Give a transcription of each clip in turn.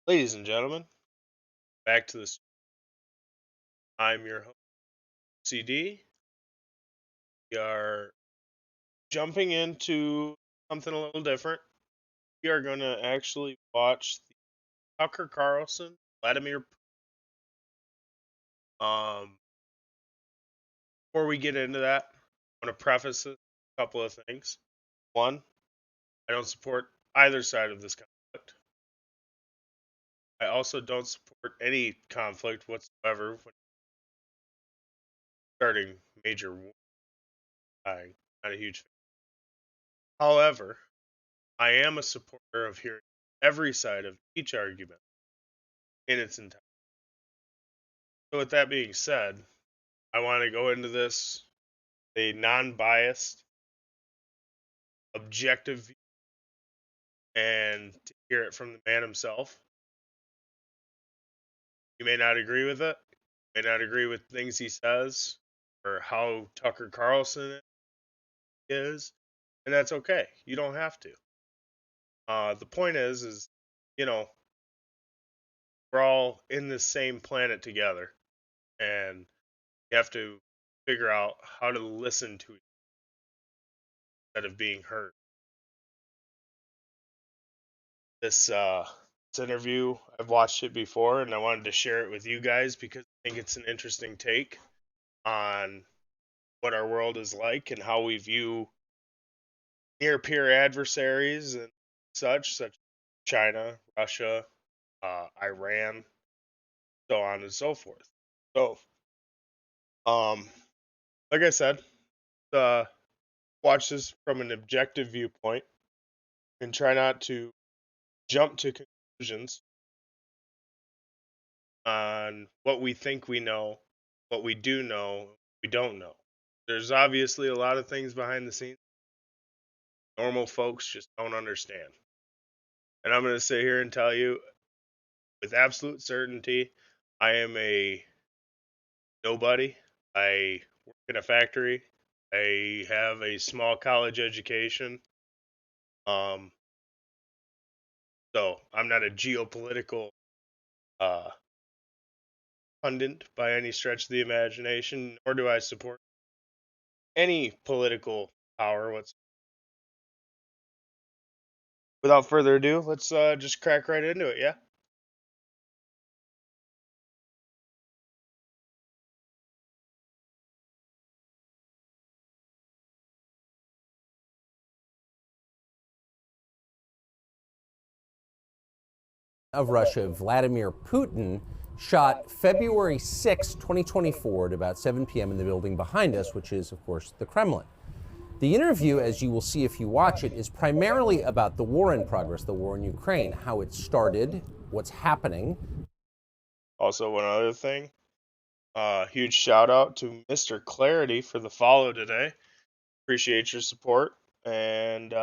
Ladies and gentlemen, back to this. I'm your host, CD. We are jumping into something a little different. We are going to actually watch the Tucker Carlson, Vladimir. Before we get into that, I want to preface a couple of things. One, I don't support either side of this conflict. I also don't support any conflict whatsoever when starting major war. I'm not a huge fan. However, I am a supporter of hearing every side of each argument in its entirety. So, with that being said, I want to go into this a non-biased, objective view, and to hear it from the man himself. You may not agree with it, you may not agree with things he says or how Tucker Carlson is, and that's okay. You don't have to. The point is, you know, we're all in this same planet together, and you have to figure out how to listen to it instead of being heard. This interview, I've watched it before, and I wanted to share it with you guys because I think it's an interesting take on what our world is like and how we view near peer adversaries and such as China, Russia, Iran, so on and so forth. So, like I said, uh, watch this from an objective viewpoint and try not to jump to conclusions on what we think we know, what we do know, we don't know. There's obviously a lot of things behind the scenes normal folks just don't understand. And I'm going to sit here and tell you with absolute certainty, I am a nobody. I work in a factory. I have a small college education. Um, so I'm not a geopolitical uh, pundit by any stretch of the imagination, nor do I support any political power whatsoever. Without further ado, let's just crack right into it, yeah? Of Russia, Vladimir Putin, shot February 6, 2024 at about 7 p.m. in the building behind us, which is, of course, the Kremlin. The interview, as you will see if you watch it, is primarily about the war in progress, the war in Ukraine, how it started, what's happening. Also, one other thing, huge shout out to Mr. Clarity for the follow today. Appreciate your support, and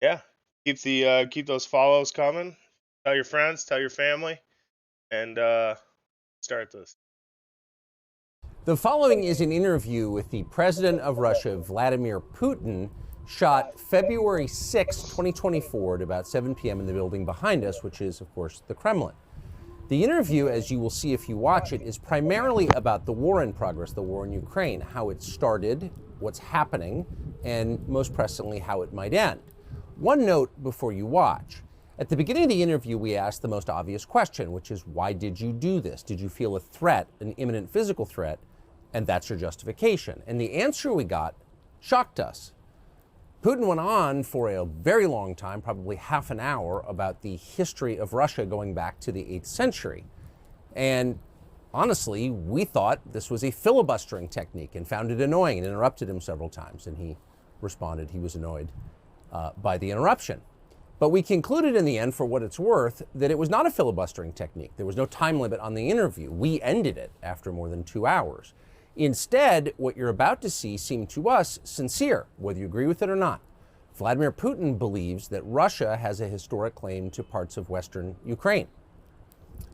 yeah, keep those follows coming. Tell your friends, tell your family, and start this. The following is an interview with the president of Russia, Vladimir Putin, shot February 6, 2024 at about 7 p.m. in the building behind us, which is, of course, the Kremlin. The interview, as you will see if you watch it, is primarily about the war in progress, the war in Ukraine, how it started, what's happening, and most pressingly, how it might end. One note before you watch. At the beginning of the interview, we asked the most obvious question, which is, why did you do this? Did you feel a threat, an imminent physical threat? And that's your justification. And the answer we got shocked us. Putin went on for a very long time, probably half an hour, about the history of Russia going back to the 8th century. And honestly, we thought this was a filibustering technique and found it annoying and interrupted him several times. And he responded he was annoyed by the interruption. But we concluded in the end, for what it's worth, that it was not a filibustering technique. There was no time limit on the interview. We ended it after more than 2 hours. Instead, what you're about to see seemed to us sincere, whether you agree with it or not. Vladimir Putin believes that Russia has a historic claim to parts of Western Ukraine.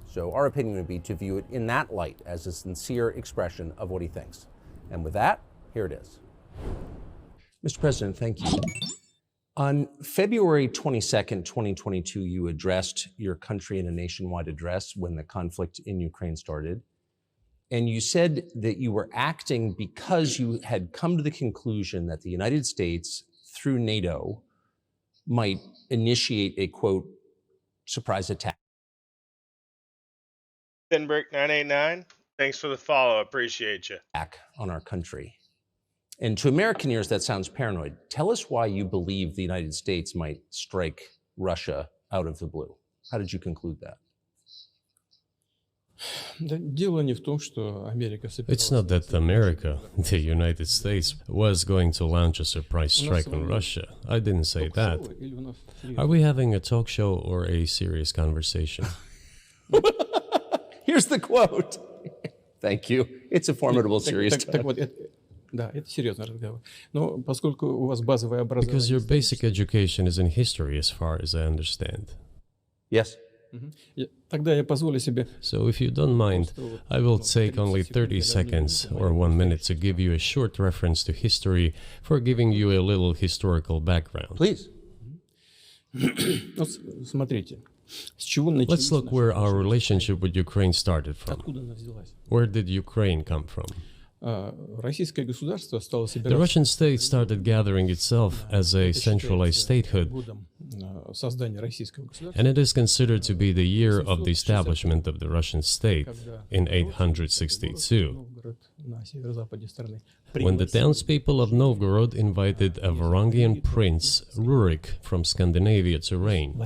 So our opinion would be to view it in that light, as a sincere expression of what he thinks. And with that, here it is. Mr. President, thank you. On February 22nd, 2022, you addressed your country in a nationwide address when the conflict in Ukraine started. And you said that you were acting because you had come to the conclusion that the United States, through NATO, might initiate a, quote, surprise attack. Thinbrick 989, thanks for the follow. Appreciate you. On our country. And to American ears, that sounds paranoid. Tell us why you believe the United States might strike Russia out of the blue. How did you conclude that? It's not that America, the United States, was going to launch a surprise strike on Russia. I didn't say that. Are we having a talk show or a serious conversation? Here's the quote. Thank you. It's a formidable, serious talk. Because your basic education is in history, as far as I understand. Yes. So if you don't mind, I will take only 30 seconds or 1 minute to give you a short reference to history for giving you a little historical background. Please. Let's look where our relationship with Ukraine started from. Where did Ukraine come from? The Russian state started gathering itself as a centralized statehood, and it is considered to be the year of the establishment of the Russian state in 862, when the townspeople of Novgorod invited a Varangian prince, Rurik, from Scandinavia to reign.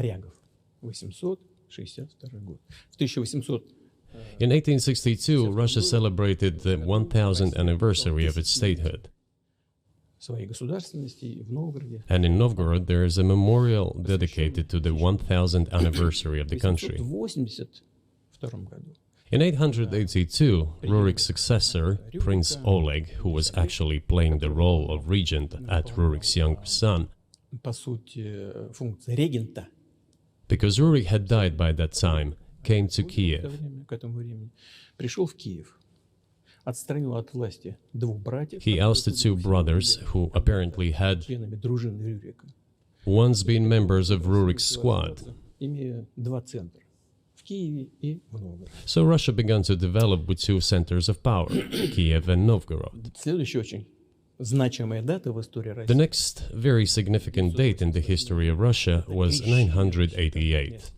In 1862, Russia celebrated the 1000th anniversary of its statehood. And in Novgorod, there is a memorial dedicated to the 1000th anniversary of the country. In 882, Rurik's successor, Prince Oleg, who was actually playing the role of regent at Rurik's younger son, because Rurik had died by that time, came to Kiev. He ousted two brothers who apparently had once been members of Rurik's squad. So Russia began to develop with two centers of power, Kiev and Novgorod. The next very significant date in the history of Russia was 988.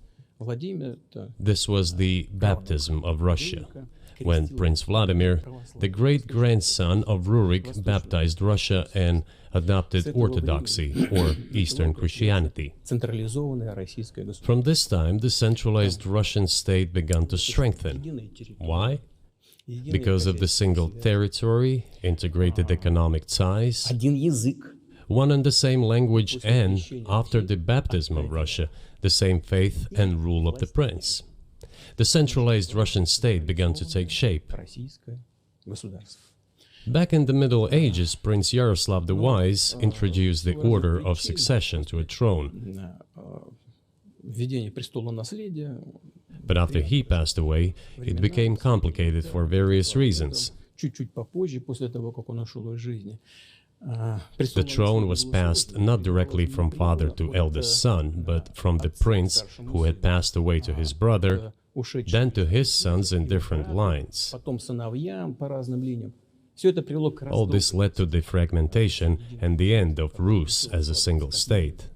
This was the baptism of Russia, when Prince Vladimir, the great-grandson of Rurik, baptized Russia and adopted Orthodoxy, or Eastern Christianity. From this time, the centralized Russian state began to strengthen. Why? Because of the single territory, integrated economic ties, one and the same language, and, after the baptism of Russia, the same faith and rule of the prince. The centralized Russian state began to take shape. Back in the Middle Ages, Prince Yaroslav the Wise introduced the order of succession to a throne. But after he passed away, it became complicated for various reasons. The throne was passed not directly from father to eldest son, but from the prince who had passed away to his brother, then to his sons in different lines. All this led to the fragmentation and the end of Rus as a single state.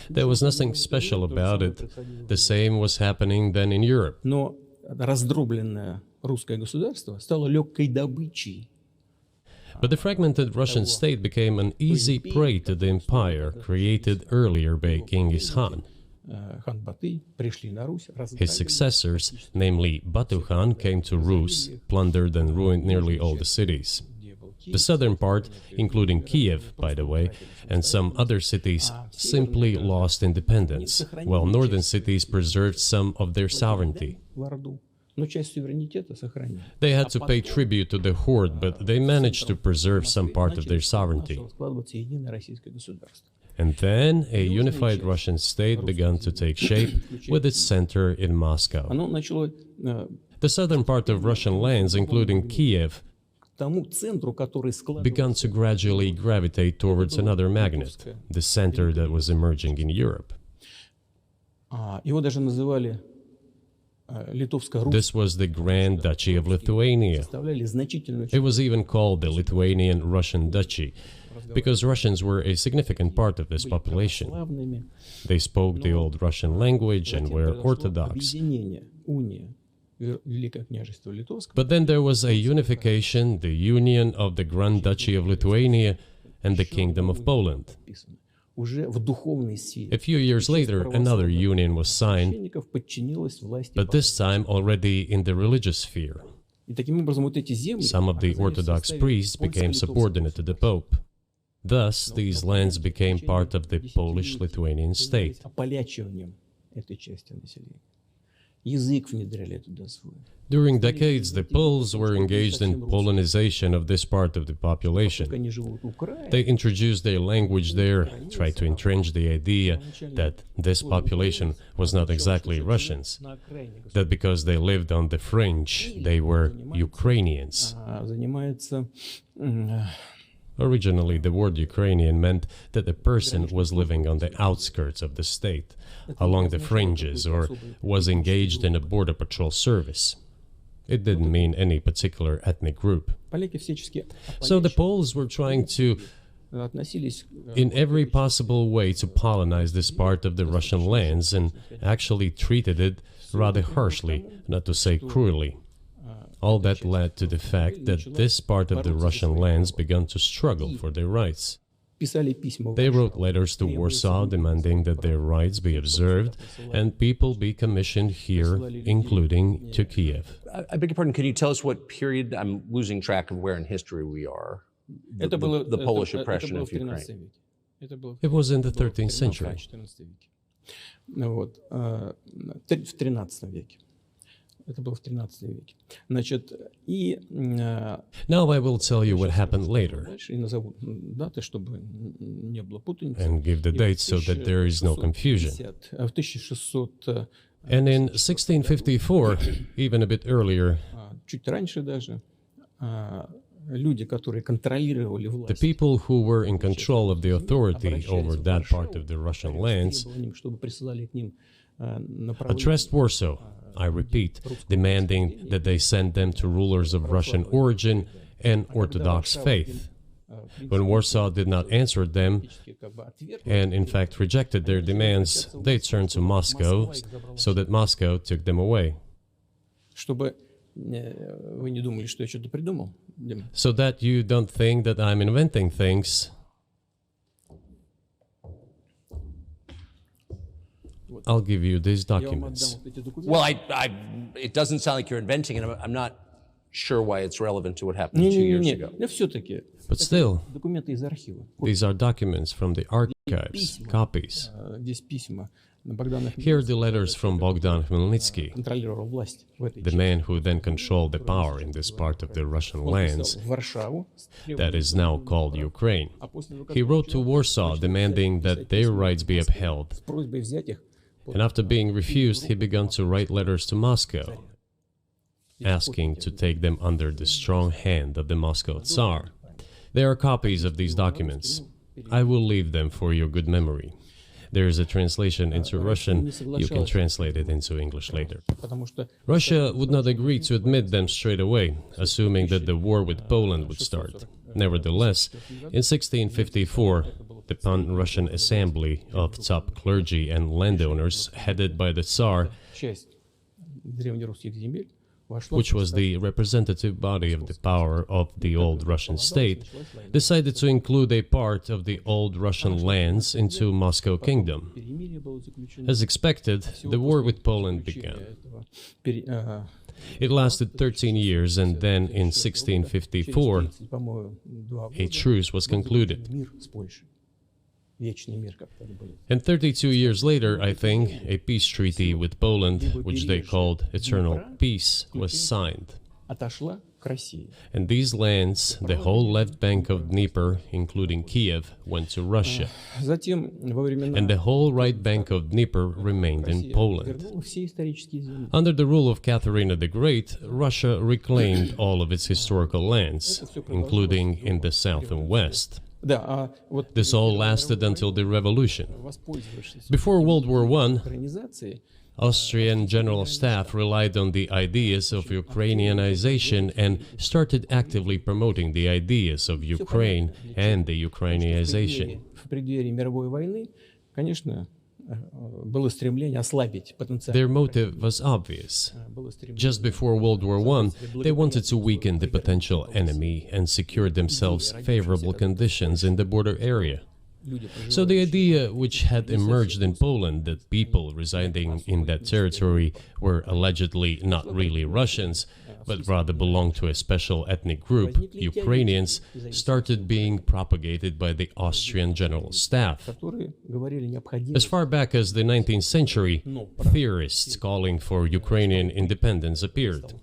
There was nothing special about it. The same was happening then in Europe. But the fragmented Russian state became an easy prey to the empire created earlier by Genghis Khan. His successors, namely Batu Khan, came to Rus, plundered and ruined nearly all the cities. The southern part, including Kiev, by the way, and some other cities, simply lost independence, while northern cities preserved some of their sovereignty. They had to pay tribute to the horde, but they managed to preserve some part of their sovereignty. And then a unified Russian state began to take shape with its center in Moscow. The southern part of Russian lands, including Kiev, began to gradually gravitate towards another magnet, the center that was emerging in Europe. This was the Grand Duchy of Lithuania. It was even called the Lithuanian-Russian Duchy, because Russians were a significant part of this population. They spoke the old Russian language and were Orthodox. But then there was a unification, the union of the Grand Duchy of Lithuania and the Kingdom of Poland. A few years later, another union was signed, but this time already in the religious sphere. Some of the Orthodox priests became subordinate to the Pope. Thus, these lands became part of the Polish-Lithuanian state. During decades, the Poles were engaged in Polonization of this part of the population. They introduced their language there, tried to entrench the idea that this population was not exactly Russians, that because they lived on the fringe, they were Ukrainians. Originally, the word Ukrainian meant that a person was living on the outskirts of the state, along the fringes, or was engaged in a border patrol service. It didn't mean any particular ethnic group. So the Poles were trying to, in every possible way, to colonize this part of the Russian lands, and actually treated it rather harshly, not to say cruelly. All that led to the fact that this part of the Russian lands began to struggle for their rights. They wrote letters to Warsaw demanding that their rights be observed and people be commissioned here, including to Kiev. I beg your pardon, can you tell us what period? I'm losing track of where in history we are. The Polish oppression of Ukraine. It was in the 13th century. Now I will tell you what happened later and give the dates so that there is no confusion. And in 1654, even a bit earlier, the people who were in control of the authority over that part of the Russian lands addressed Warsaw, I repeat, demanding that they send them to rulers of Russian origin and Orthodox faith. When Warsaw did not answer them, and in fact rejected their demands, they turned to Moscow, so that Moscow took them away. So that you don't think that I'm inventing things, I'll give you these documents. Well, it doesn't sound like you're inventing it. I'm not sure why it's relevant to what happened 2 years ago. But still, these are documents from the archives, copies. Here are the letters from Bogdan Khmelnytsky, the man who then controlled the power in this part of the Russian lands that is now called Ukraine. He wrote to Warsaw demanding that their rights be upheld. And after being refused, he began to write letters to Moscow, asking to take them under the strong hand of the Moscow Tsar. There are copies of these documents. I will leave them for your good memory. There is a translation into Russian. You can translate it into English later. Russia would not agree to admit them straight away, assuming that the war with Poland would start. Nevertheless, in 1654, the Pan-Russian Assembly of top clergy and landowners, headed by the Tsar, which was the representative body of the power of the old Russian state, decided to include a part of the old Russian lands into Moscow Kingdom. As expected, the war with Poland began. It lasted 13 years, and then in 1654, a truce was concluded. And 32 years later, I think, a peace treaty with Poland, which they called Eternal Peace, was signed. And these lands, the whole left bank of Dnieper, including Kiev, went to Russia. And the whole right bank of Dnieper remained in Poland. Under the rule of Catherine the Great, Russia reclaimed all of its historical lands, including in the south and west. This all lasted until the revolution. Before World War I, Austrian General Staff relied on the ideas of Ukrainianization and started actively promoting the ideas of Ukraine and the Ukrainianization. Their motive was obvious. Just before World War I, they wanted to weaken the potential enemy and secure themselves favorable conditions in the border area. So the idea which had emerged in Poland that people residing in that territory were allegedly not really Russians, but rather belonged to a special ethnic group, Ukrainians, started being propagated by the Austrian General Staff. As far back as the 19th century, theorists calling for Ukrainian independence appeared.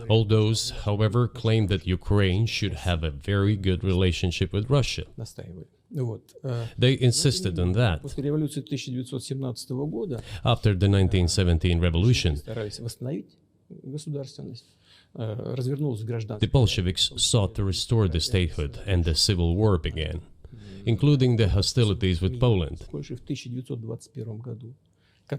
All those, however, claimed that Ukraine should have a very good relationship with Russia. They insisted on that. After the 1917 revolution, the Bolsheviks sought to restore the statehood, and the civil war began, including the hostilities with Poland. In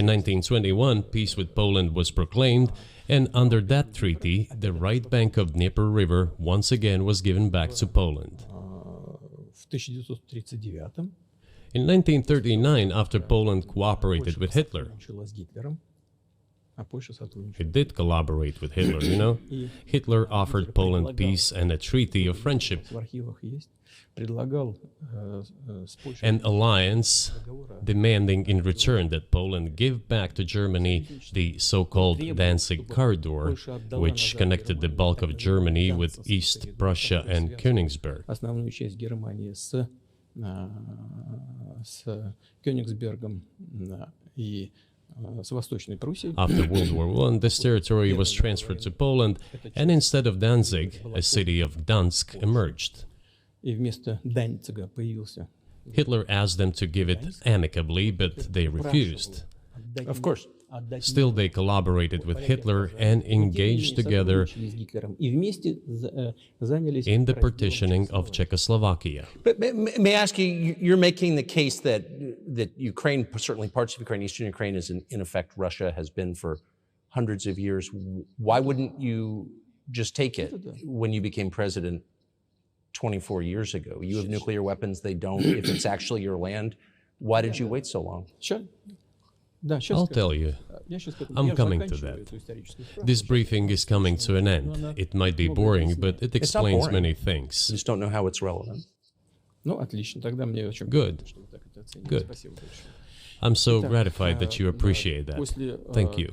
1921, peace with Poland was proclaimed, and under that treaty, the right bank of Dnieper River once again was given back to Poland. In 1939, after Poland cooperated with Hitler, it did collaborate with Hitler, you know? Hitler offered Poland peace and a treaty of friendship. An alliance demanding in return that Poland give back to Germany the so-called Danzig corridor, which connected the bulk of Germany with East Prussia and Königsberg. After World War I, this territory was transferred to Poland, and instead of Danzig, a city of Dansk emerged. Hitler asked them to give it amicably, but they refused. Of course. Still, they collaborated with Hitler and engaged together in the partitioning of Czechoslovakia. But may I ask you, you're making the case that Ukraine, certainly parts of Ukraine, Eastern Ukraine, is in effect Russia has been for hundreds of years. Why wouldn't you just take it when you became president 24 years ago? You have nuclear weapons, they don't. If it's actually your land, why did you wait so long? I'll tell you, I'm coming to that. This briefing is coming to an end. It might be boring, but it explains many things. I just don't know how it's relevant. Good. Good. I'm so gratified that you appreciate that. Thank you.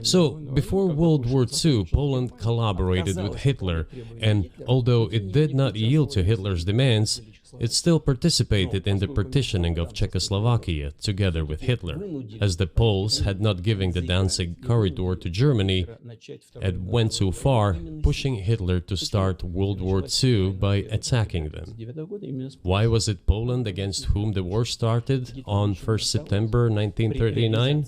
So, before World War II, Poland collaborated with Hitler, and although it did not yield to Hitler's demands, it still participated in the partitioning of Czechoslovakia together with Hitler, as the Poles had not given the Danzig corridor to Germany and went too far, pushing Hitler to start World War II by attacking them. Why was it Poland against whom the war started on 1st September 1939?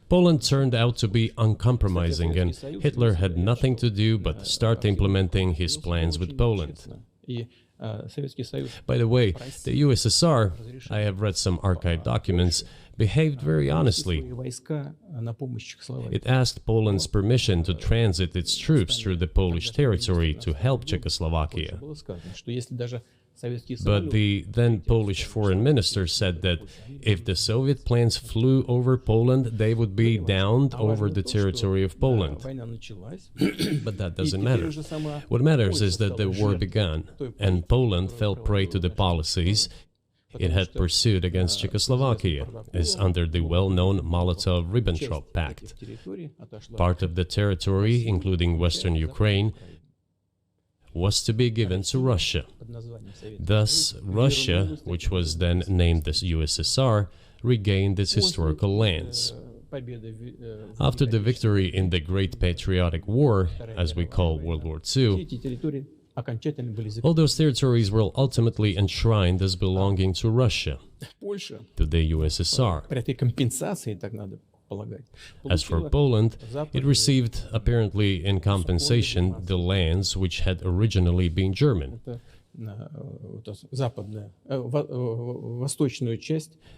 Poland turned out to be uncompromising, and Hitler had nothing to do but start implementing his plans with Poland. By the way, the USSR, I have read some archived documents, behaved very honestly. It asked Poland's permission to transit its troops through the Polish territory to help Czechoslovakia. But the then Polish foreign minister said that if the Soviet planes flew over Poland, they would be downed over the territory of Poland. But that doesn't matter. What matters is that the war began, and Poland fell prey to the policies it had pursued against Czechoslovakia, as under the well-known Molotov-Ribbentrop Pact. Part of the territory, including western Ukraine, was to be given to Russia. Thus, Russia, which was then named the USSR, regained its historical lands. After the victory in the Great Patriotic War, as we call World War II, all those territories were ultimately enshrined as belonging to Russia, to the USSR. As for Poland, it received, apparently in compensation, the lands which had originally been German.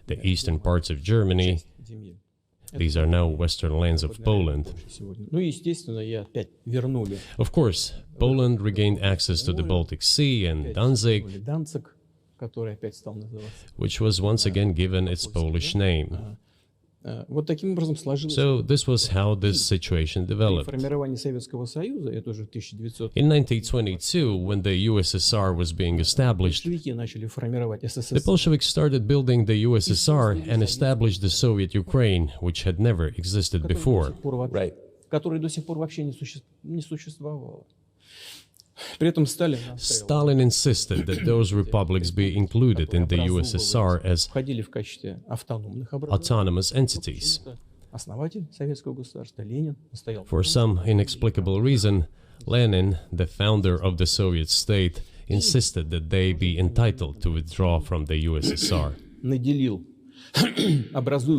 The eastern parts of Germany, these are now western lands of Poland. Of course, Poland regained access to the Baltic Sea and Danzig, which was once again given its Polish name. So this was how this situation developed. In 1922, when the USSR was being established, the Bolsheviks started building the USSR and established the Soviet Ukraine, which had never existed before. Right. Stalin insisted that those republics be included in the USSR as autonomous entities. For some inexplicable reason, Lenin, the founder of the Soviet state, insisted that they be entitled to withdraw from the USSR.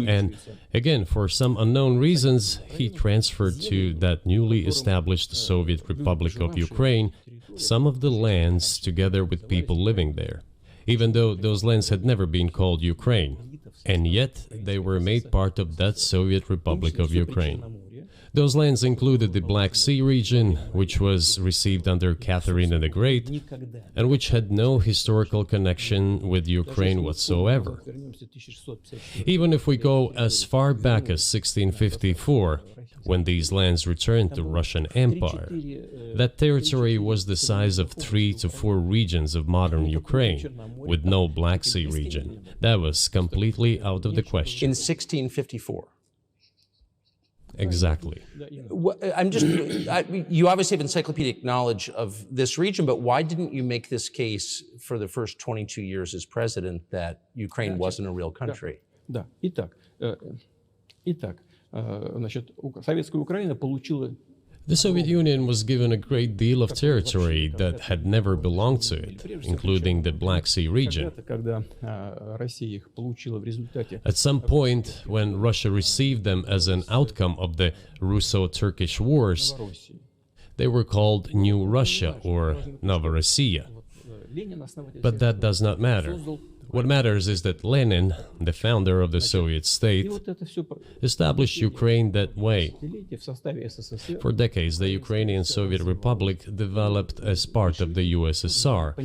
And again, for some unknown reasons, he transferred to that newly established Soviet Republic of Ukraine some of the lands together with people living there, even though those lands had never been called Ukraine, and yet they were made part of that Soviet Republic of Ukraine. Those lands included the Black Sea region, which was received under Catherine the Great, and which had no historical connection with Ukraine whatsoever. Even if we go as far back as 1654, when these lands returned to Russian Empire, that territory was the size of 3 to 4 regions of modern Ukraine, with no Black Sea region. That was completely out of the question. In 1654. Exactly. You obviously have encyclopedic knowledge of this region, but why didn't you make this case for the first 22 years as president that Ukraine wasn't a real country? The Soviet Union was given a great deal of territory that had never belonged to it, including the Black Sea region. At some point, when Russia received them as an outcome of the Russo-Turkish Wars, they were called New Russia or Novorossiya. But that does not matter. What matters is that Lenin, the founder of the Soviet state, established Ukraine that way. For decades, the Ukrainian Soviet Republic developed as part of the USSR.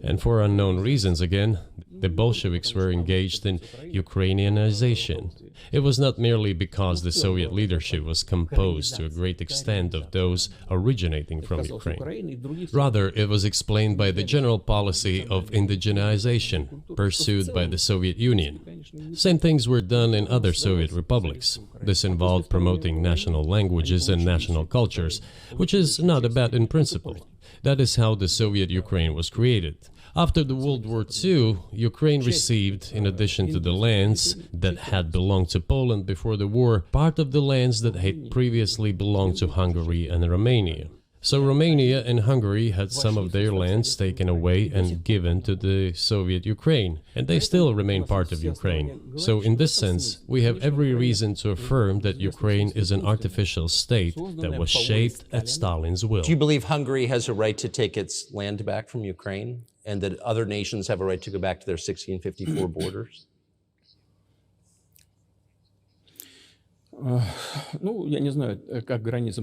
And for unknown reasons, again, the Bolsheviks were engaged in Ukrainianization. It was not merely because the Soviet leadership was composed to a great extent of those originating from Ukraine. Rather, it was explained by the general policy of indigenization pursued by the Soviet Union. Same things were done in other Soviet republics. This involved promoting national languages and national cultures, which is not a bad in principle. That is how the Soviet Ukraine was created. After the World War II, Ukraine received, in addition to the lands that had belonged to Poland before the war, part of the lands that had previously belonged to Hungary and Romania. So Romania and Hungary had some of their lands taken away and given to the Soviet Ukraine, and they still remain part of Ukraine. So in this sense, we have every reason to affirm that Ukraine is an artificial state that was shaped at Stalin's will. Do you believe Hungary has a right to take its land back from Ukraine, and that other nations have a right to go back to their 1654 borders?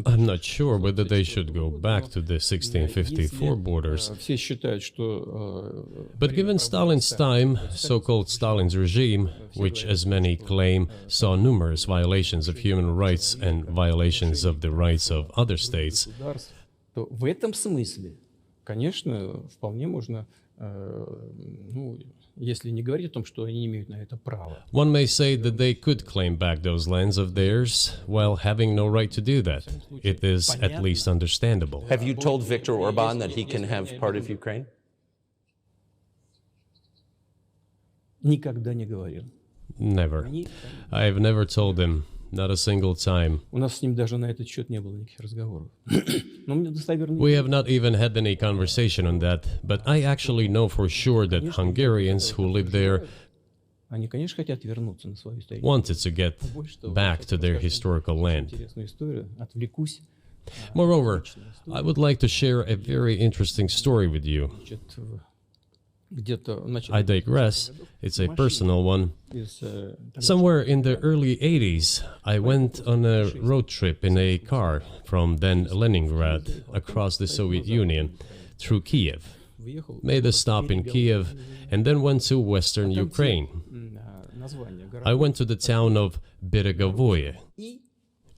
I'm not sure whether they should go back to the 1654 borders. But given Stalin's time, so-called Stalin's regime, which, as many claim, saw numerous violations of human rights and violations of the rights of other states, one may say that they could claim back those lands of theirs while having no right to do that. It is at least understandable. Have you told Viktor Orban that he can have part of Ukraine? Never. I've never told him, not a single time. У нас с ним даже на этот счет не было никаких разговоров. Но мне достоверно... We have not even had any conversation on that, but I actually know for sure that Hungarians who live there Они, конечно, хотят вернуться на свою историю. wanted to get back to their historical land. Интересную историю, отвлекусь. Moreover, I would like to share a very interesting story with you. Значит, где-то в начале I digress, it's a personal one. из Somewhere in the early 80s, I went on a road trip in a car from then Leningrad across the Soviet Union through Kiev. выехал Made a stop in Kiev and then went to western Ukraine. название I went to the town of Beregovoye,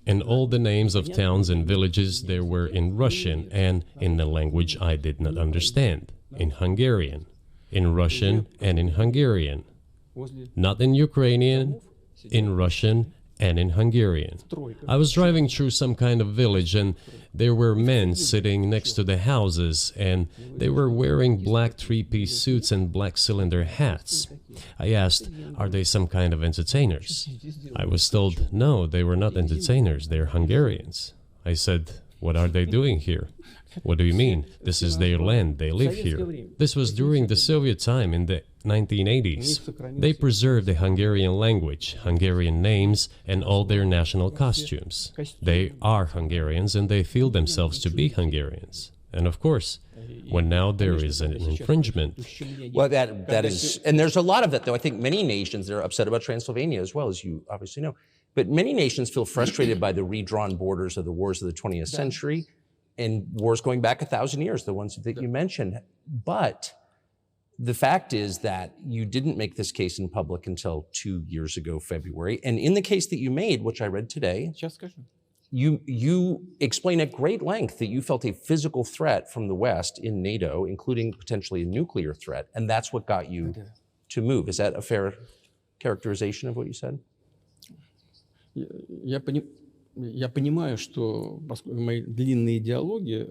and all the names of towns and villages there were in Russian and in the language I did not understand, in Hungarian, in Russian and in Hungarian, возле not in Ukrainian, in Russian and in Hungarian. I was driving through some kind of village and there were men sitting next to the houses and they were wearing black three-piece suits and black cylinder hats. I asked, are they some kind of entertainers? I was told, no, they were not entertainers, they're Hungarians. I said, what are they doing here? What do you mean? This is their land, they live here. This was during the Soviet time in the 1980s. They preserved the Hungarian language, Hungarian names, and all their national costumes. They are Hungarians and they feel themselves to be Hungarians. And of course, when now there is an infringement, Well, that is, and there's a lot of that, though. I think many nations are upset about Transylvania as well, as you obviously know. But many nations feel frustrated by the redrawn borders of the wars of the 20th century and wars going back 1,000 years, the ones that you mentioned. But the fact is that you didn't make this case in public until 2 years ago, February. And in the case that you made, which I read today, Сейчас скажу. you explain at great length that you felt a physical threat from the West in NATO, including potentially a nuclear threat, and that's what got you to move. Is that a fair characterization of what you said? Я понимаю, что поскольку мои длинные диалоги,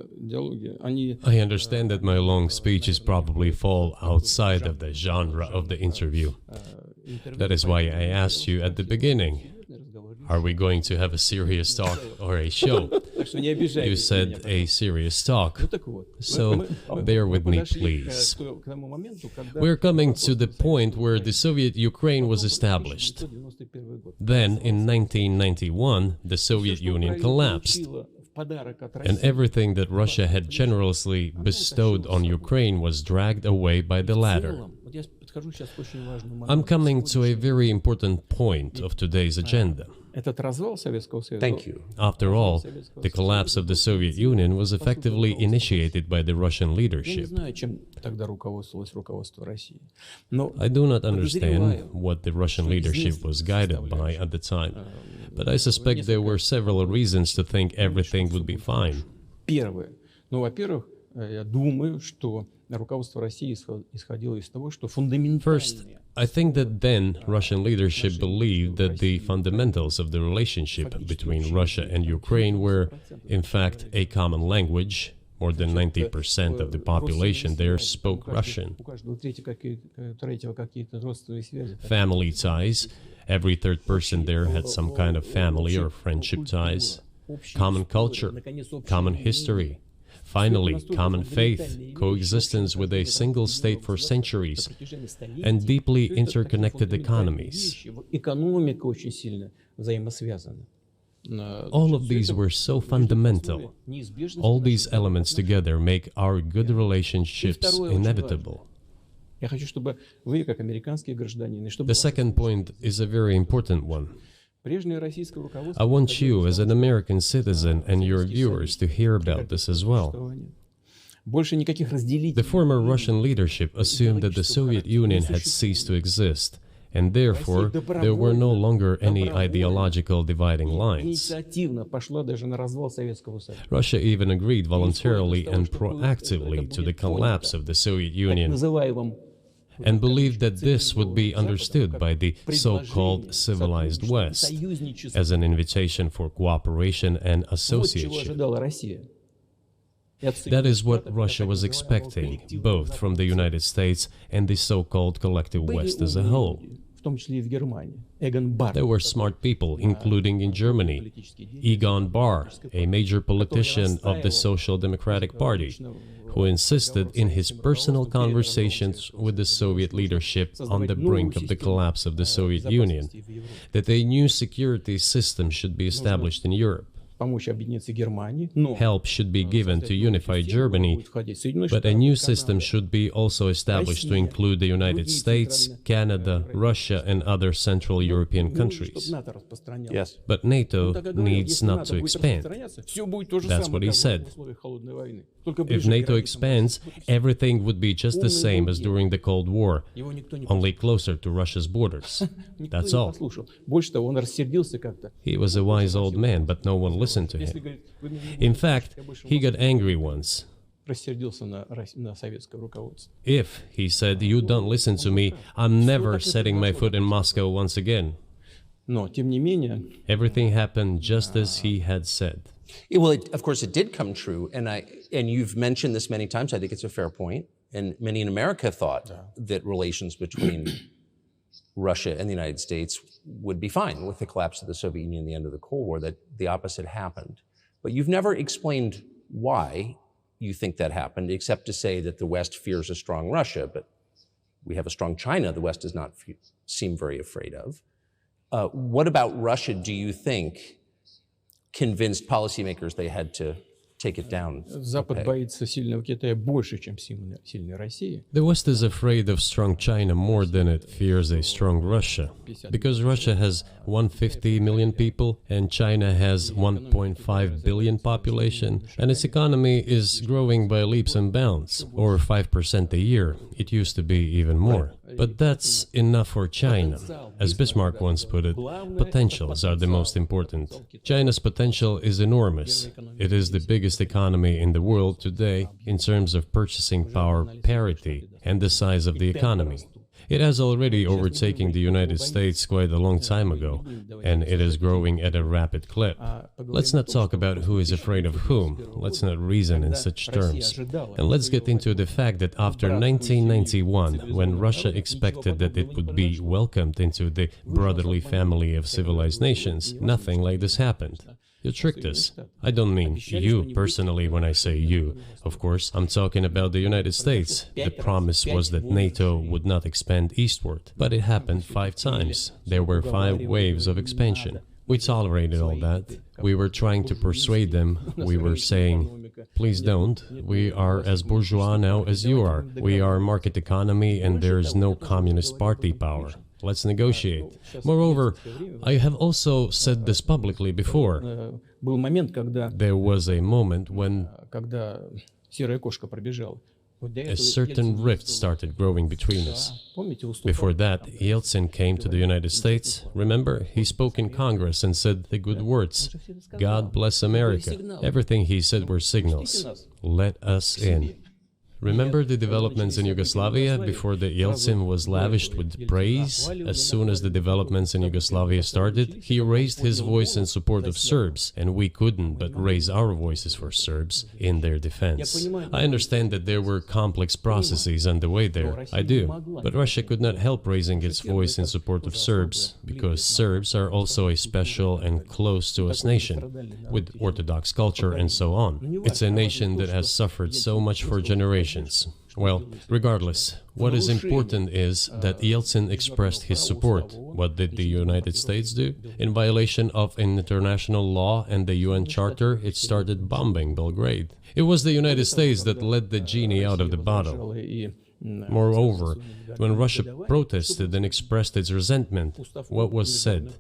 они... I understand that my long speeches probably fall outside of the genre of the interview. That is why I asked you at the beginning, are we going to have a serious talk or a show? Так что не обижайтесь. You said a serious talk, Ну так вот. so bear with me, Подошли please. к тому моменту, когда... We're coming to the point where the Soviet Ukraine was established. 1991 год. Then, in 1991, the Soviet Union collapsed, and everything that Russia had generously bestowed on Ukraine was dragged away by the latter. Вот я подхожу сейчас к очень важному I'm моменту. coming to a very important point of today's agenda. Этот развал Советского Союза... Thank you. After all, the collapse of the Soviet Union was effectively initiated by the Russian Я не leadership. знаю, чем тогда руководствовалось руководство России. Но I do not understand what the Russian leadership was guided by at the time, but I suspect there were several reasons to think everything would be fine. первое. Ну, во-первых, я думаю, что руководство России исходило из того, что First, фундаментальные... I think that then Russian leadership believed that the fundamentals of the relationship between Russia and Ukraine were, in fact, a common language. More than 90% of the population there spoke Russian. У каждого третьего какие-то родственные связи. Family ties. Every third person there had some kind of family or friendship ties. Common culture, common history. Finally, common faith, coexistence with a single state for centuries, and deeply interconnected economies. Экономика очень сильно взаимосвязана. All of these were so fundamental. All these elements together make our good relationships inevitable. Я хочу, чтобы вы, как американские гражданины, чтобы The second point is a very important one. прежнее российское руководство... I want you, as an American citizen, and your viewers to hear about this as well. Больше никаких разделителей. The former Russian leadership assumed that the Soviet Union had ceased to exist, and therefore there were no longer any ideological dividing lines. Инициативно пошла даже на развал Советского Союза. Russia even agreed voluntarily and proactively to the collapse of the Soviet Union, Называемым and believed that this would be understood by the so-called civilized West as an invitation for cooperation and Вот чего association. ожидала Россия. That is what Russia was expecting, both from the United States and the so-called collective West as a whole. том числе и в Германии. Эгон Барр. There were smart people, including in Germany. Egon Bahr, a major politician of the Social Democratic Party, who insisted in his personal conversations with the Soviet leadership on the brink of the collapse of the Soviet Union that a new security system should be established in Europe. Помочь объединиться Германии, но Help should be given to unify Germany, but a new system should be also established to include the United States, Canada, Russia, and other Central European countries. Yes. But NATO needs not to expand. That's what he said. If NATO expands, everything would be just the same as during the Cold War, only closer to Russia's borders. That's all. Больше того, он рассердился как-то. He was a wise old man, but no one listened to him. In fact, he got angry once. Рассердился на советское руководство. If, he said, you don't listen to me, I'm never setting my foot in Moscow once again. Но, тем не менее, Everything happened just as he had said. Well, of course, it did come true, and you've mentioned this many times. I think it's a fair point, and many in America thought that relations between Russia and the United States would be fine with the collapse of the Soviet Union and the end of the Cold War, that the opposite happened. But you've never explained why you think that happened, except to say that the West fears a strong Russia, but we have a strong China the West does not seem very afraid of. What about Russia do you think convinced policymakers they had to take it down? Запад боится сильного Китая больше, чем сильной России. The West is afraid of strong China more than it fears a strong Russia, because Russia has 150 million people and China has 1.5 billion population, and its economy is growing by leaps and bounds, or 5% a year. It used to be even more. But that's enough for China. As Bismarck once put it, potentials are the most important. China's potential is enormous. It is the biggest economy in the world today in terms of purchasing power parity and the size of the economy. It has already overtaken the United States quite a long time ago, and it is growing at a rapid clip. Let's not talk about who is afraid of whom. Let's not reason in such terms. And let's get into the fact that after 1991, when Russia expected that it would be welcomed into the brotherly family of civilized nations, nothing like this happened. You tricked us. I don't mean you personally when I say you. Of course, I'm talking about the United States. The promise was that NATO would not expand eastward, but it happened 5 times. There were 5 waves of expansion. We tolerated all that. We were trying to persuade them. We were saying, please don't. We are as bourgeois now as you are. We are market economy and there is no communist party power. Let's negotiate. Moreover, I have also said this publicly before. Был момент, когда There was a moment when серая кошка пробежала. a certain rift started growing between us. Before that, Yeltsin came to the United States. Remember, he spoke in Congress and said the good words. God bless America. Everything he said were signals. Let us in. Remember the developments in Yugoslavia before the Yeltsin was lavished with praise? As soon as the developments in Yugoslavia started, he raised his voice in support of Serbs, and we couldn't but raise our voices for Serbs in their defense. I understand that there were complex processes underway there, I do, but Russia could not help raising its voice in support of Serbs, because Serbs are also a special and close to us nation, with Orthodox culture and so on. It's a nation that has suffered so much for generations. Well, regardless, what is important is that Yeltsin expressed his support. What did the United States do? In violation of an international law and the UN Charter, it started bombing Belgrade. It was the United States that let the genie out of the bottle. Moreover, when Russia protested and expressed its resentment, what was said?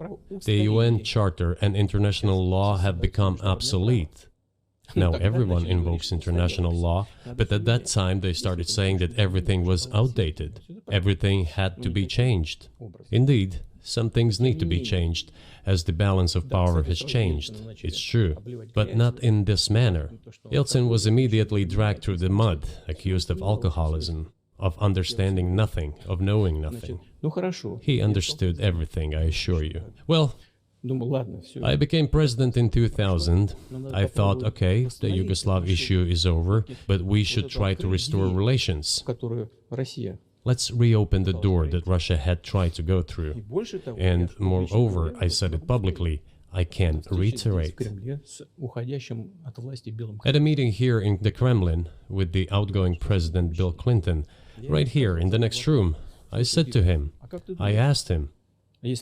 The UN Charter and international law have become obsolete. Now everyone invokes international law, but at that time they started saying that everything was outdated. Everything had to be changed. Indeed, some things need to be changed, as the balance of power has changed. It's true, but not in this manner. Yeltsin was immediately dragged through the mud, accused of alcoholism, of understanding nothing, of knowing nothing. He understood everything, I assure you. Well, I became president in 2000. I thought, okay, the Yugoslav issue is over, but we should try to restore relations. let's reopen the door that Russia had tried to go through. And moreover, I said it publicly, I can reiterate. At a meeting here in the Kremlin with the outgoing President Bill Clinton, right here in the next room, I said to him, I asked him, Bill,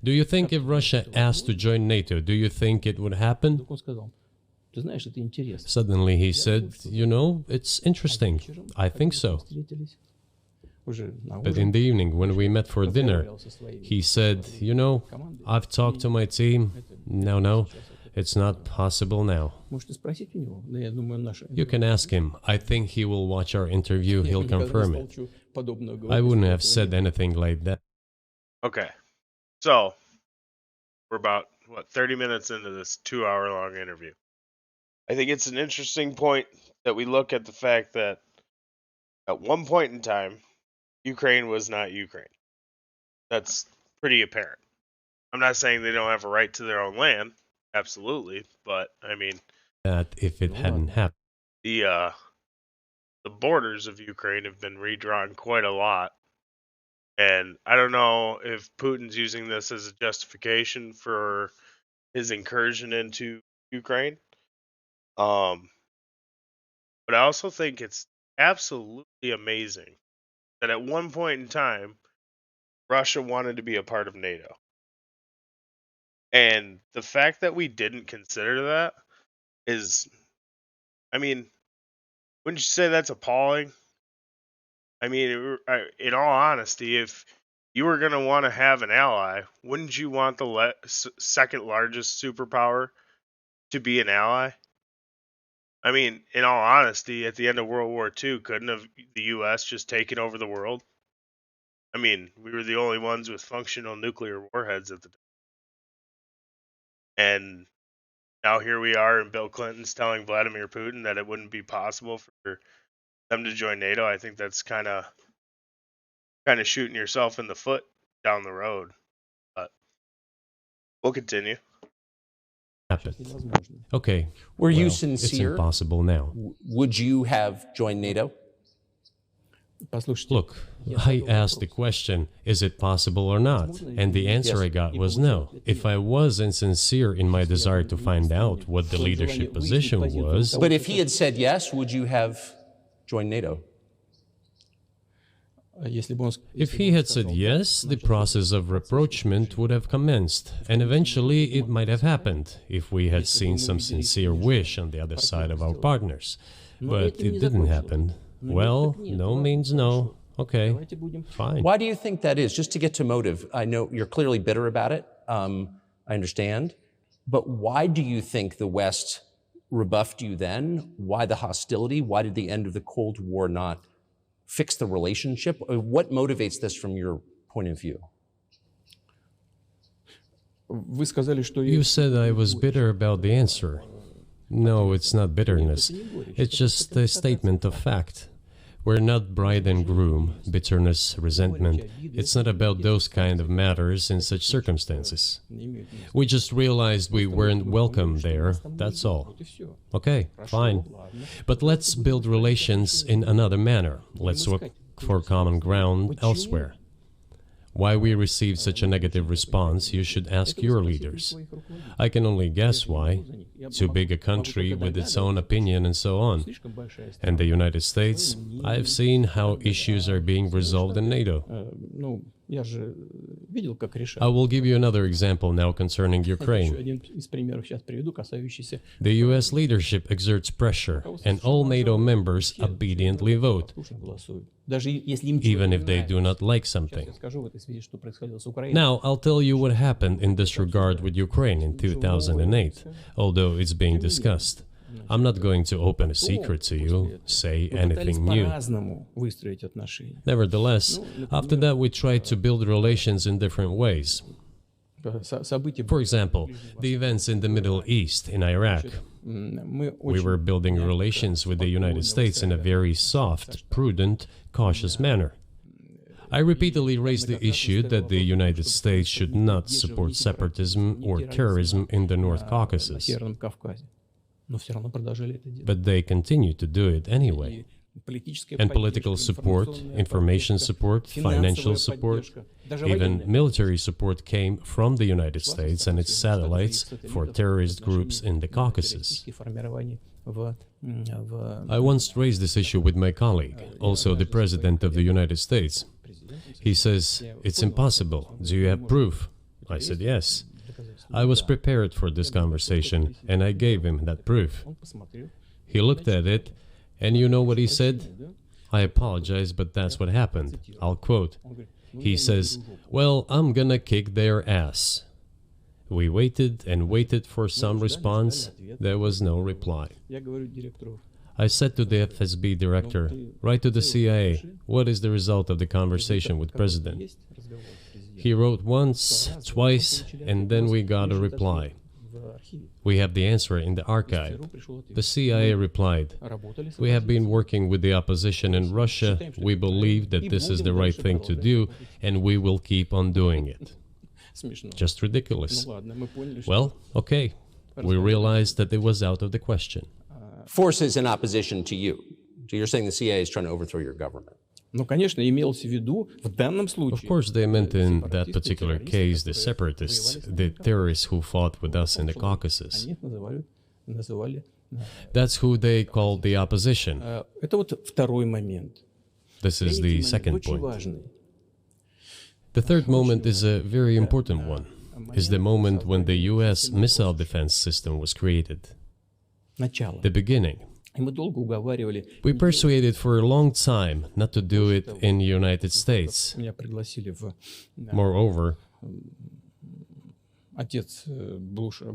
do you think if Russia asked to join NATO, do you think it would happen? Suddenly he said, you know, it's interesting. I think so. But in the evening, when we met for dinner, he said, you know, I've talked to my team. No, it's not possible now. You can ask him. I think he will watch our interview. He'll confirm it. I wouldn't have said anything like that. Okay. So, we're about, 30 minutes into this 2-hour-long interview. I think it's an interesting point that we look at the fact that at one point in time, Ukraine was not Ukraine. That's pretty apparent. I'm not saying they don't have a right to their own land. Absolutely. But, I mean... that if it hadn't happened. The borders of Ukraine have been redrawn quite a lot. And I don't know if Putin's using this as a justification for his incursion into Ukraine. But I also think it's absolutely amazing that at one point in time, Russia wanted to be a part of NATO. And the fact that we didn't consider that is, I mean, wouldn't you say that's appalling? I mean, in all honesty, if you were going to want to have an ally, wouldn't you want the second largest superpower to be an ally? I mean, in all honesty, at the end of World War II, couldn't have the U.S. just taken over the world? I mean, we were the only ones with functional nuclear warheads at the time. And now here we are, and Bill Clinton's telling Vladimir Putin that it wouldn't be possible for them to join NATO. I think that's kind of shooting yourself in the foot down the road. But we'll continue. Okay. Were you sincere? It's impossible now. Would you have joined NATO? Look, I asked the question, is it possible or not? And the answer I got was no. If I was insincere in my desire to find out what the leadership position was... But if he had said yes, would you have joined NATO? If he had said yes, the process of rapprochement would have commenced, and eventually it might have happened, if we had seen some sincere wish on the other side of our partners. But it didn't happen. Well, no means no. Okay, fine. Why do you think that is? Just to get to motive, I know you're clearly bitter about it. I understand. But why do you think the West rebuffed you then? Why the hostility? Why did the end of the Cold War not fix the relationship? What motivates this from your point of view? You said I was bitter about the answer. No, it's not bitterness. It's just a statement of fact. We're not bride and groom, bitterness, resentment. It's not about those kind of matters in such circumstances. We just realized we weren't welcome there, that's all. Okay, fine. But let's build relations in another manner. Let's look for common ground elsewhere. Why we received such a negative response, you should ask your leaders. I can only guess why. Too big a country with its own opinion and so on. And the United States, I've seen how issues are being resolved in NATO. I will give you another example now concerning Ukraine. The US leadership exerts pressure, and all NATO members obediently vote, even if they do not like something. Now, I'll tell you what happened in this regard with Ukraine in 2008, although it's being discussed. I'm not going to open a secret to you, say anything new. Nevertheless, after that we tried to build relations in different ways. For example, the events in the Middle East, in Iraq. We were building relations with the United States in a very soft, prudent, cautious manner. I repeatedly raised the issue that the United States should not support separatism or terrorism in the North Caucasus. But they continue to do it anyway. and political support, information support, financial support, even military support came from the United States and its satellites for terrorist groups in the Caucasus. I once raised this issue with my colleague, also the President of the United States. He says, "It's impossible. Do you have proof?" I said, "Yes." I was prepared for this conversation, and I gave him that proof. He looked at it, and you know what he said? "I apologize, but that's what happened." I'll quote. He says, "Well, I'm gonna kick their ass." We waited and waited for some response. There was no reply. I said to the FSB director, "Write to the CIA, what is the result of the conversation with President?" He wrote once, twice, and then we got a reply. We have the answer in the archive. The CIA replied, "We have been working with the opposition in Russia. We believe that this is the right thing to do, and we will keep on doing it." Just ridiculous. Well, okay. We realized that it was out of the question. Forces in opposition to you. So you're saying the CIA is trying to overthrow your government? Ну, конечно, имелось в виду в данном случае. Of course, they meant in that particular case the separatists, the terrorists who fought with us in the Caucasus. Они их называли. That's who they called the opposition. Это вот второй момент. This is the second Очень point. важный. The third moment is a very important one. Is the moment when the US missile defense system was created. Начало. The beginning. И мы долго уговаривали. We persuaded for a long time not to do it in the United States. Меня пригласили в Moreover, отец Буша.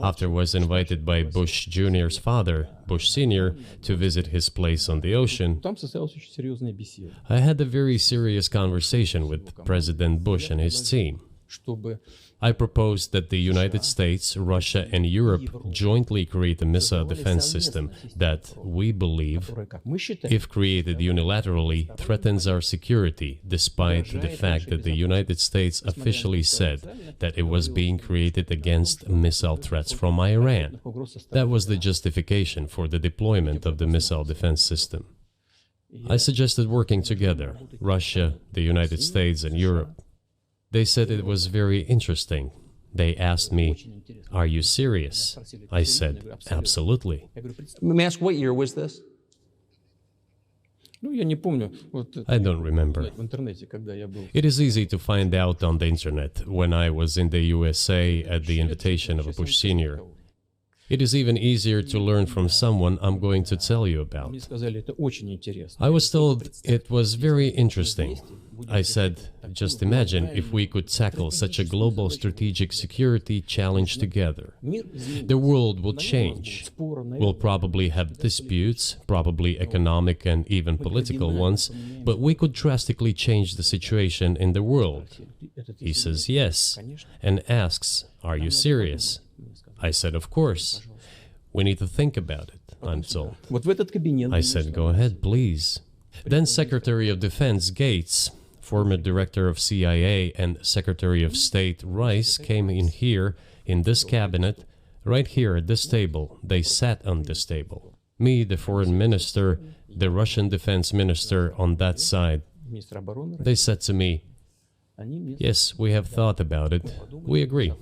after was invited by Bush Jr.'s father, Bush Sr., to visit his place on the ocean, Там состоялась очень серьезная беседа, I had a very serious conversation with President Bush and his team. чтобы I proposed that the United States, Russia, and Europe jointly create a missile defense system that, we believe, как мы считаем, if created unilaterally, threatens our security, despite the fact that the United States officially said that it was being created against missile threats from Iran. That was the justification for the deployment of the missile defense system. I suggested working together, Russia, the United States, and Europe. They said it was very interesting. They asked me, "Are you serious?" I said, "Absolutely." Let me ask, what year was this? ну, я не помню, вот I don't remember. в интернете, когда я был. It is easy to find out on the internet when I was in the USA at the invitation of Bush Sr. It is even easier to learn from someone I'm going to tell you about. Мне сказали, это очень интересно. I was told it was very interesting. I said, just imagine if we could tackle such a global strategic security challenge together. The world will change. We'll probably have disputes, probably economic and even political ones, but we could drastically change the situation in the world. He says yes, and asks, "Are you serious?" I said, "Of course. We need to think about it," I'm told. Вот в этот кабинет. I said, "Go ahead, please." Then Secretary of Defense Gates, former director of CIA, and Secretary of State Rice came in here, in this cabinet, right here at this table. They sat on this table. Me, the foreign minister, the Russian defense minister on that side. Министр обороны. They said to me, Они мне "Yes, we have thought about it. We agree."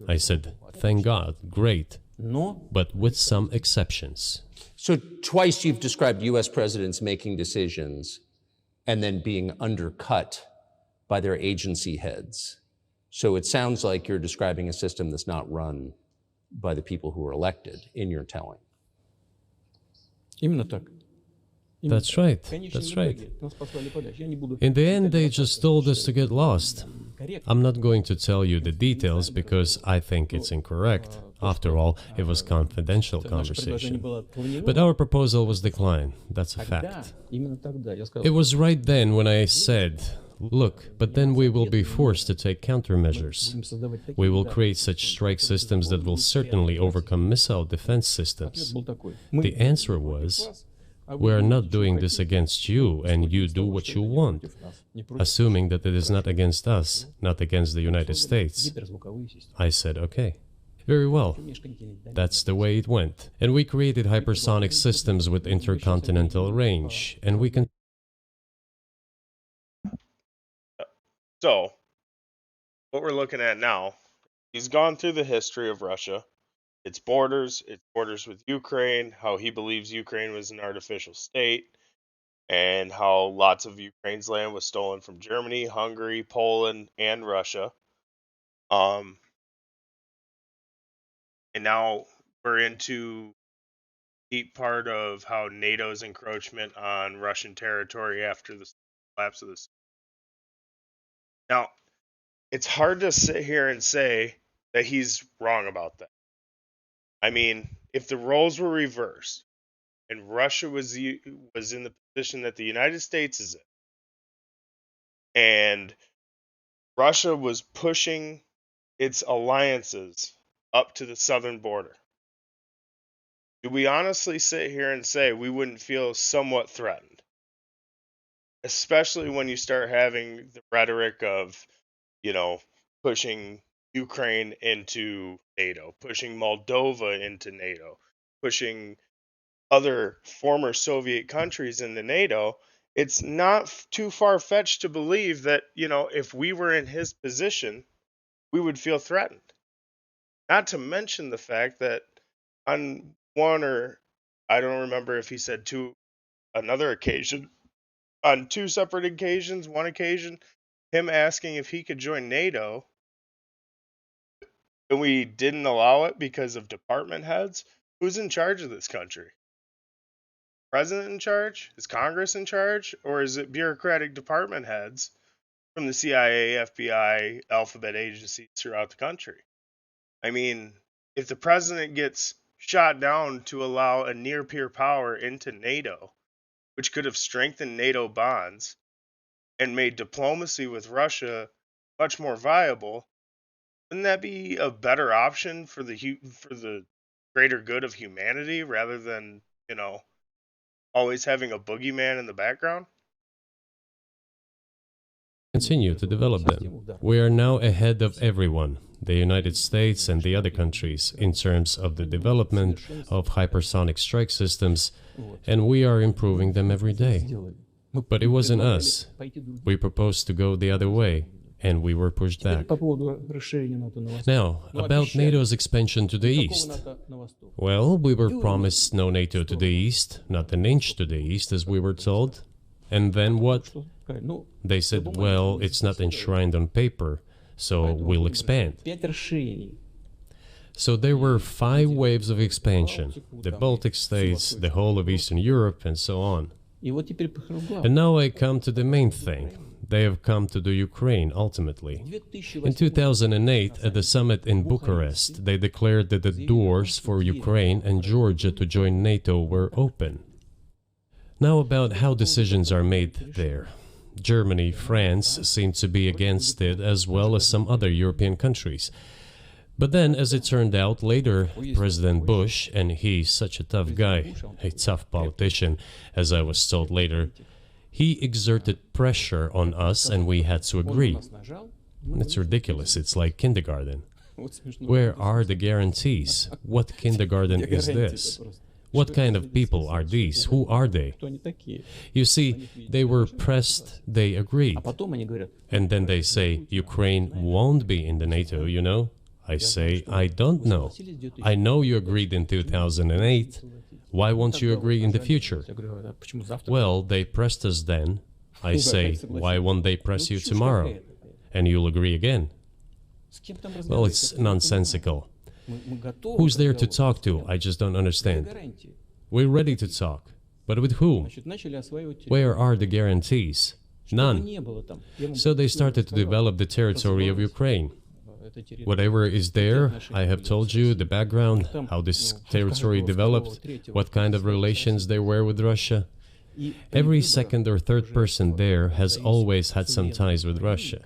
I said, "Thank God, great, Но but with some exceptions." So twice you've described U.S. presidents making decisions and then being undercut by their agency heads. So it sounds like you're describing a system that's not run by the people who were elected in your telling. именно так. That's right, that's right. Нас послали подальше. Я не буду. In the end, they just told us to get lost. I'm not going to tell you the details because I think it's incorrect. After all, it was confidential Наше предложение conversation. было отклонено. But our proposal was declined. That's a Да, fact. именно тогда я сказал. It was right then when I said, "Look, but then we will be forced to take countermeasures. Будем создавать такие, We will да. create such strike systems that will certainly overcome missile defense systems." Был такой. The answer was, "We are not doing this against you, and you do what you want," assuming that it is not against us, not against the United States. Гиперзвуковые системы. I said, "Okay." Very well. That's the way it went. And we created hypersonic systems with intercontinental range, and we can. So, what we're looking at now, he's gone through the history of Russia, its borders with Ukraine, how he believes Ukraine was an artificial state, and how lots of Ukraine's land was stolen from Germany, Hungary, Poland, and Russia. And now we're into deep part of how NATO's encroachment on Russian territory after the collapse of the. Now, it's hard to sit here and say that he's wrong about that. I mean, if the roles were reversed and Russia was in the position that the United States is in, and Russia was pushing its alliances up to the southern border, do we honestly sit here and say we wouldn't feel somewhat threatened? Especially when you start having the rhetoric of, pushing Ukraine into NATO, pushing Moldova into NATO, pushing other former Soviet countries into NATO. It's not too far-fetched to believe that, if we were in his position, we would feel threatened. Not to mention the fact that on one, or I don't remember if he said another occasion, on two separate occasions, one occasion, him asking if he could join NATO, and we didn't allow it because of department heads. Who's in charge of this country? President in charge? Is Congress in charge? Or is it bureaucratic department heads from the CIA, FBI, alphabet agencies throughout the country? I mean, if the president gets shot down to allow a near-peer power into NATO, which could have strengthened NATO bonds and made diplomacy with Russia much more viable, wouldn't that be a better option for the greater good of humanity rather than, always having a boogeyman in the background? Continue to develop them. We are now ahead of everyone, the United States and the other countries, in terms of the development of hypersonic strike systems, and we are improving them every day. But it wasn't us. We proposed to go the other way, and we were pushed back. Now, about NATO's expansion to the east. Well, we were promised no NATO to the east, not an inch to the east, as we were told. And then what? They said, well, it's not enshrined on paper, so we'll expand. So there were 5 waves of expansion: the Baltic states, the whole of Eastern Europe, and so on. And now I come to the main thing. They have come to the Ukraine, ultimately. In 2008, at the summit in Bucharest, they declared that the doors for Ukraine and Georgia to join NATO were open. Now about how decisions are made there. Germany, France seem to be against it, as well as some other European countries. But then, as it turned out later, President Bush, and he's such a tough guy, a tough politician, as I was told later, he exerted pressure on us and we had to agree. It's ridiculous, it's like kindergarten. Where are the guarantees? What kindergarten is this? What kind of people are these? Who are they? You see, they were pressed, they agreed. And then they say, Ukraine won't be in the NATO, you know? I say, I don't know. I know you agreed in 2008. Why won't you agree in the future? Well, they pressed us then. I say, why won't they press you tomorrow? And you'll agree again. Well, it's nonsensical. Who's there to talk to? I just don't understand. We're ready to talk. But with whom? Where are the guarantees? None. So they started to develop the territory of Ukraine. Whatever is there, I have told you the background, how this territory developed, what kind of relations there were with Russia. Every second or third person there has always had some ties with Russia.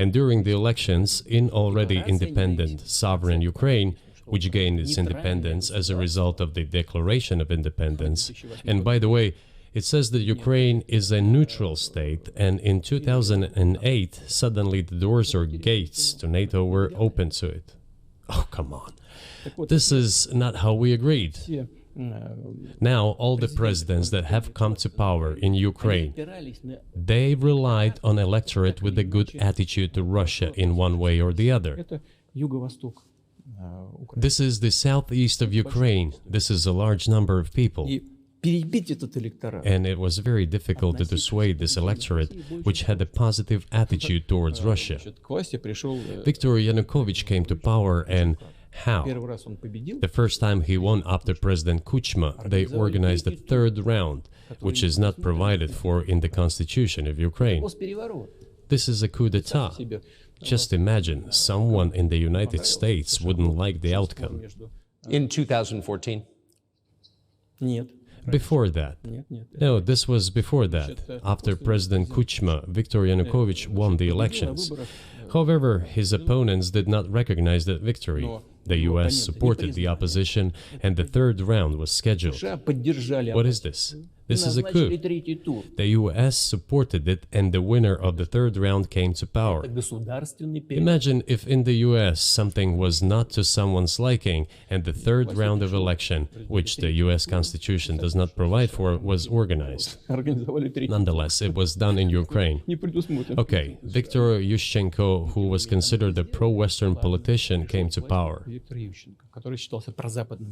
And during the elections, in already independent, sovereign Ukraine, which gained its independence as a result of the Declaration of Independence, and by the way, it says that Ukraine is a neutral state, and in 2008, suddenly the doors or gates to NATO were open to it. Oh, come on. This is not how we agreed. Now, all the presidents that have come to power in Ukraine, they relied on electorate with a good attitude to Russia in one way or the other. This is the southeast of Ukraine. This is a large number of people. And it was very difficult to dissuade this electorate, which had a positive attitude towards Russia. Viktor Yanukovych came to power, and how? The first time he won after President Kuchma, they organized a third round, which is not provided for in the constitution of Ukraine. This is a coup d'etat. Just imagine, someone in the United States wouldn't like the outcome. In 2014? Before that. No, this was before that. After President Kuchma, Viktor Yanukovych won the elections. However, his opponents did not recognize that victory. The US supported the opposition, and the third round was scheduled. What is this? This is a coup. The US supported it, and the winner of the third round came to power. Imagine if in the US something was not to someone's liking, and the third round of election, which the US Constitution does not provide for, was organized. Nonetheless, it was done in Ukraine. Okay, Viktor Yushchenko, who was considered a pro-Western politician, came to power.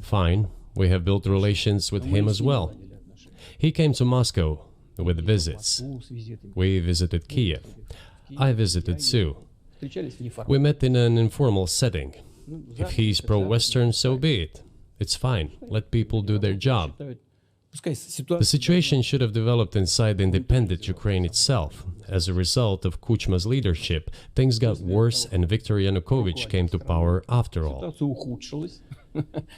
Fine, we have built relations with him as well. He came to Moscow with visits. We visited Kiev. I visited too. We met in an informal setting. If he's pro-Western, so be it. It's fine. Let people do their job. The situation should have developed inside the independent Ukraine itself. As a result of Kuchma's leadership, things got worse and Viktor Yanukovych came to power after all.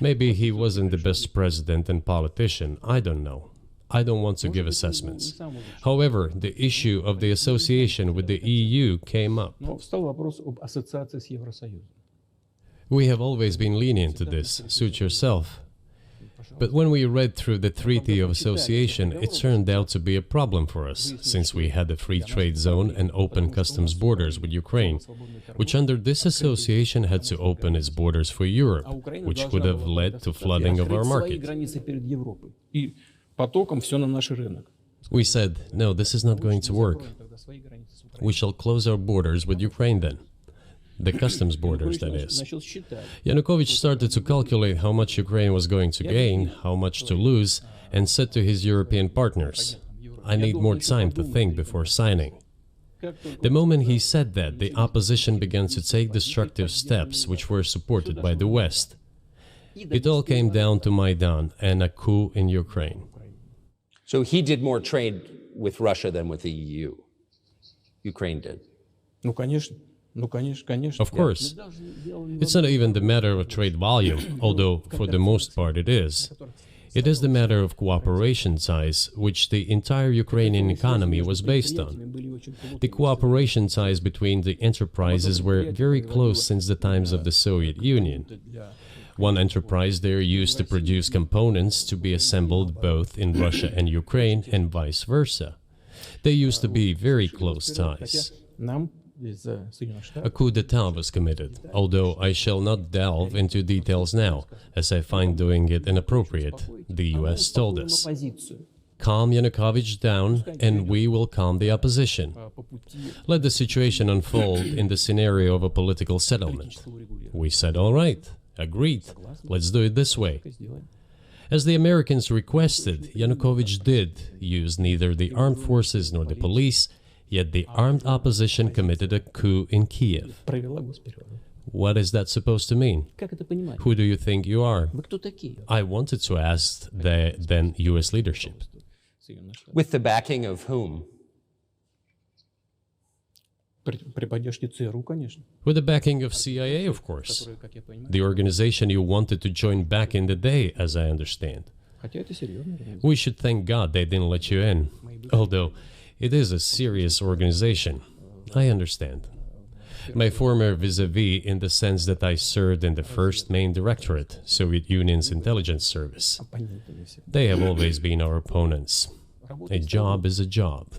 Maybe he wasn't the best president and politician, I don't know. I don't want to give assessments. However, the issue of the association with the EU came up. We have always been lenient to this, suit yourself. But when we read through the Treaty of Association, it turned out to be a problem for us, since we had a free trade zone and open customs borders with Ukraine, which under this association had to open its borders for Europe, which could have led to flooding of our market. We said, no, this is not going to work. We shall close our borders with Ukraine then. The customs borders, that is. Yanukovych started to calculate how much Ukraine was going to gain, how much to lose, and said to his European partners, I need more time to think before signing. The moment he said that, the opposition began to take destructive steps which were supported by the West. It all came down to Maidan and a coup in Ukraine. So he did more trade with Russia than with the EU. Ukraine did. Of course. It's not even the matter of trade volume, although for the most part it is. It is the matter of cooperation ties, which the entire Ukrainian economy was based on. The cooperation ties between the enterprises were very close since the times of the Soviet Union. One enterprise there used to produce components to be assembled both in Russia and Ukraine and vice versa. They used to be very close ties. A coup d'etat was committed, although I shall not delve into details now, as I find doing it inappropriate, the US told us. Calm Yanukovych down, and we will calm the opposition. Let the situation unfold in the scenario of a political settlement. We said, all right, agreed, let's do it this way. As the Americans requested, Yanukovych did use neither the armed forces nor the police, yet the armed opposition committed a coup in Kiev. What is that supposed to mean? Who do you think you are? I wanted to ask the then US leadership. With the backing of whom? With the backing of CIA, of course. The organization you wanted to join back in the day, as I understand. We should thank God they didn't let you in. Although, it is a serious organization. I understand. My former vis-a-vis in the sense that I served in the first main directorate, Soviet Union's intelligence service. They have always been our opponents. A job is a job.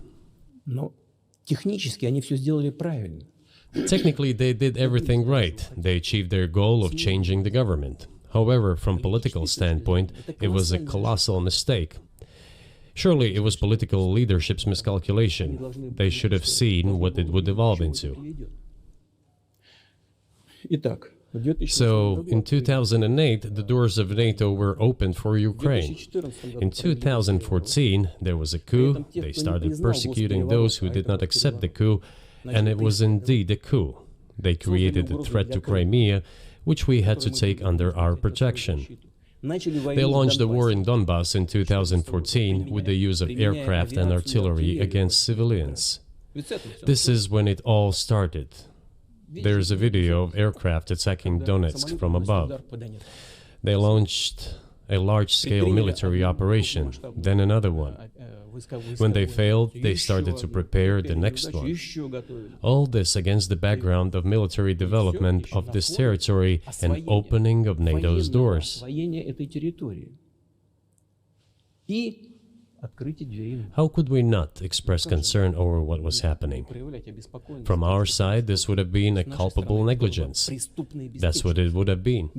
Technically, they did everything right. They achieved their goal of changing the government. However, from political standpoint, it was a colossal mistake. Surely it was political leadership's miscalculation. They should have seen what it would evolve into. So, in 2008, the doors of NATO were opened for Ukraine. In 2014, there was a coup. They started persecuting those who did not accept the coup, and it was indeed a coup. They created a threat to Crimea, which we had to take under our protection. They launched a war in Donbass in 2014 with the use of aircraft and artillery against civilians. This is when it all started. There's a video of aircraft attacking Donetsk from above. They launched a large-scale military operation, then another one. When they failed, they started to prepare the next one. All this against the background of military development of this territory and opening of NATO's doors. How could we not express concern over what was happening? From our side, this would have been a culpable negligence. That's what it would have been.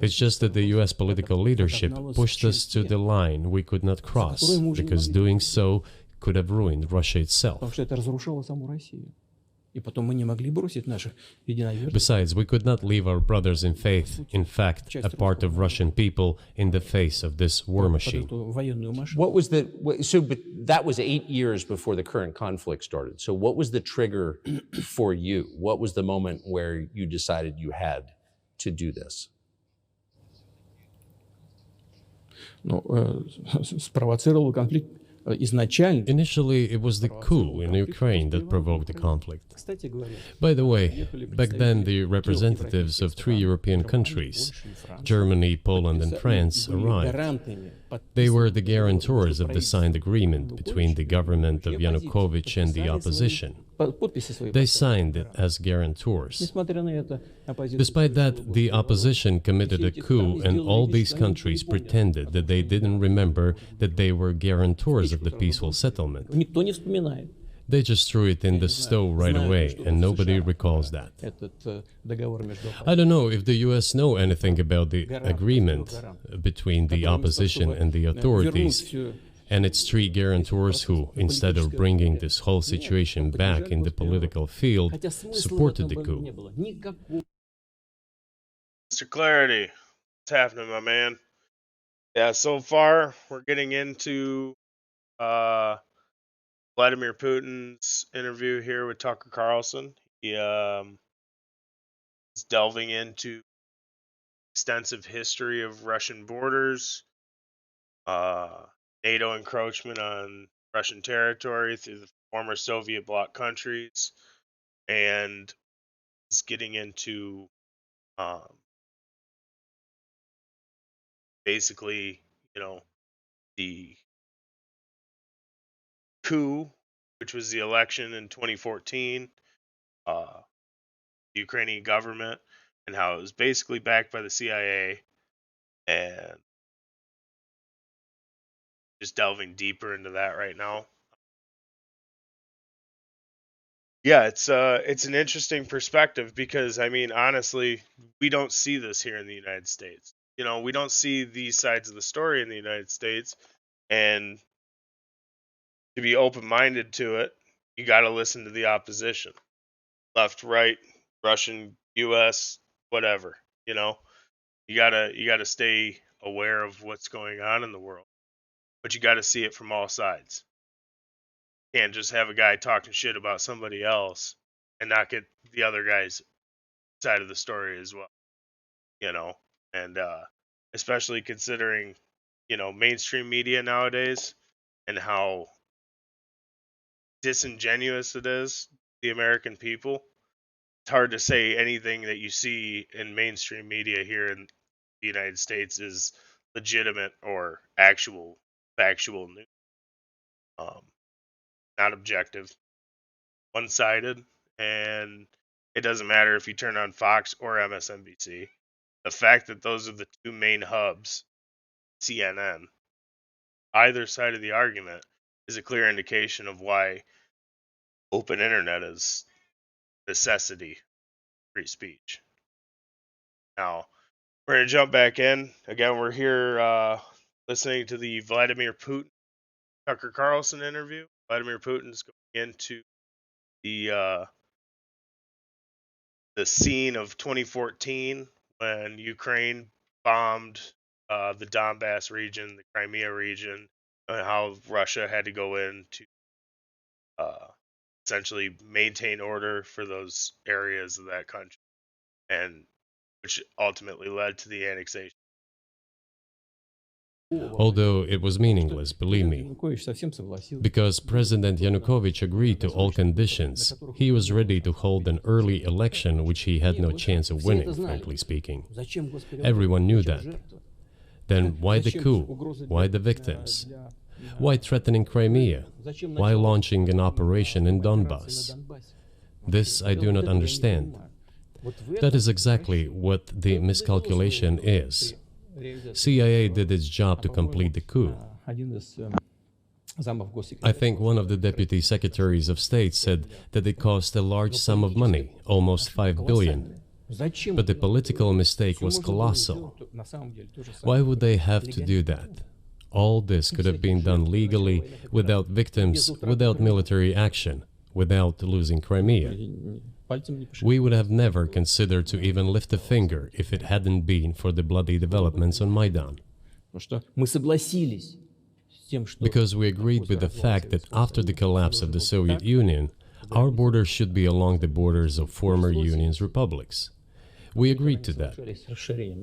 It's just that the US political leadership pushed us to the line we could not cross, because doing so could have ruined Russia itself. Besides, we could not leave our brothers in faith, in fact, a part of Russian people, in the face of this war machine. But that was 8 years before the current conflict started. So what was the trigger for you? What was the moment where you decided you had to do this? Спровоцировал конфликт изначально. Initially, it was the coup in Ukraine that provoked the conflict. By the way, back then the representatives of 3 European countries, Germany, Poland and France, arrived. They were the guarantors of the signed agreement between the government of Yanukovych and the opposition. They signed it as guarantors. Despite that, the opposition committed a coup, and all these countries pretended that they didn't remember that they were guarantors of the peaceful settlement. They just threw it in the stove right away, and nobody recalls that. I don't know if the US know anything about the agreement between the opposition and the authorities, and its 3 guarantors who, instead of bringing this whole situation back in the political field, supported the coup. Mr. Clarity, what's happening, my man? Yeah, so far we're getting into Vladimir Putin's interview here with Tucker Carlson. He is delving into extensive history of Russian borders, NATO encroachment on Russian territory through the former Soviet bloc countries, and is getting into basically, the coup, which was the election in 2014, the Ukrainian government, and how it was basically backed by the CIA, and just delving deeper into that right now. Yeah, it's an interesting perspective because, I mean, honestly, we don't see this here in the United States. We don't see these sides of the story in the United States, and to be open-minded to it, you got to listen to the opposition, left, right, Russian, U.S., whatever. You gotta stay aware of what's going on in the world, but you got to see it from all sides. Can't just have a guy talking shit about somebody else and not get the other guy's side of the story as well. And especially considering mainstream media nowadays and how disingenuous it is, the American people. It's hard to say anything that you see in mainstream media here in the United States is legitimate or actual factual news. Not objective, one-sided, and it doesn't matter if you turn on Fox or MSNBC. The fact that those are the 2 main hubs, CNN, either side of the argument, is a clear indication of why open internet as necessity, free speech. Now, we're going to jump back in. Again, we're here listening to the Vladimir Putin, Tucker Carlson interview. Vladimir Putin's going into the scene of 2014 when Ukraine bombed the Donbass region, the Crimea region, and how Russia had to go in to essentially maintain order for those areas of that country, and which ultimately led to the annexation. Although it was meaningless, believe me, because President Yanukovych agreed to all conditions. He was ready to hold an early election, which he had no chance of winning, frankly speaking. Everyone knew that. Then why the coup? Why the victims? Why threatening Crimea? Why launching an operation in Donbass? This I do not understand. That is exactly what the miscalculation is. CIA did its job to complete the coup. I think one of the deputy secretaries of state said that it cost a large sum of money, almost 5 billion. But the political mistake was colossal. Why would they have to do that? All this could have been done legally, without victims, without military action, without losing Crimea. We would have never considered to even lift a finger if it hadn't been for the bloody developments on Maidan. Because we agreed with the fact that after the collapse of the Soviet Union, our borders should be along the borders of former Union's republics. We agreed to that.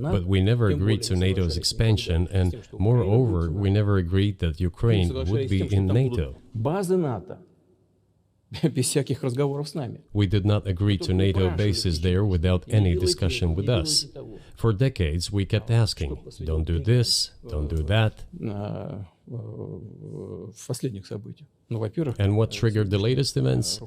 But we never agreed to NATO's expansion, and moreover, we never agreed that Ukraine would be in NATO. We did not agree to NATO bases there without any discussion with us. For decades, we kept asking, don't do this, don't do that. And what triggered the latest events?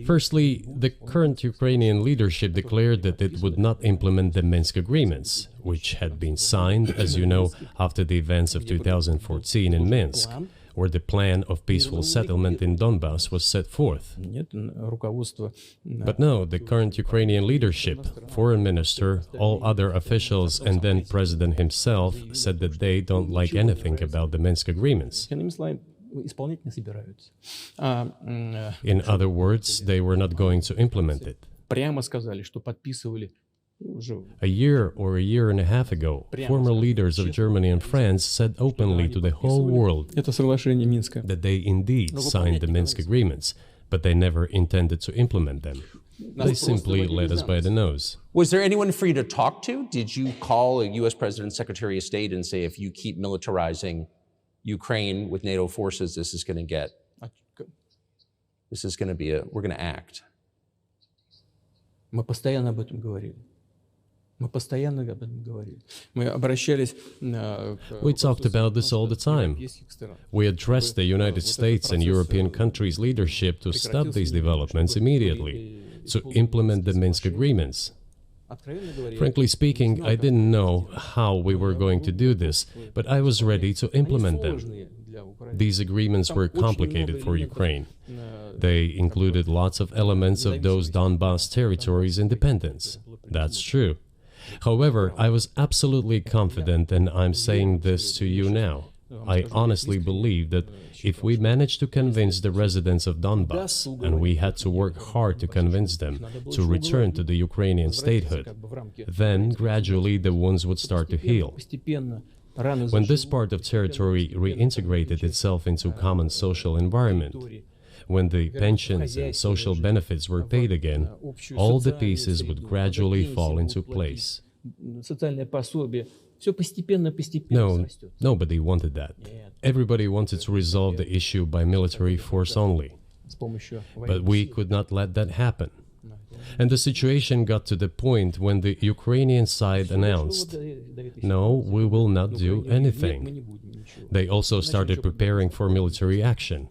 Firstly, the current Ukrainian leadership declared that it would not implement the Minsk agreements, which had been signed, as you know, after the events of 2014 in Minsk, where the plan of peaceful settlement in Donbass was set forth. But no, the current Ukrainian leadership, foreign minister, all other officials, and then president himself said that they don't like anything about the Minsk agreements. In other words, they were not going to implement it. A year or a year and a half ago, former leaders of Germany and France said openly to the whole world that they indeed signed the Minsk agreements, but they never intended to implement them. They simply led us by the nose. Was there anyone for you to talk to? Did you call a U.S. President, Secretary of State and say, if you keep militarizing Ukraine with NATO forces, this is going to be we're going to act? We talked about this all the time. We addressed the United States and European countries' leadership to stop these developments immediately, to implement the Minsk agreements. Frankly speaking, I didn't know how we were going to do this, but I was ready to implement them. These agreements were complicated for Ukraine. They included lots of elements of those Donbass territories' independence. That's true. However, I was absolutely confident, and I'm saying this to you now. I honestly believe that if we managed to convince the residents of Donbass, and we had to work hard to convince them to return to the Ukrainian statehood, then gradually the wounds would start to heal. When this part of territory reintegrated itself into common social environment, when the pensions and social benefits were paid again, all the pieces would gradually fall into place. No, nobody wanted that. Everybody wanted to resolve the issue by military force only. But we could not let that happen. And the situation got to the point when the Ukrainian side announced, no, we will not do anything. They also started preparing for military action.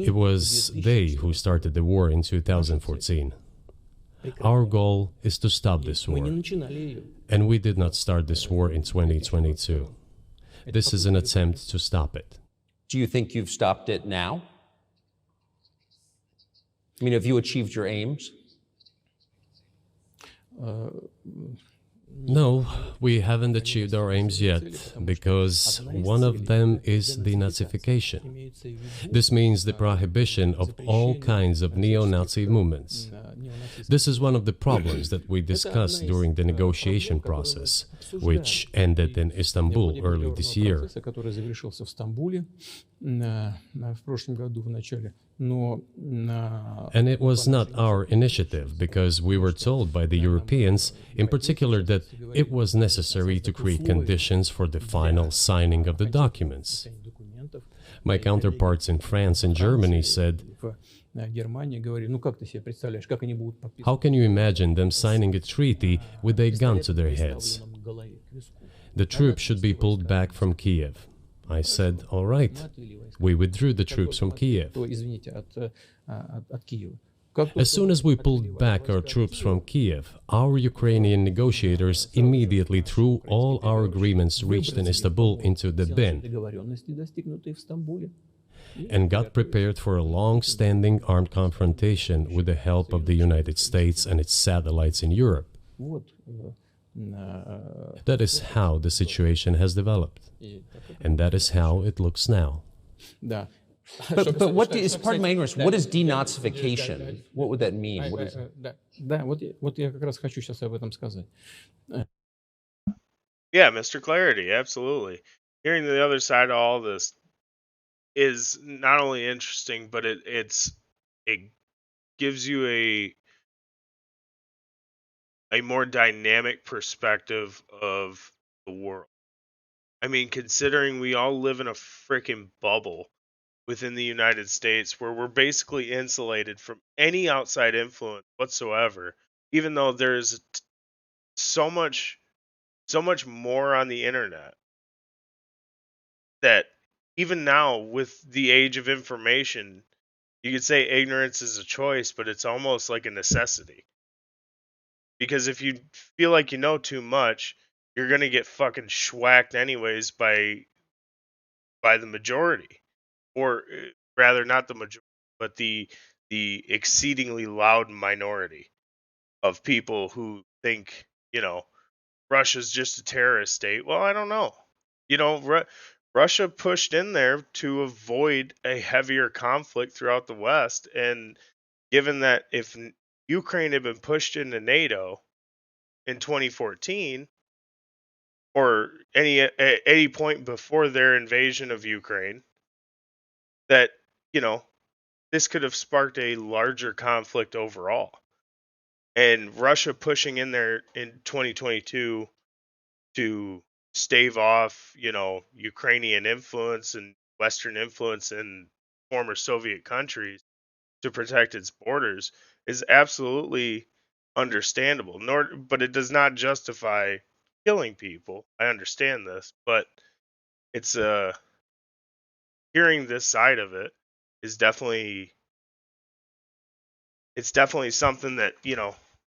It was they who started the war in 2014. Our goal is to stop this war. And we did not start this war in 2022. This is an attempt to stop it. Do you think you've stopped it now? I mean, have you achieved your aims? No, we haven't achieved our aims yet, because one of them is denazification. This means the prohibition of all kinds of neo-Nazi movements. This is one of the problems that we discussed during the negotiation process, which ended in Istanbul early this year. Который завершился в Стамбуле в прошлом году в начале. And it was not our initiative, because we were told by the Europeans, in particular, that it was necessary to create conditions for the final signing of the documents. My counterparts in France and Germany said, "How can you imagine them signing a treaty with a gun to their heads? The troops should be pulled back from Kiev." I said, "All right." We withdrew the troops from Kiev. As soon as we pulled back our troops from Kiev, our Ukrainian negotiators immediately threw all our agreements reached in Istanbul into the bin and got prepared for a long-standing armed confrontation with the help of the United States and its satellites in Europe. That is how the situation has developed, and that is how it looks now. But what is, pardon my ignorance, what is denazification? What would that mean? What is... Да, вот я как раз хочу сейчас об этом сказать. Yeah, Mr. Clarity, absolutely. Hearing the other side of all this is not only interesting, but it gives you a more dynamic perspective of the world. I mean, considering we all live in a freaking bubble within the United States where we're basically insulated from any outside influence whatsoever, even though there's so much more on the internet that even now, with the age of information, you could say ignorance is a choice, but it's almost like a necessity. Because if you feel like you know too much, you're gonna get fucking schwacked anyways by the majority, or rather, not the majority, but the exceedingly loud minority of people who think, Russia's just a terrorist state. Well, I don't know. Russia pushed in there to avoid a heavier conflict throughout the West, and given that if Ukraine had been pushed into NATO in 2014, or any point before their invasion of Ukraine, that this could have sparked a larger conflict overall. And Russia pushing in there in 2022 to stave off, Ukrainian influence and Western influence in former Soviet countries to protect its borders is absolutely understandable. But it does not justify killing people. I understand this, but it's hearing this side of it is definitely something that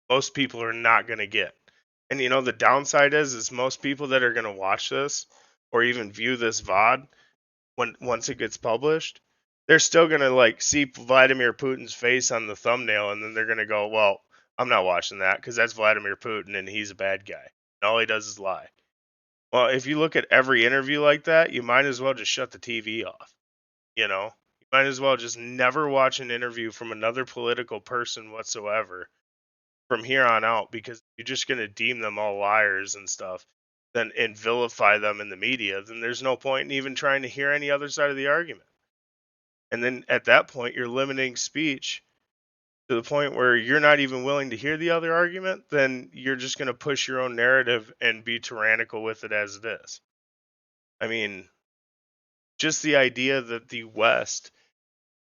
most people are not going to get. And the downside is most people that are going to watch this or even view this VOD once it gets published, they're still going to see Vladimir Putin's face on the thumbnail, and then they're going to go, well, I'm not watching that because that's Vladimir Putin and he's a bad guy. And all he does is lie. Well, if you look at every interview like that, you might as well just shut the TV off. You might as well just never watch an interview from another political person whatsoever from here on out, because you're just going to deem them all liars and stuff, and vilify them in the media. Then there's no point in even trying to hear any other side of the argument. And then at that point, you're limiting speech to the point where you're not even willing to hear the other argument. Then you're just going to push your own narrative and be tyrannical with it as it is. I mean, just the idea that the West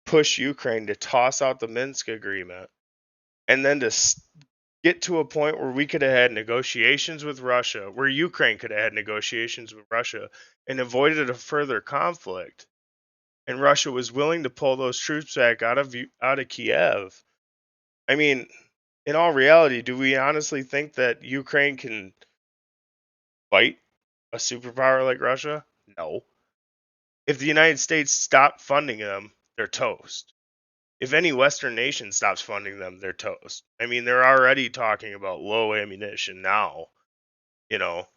pushed Ukraine to toss out the Minsk agreement, and then to get to a point where we could have had negotiations with Russia, where Ukraine could have had negotiations with Russia and avoided a further conflict, and Russia was willing to pull those troops back out of Kiev. I mean, in all reality, do we honestly think that Ukraine can fight a superpower like Russia? No. If the United States stopped funding them, they're toast. if any Western nation stops funding them, they're toast. I mean, they're already talking about low ammunition now. You know,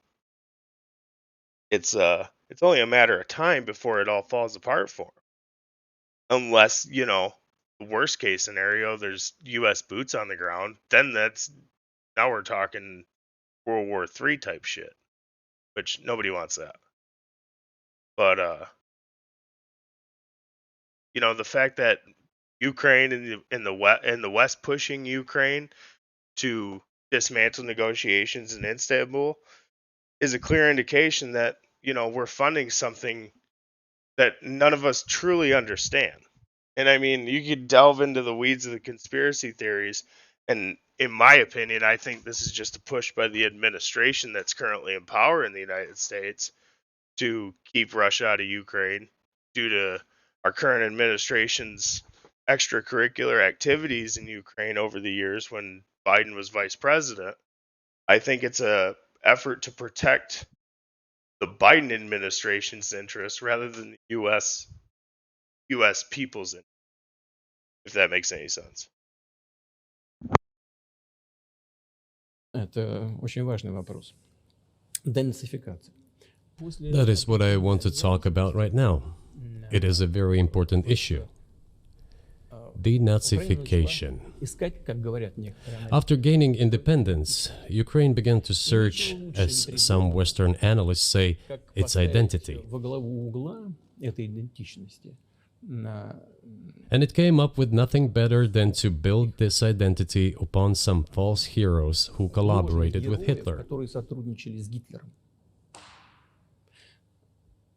it's only a matter of time before it all falls apart for them. Unless, the worst case scenario, there's U.S. boots on the ground. Then now we're talking World War III type shit, which nobody wants that. But the fact that Ukraine and the West pushing Ukraine to dismantle negotiations in Istanbul is a clear indication that we're funding something that none of us truly understand. And I mean, you could delve into the weeds of the conspiracy theories, and in my opinion, I think this is just a push by the administration that's currently in power in the United States to keep Russia out of Ukraine due to our current administration's extracurricular activities in Ukraine over the years when Biden was vice president. I think it's a effort to protect the Biden administration's interests rather than the US people's interests, if that makes any sense. Это очень важный вопрос. Денацификация. That is what I want to talk about right now. It is a very important issue. Denazification. Искать, как говорят некоторые аналитики. After gaining independence, Ukraine began to search, as some Western analysts say, its identity. Во главу угла этой идентичности And it came up with nothing better than to build this identity upon some false heroes who collaborated with Hitler. которые сотрудничали с Гитлером.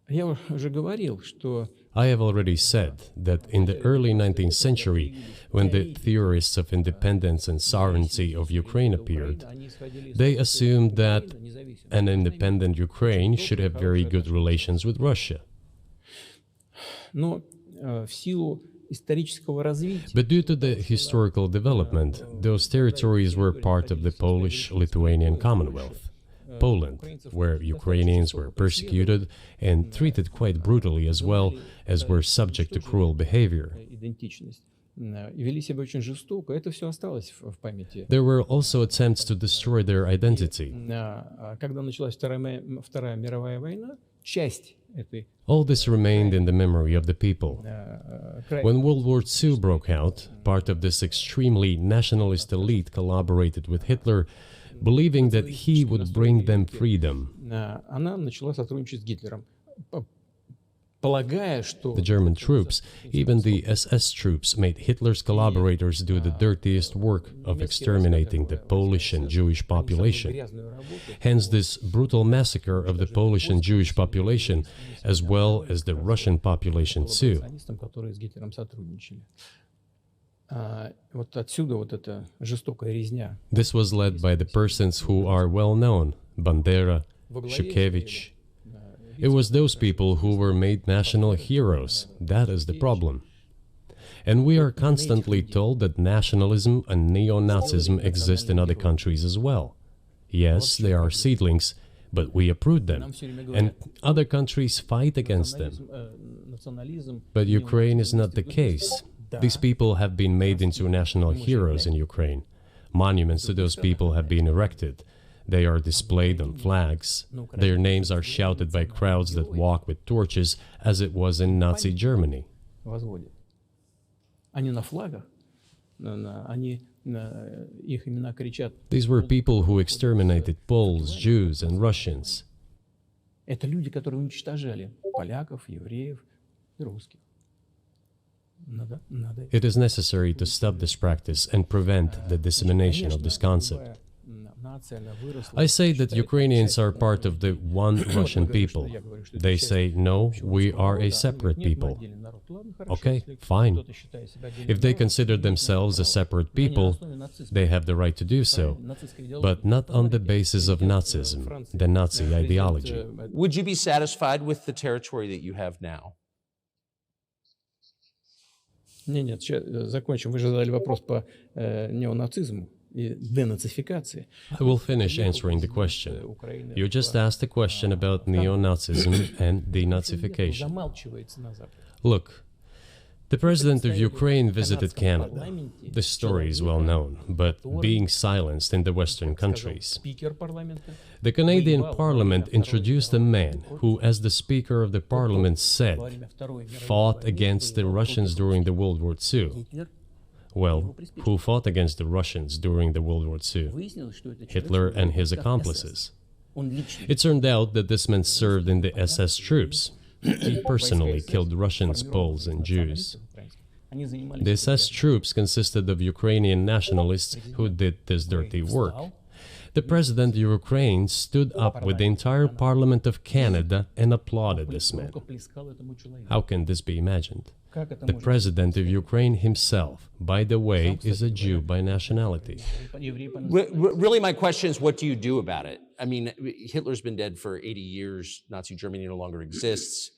Я уже говорил, что I have already said that in the early 19th century, when the theorists of independence and sovereignty of Ukraine appeared, they assumed that an independent Ukraine should have very good relations with Russia. но в силу исторического развития But due to the historical development, those territories were part of the Polish-Lithuanian Commonwealth, Poland, where Ukrainians were persecuted and treated quite brutally as well as were subject to cruel behavior. идентичность и вели себя очень жестоко. Это все осталось в памяти. There were also attempts to destroy their identity. Когда началась Вторая мировая война, часть этой All this remained in the memory of the people. When World War II broke out, part of this extremely nationalist elite collaborated with Hitler, believing that he would bring them freedom. она начала сотрудничать с Гитлером, полагая, что The German troops, even the SS troops, made Hitler's collaborators do the dirtiest work of exterminating the Polish and Jewish population. грязную работу Hence this brutal massacre of the Polish and Jewish population, as well as the Russian population too. националистам, которые с Гитлером сотрудничали. Вот отсюда вот эта жестокая резня. This was led by the persons who are well known, Bandera, Shukevich. It was those people who were made national heroes. That is the problem. And we are constantly told that nationalism and neo-Nazism exist in other countries as well. Yes, they are seedlings, but we uproot them, and other countries fight against them. Национализм But Ukraine is not the case. These people have been made into national heroes in Ukraine. Monuments to those people have been erected. They are displayed on flags. Their names are shouted by crowds that walk with torches, as it was in Nazi Germany. возводят. Они на флагах, они их имена кричат. These were people who exterminated Poles, Jews, and Russians. Это люди, которые уничтожали поляков, евреев и русских. Надо It is necessary to stop this practice and prevent the dissemination of this concept. нация, она выросла. I say that Ukrainians are part of the one Russian people. They say, no, we are a separate people. Okay, fine. If they consider themselves a separate people, they have the right to do so, but not on the basis of Nazism, the Nazi ideology. Would you be satisfied with the territory that you have now? Нет, сейчас закончим. Вы же задали вопрос по неонацизму и денацификации. I will finish answering the question. You just asked a question about neo-Nazism and denazification. Замалчивается на Западе. Look, The president of Ukraine visited Canada. The story is well known, but being silenced in the Western countries. The Canadian Parliament introduced a man who, as the Speaker of the Parliament said, fought against the Russians during the World War II. Well, who fought against the Russians during the World War II? Hitler and his accomplices. It turned out that this man served in the SS troops. He personally killed Russians, Poles, and Jews. The SS troops consisted of Ukrainian nationalists who did this dirty work. The president of Ukraine stood up with the entire Parliament of Canada and applauded this man. How can this be imagined? The president of Ukraine himself, by the way, is a Jew by nationality. Really, my question is, what do you do about it? I mean, Hitler's been dead for 80 years. Nazi Germany no longer exists.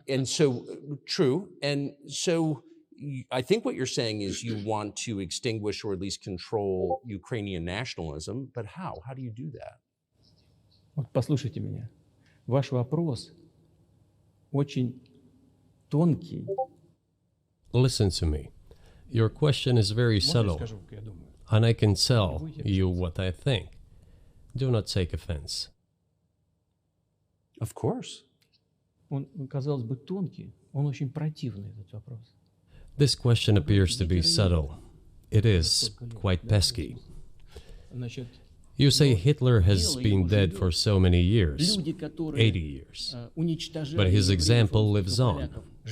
And so, true. And so, I think what you're saying is you want to extinguish or at least control Ukrainian nationalism. But how? How do you do that? Вот послушайте меня. Ваш вопрос очень тонкий. Listen to me. Your question is very subtle, and I can tell you what I think. Do not take offense. Of course. Он, казалось бы, тонкий, он очень противный, этот вопрос. This question appears to be subtle. It is quite pesky. Значит, You say Hitler has been dead for so many years, 80 years. But his example lives on.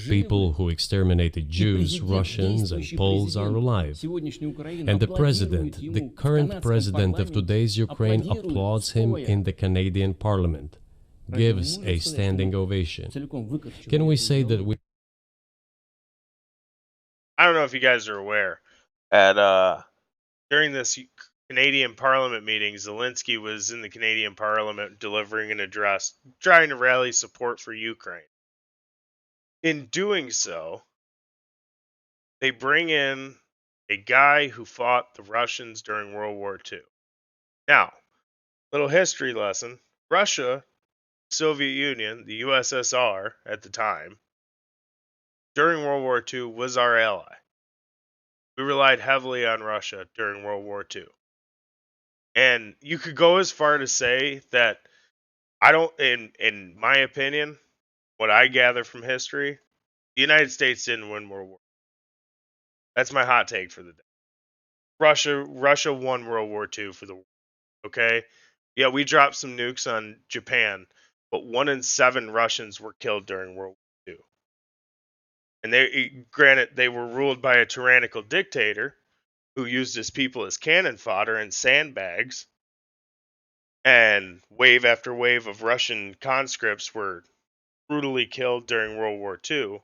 People who exterminated Jews, Russians, and Poles are alive. And the president, the current president of today's Ukraine, applauds him in the Canadian Parliament, gives a standing ovation. Can we say that we... I don't know if you guys are aware, during this Canadian Parliament meeting, Zelensky was in the Canadian Parliament delivering an address, trying to rally support for Ukraine. In doing so, they bring in a guy who fought the Russians during World War II. Now, little history lesson: Russia, Soviet Union, the USSR at the time, during World War II was our ally. We relied heavily on Russia during World War II. And you could go as far to say that in my opinion, what I gather from history, the United States didn't win World War. That's my hot take for the day. Russia won World War II for the world. Okay? Yeah, we dropped some nukes on Japan, but 1 in 7 Russians were killed during World War II. And granted, they were ruled by a tyrannical dictator who used his people as cannon fodder and sandbags. And wave after wave of Russian conscripts were brutally killed during World War II.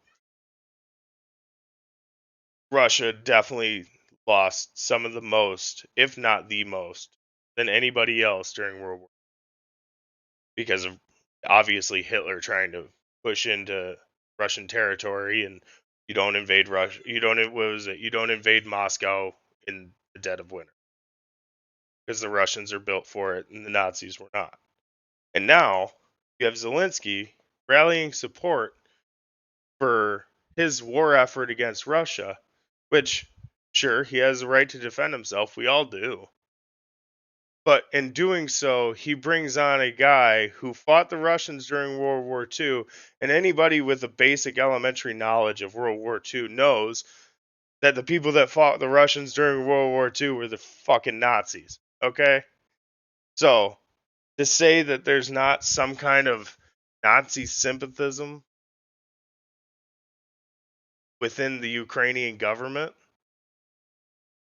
Russia definitely lost some of the most, if not the most, than anybody else during World War II. Because of, obviously, Hitler trying to push into Russian territory, and you don't invade Russia. You don't invade Moscow in the dead of winter, because the Russians are built for it and the Nazis were not. And now you have Zelensky rallying support for his war effort against Russia, which, sure, he has the right to defend himself. We all do. But in doing so, he brings on a guy who fought the Russians during World War II, and anybody with a basic elementary knowledge of World War II knows that the people that fought the Russians during World War II were the fucking Nazis. Okay? So, to say that there's not some kind of Nazi sympathism within the Ukrainian government,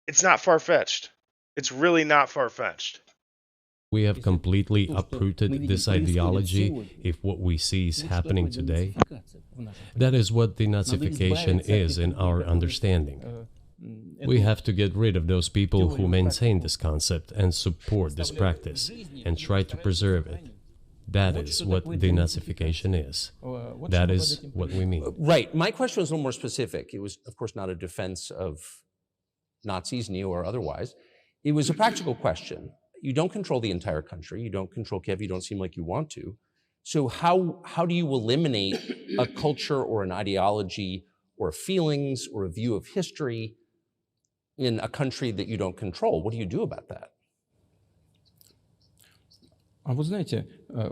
it's not far-fetched. It's really not far-fetched. We have completely uprooted this ideology if what we see is happening today. That is what denazification is in our understanding. We have to get rid of those people who maintain this concept and support this practice and try to preserve it. That is what denazification is. That is what we mean. Right. My question was a little more specific. It was, of course, not a defense of Nazis, neo or otherwise. It was a practical question. You don't control the entire country. You don't control Kiev. You don't seem like you want to. So how do you eliminate a culture or an ideology or feelings or a view of history in a country that you don't control. What do you do about that? А вы знаете,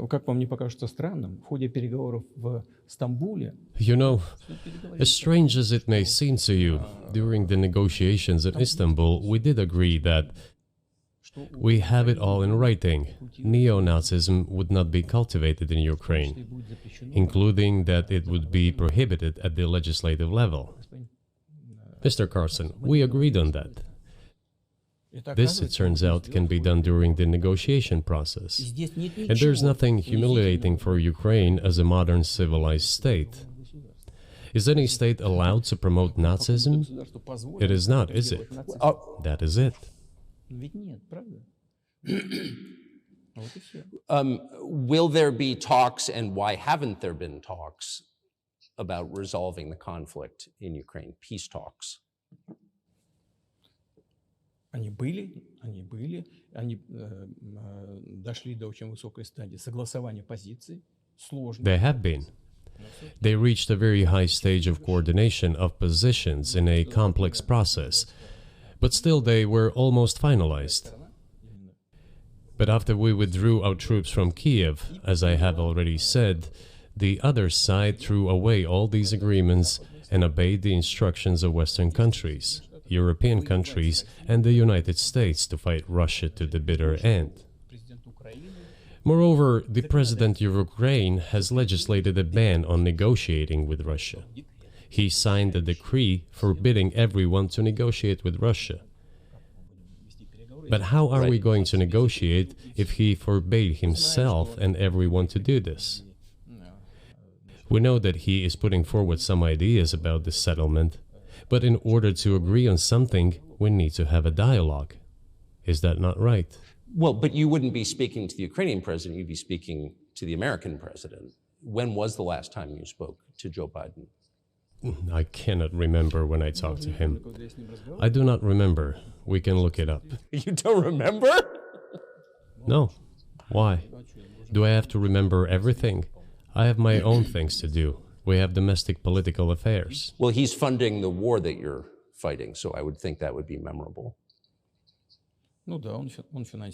как вам не покажется странным, в ходе переговоров в Стамбуле You know, as strange as it may seem to you, during the negotiations in Istanbul, we did agree that we have it all in writing. Neo-Nazism would not be cultivated in Ukraine, including that it would be prohibited at the legislative level. Mr. Carlson, we agreed on that. This, it turns out, can be done during the negotiation process. And there's nothing humiliating for Ukraine as a modern civilized state. Is any state allowed to promote Nazism? It is not, is it? That is it. Will there be talks, and why haven't there been talks about resolving the conflict in Ukraine, peace talks? Они были, они дошли до очень высокой стадии согласования позиций, сложно. They have been. They reached a very high stage of coordination of positions in a complex process, but still they were almost finalized. But after we withdrew our troops from Kiev, as I have already said, the other side threw away all these agreements and obeyed the instructions of Western countries, European countries, and the United States to fight Russia to the bitter end. Moreover, the President of Ukraine has legislated a ban on negotiating with Russia. He signed a decree forbidding everyone to negotiate with Russia. But how are we going to negotiate if he forbade himself and everyone to do this? We know that he is putting forward some ideas about this settlement, but in order to agree on something, we need to have a dialogue. Is that not right? Well, but you wouldn't be speaking to the Ukrainian president, you'd be speaking to the American president. When was the last time you spoke to Joe Biden? I cannot remember when I talked to him. I do not remember. We can look it up. You don't remember? No. Why? Do I have to remember everything? I have my own things to do. We have domestic political affairs. Well, he's funding the war that you're fighting, so I would think that would be memorable.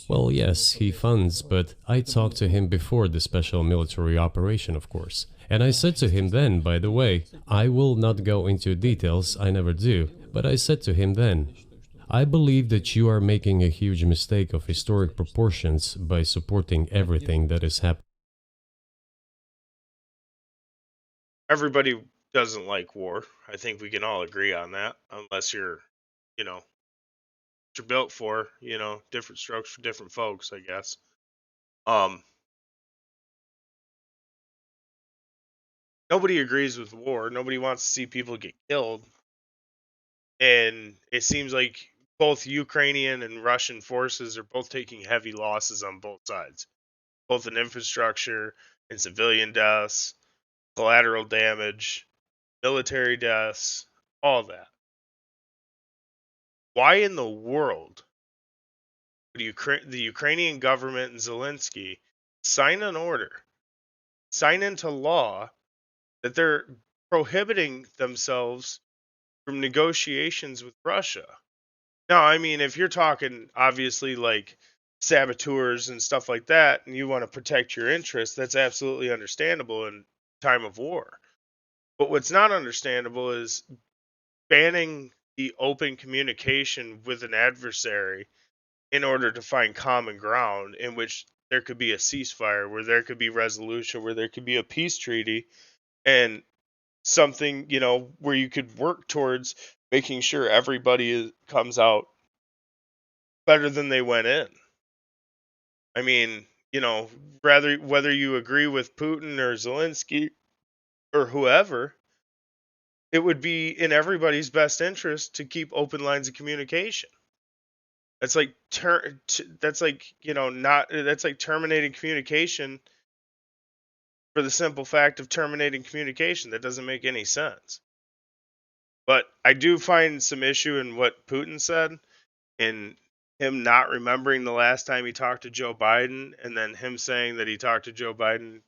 Well, yes, he funds, but I talked to him before the special military operation, of course. And I said to him then, by the way, I will not go into details, I never do, but I said to him then, I believe that you are making a huge mistake of historic proportions by supporting everything that is happening. Everybody doesn't like war. I think we can all agree on that, unless you're, what you're built for, different strokes for different folks, I guess. Nobody agrees with war. Nobody wants to see people get killed. And it seems like both Ukrainian and Russian forces are both taking heavy losses on both sides, both in infrastructure and civilian deaths, collateral damage, military deaths, all that. Why in the world would the Ukrainian government and Zelensky sign an order, sign into law that they're prohibiting themselves from negotiations with Russia? Now, I mean, if you're talking obviously like saboteurs and stuff like that, and you want to protect your interests, that's absolutely understandable in time of war. But what's not understandable is banning the open communication with an adversary in order to find common ground in which there could be a ceasefire, where there could be resolution, where there could be a peace treaty, and something, where you could work towards making sure everybody comes out better than they went in. I mean, whether you agree with Putin or Zelensky or whoever, it would be in everybody's best interest to keep open lines of communication. That's like that's like terminating communication for the simple fact of terminating communication. That doesn't make any sense. But I do find some issue in what Putin said, in him not remembering the last time he talked to Joe Biden, and then him saying that he talked to Joe Biden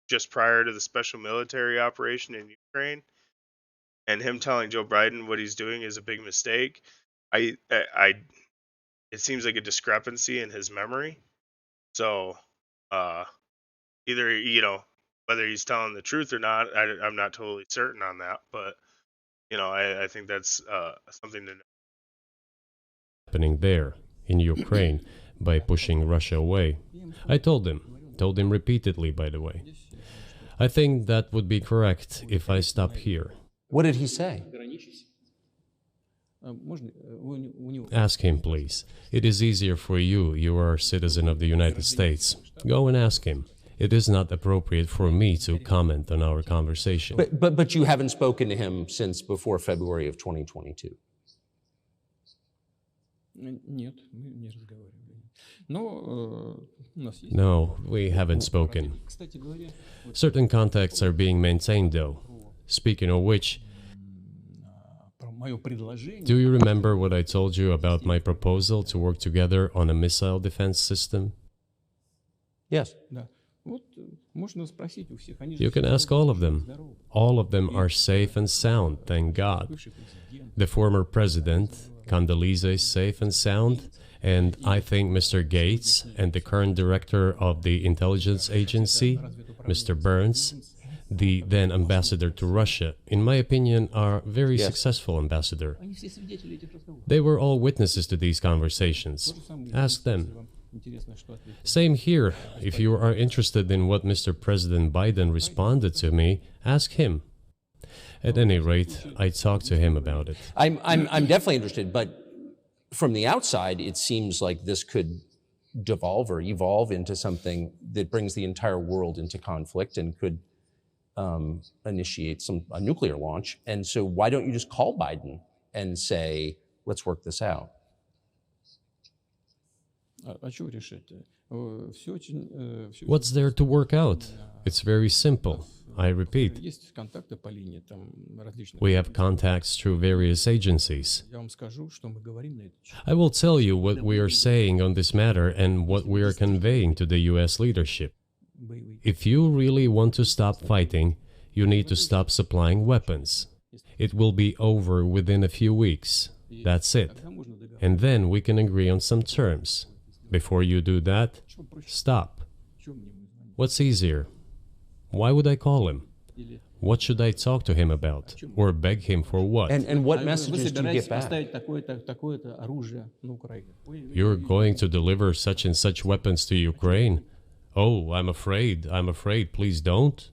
just prior to the special military operation in Ukraine. and him telling Joe Biden what he's doing is a big mistake. I it seems like a discrepancy in his memory. So, uh, either whether he's telling the truth or not, I'm not totally certain on that. But I think that's something to know. happening there in Ukraine by pushing Russia away. I told him repeatedly, by the way. I think that would be correct if I stop here. What did he say? Ask him, please. It is easier for you. You are a citizen of the United States. Go and ask him. It is not appropriate for me to comment on our conversation. But you haven't spoken to him since before February of 2022. No, we haven't spoken. Certain contacts are being maintained, though. Speaking of which, do you remember what I told you about my proposal to work together on a missile defense system? Yes. You can ask all of them. All of them are safe and sound, thank God. The former president, Condoleezza, is safe and sound, and I think Mr. Gates and the current director of the intelligence agency, Mr. Burns, the then ambassador to Russia, in my opinion, are very successful ambassador. They were all witnesses to these conversations. Ask them. Same here. If you are interested in what Mr. President Biden responded to me, ask him. At any rate, I talked to him about it. I'm definitely interested, but from the outside, it seems like this could devolve or evolve into something that brings the entire world into conflict and could initiate a nuclear launch. And so why don't you just call Biden and say, let's work this out? What's there to work out? It's very simple. I repeat, we have contacts through various agencies. I will tell you what we are saying on this matter and what we are conveying to the US leadership. If you really want to stop fighting, you need to stop supplying weapons. It will be over within a few weeks. That's it. And then we can agree on some terms. Before you do that, stop. What's easier? Why would I call him? What should I talk to him about? Or beg him for what? And what messages do you get back? You're going to deliver such and such weapons to Ukraine? Oh, I'm afraid, please don't.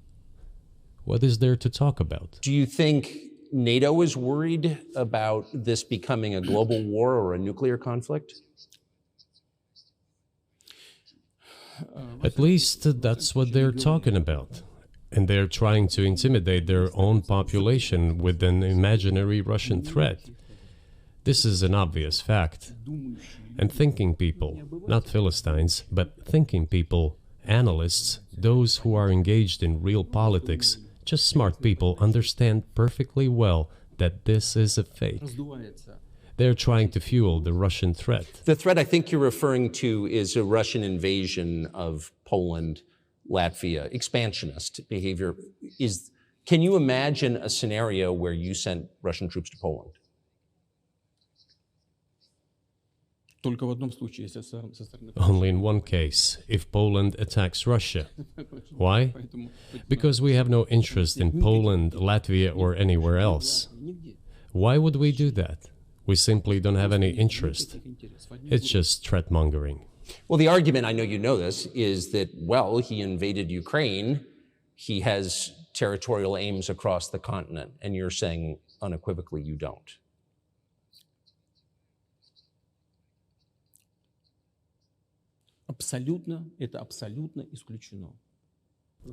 What is there to talk about? Do you think NATO is worried about this becoming a global war or a nuclear conflict? At least that's what they're talking about. And they're trying to intimidate their own population with an imaginary Russian threat. This is an obvious fact. And thinking people, not Philistines, but thinking people, analysts, those who are engaged in real politics, just smart people, understand perfectly well that this is a fake. They're trying to fuel the Russian threat. The threat I think you're referring to is a Russian invasion of Poland, Latvia, expansionist behavior. Can you imagine a scenario where you sent Russian troops to Poland? Only in one case, if Poland attacks Russia. Why? Because we have no interest in Poland, Latvia, or anywhere else. Why would we do that? We simply don't have any interest. It's just threat-mongering. Well, the argument, I know you know this, is that, well, he invaded Ukraine, he has territorial aims across the continent, and you're saying unequivocally you don't.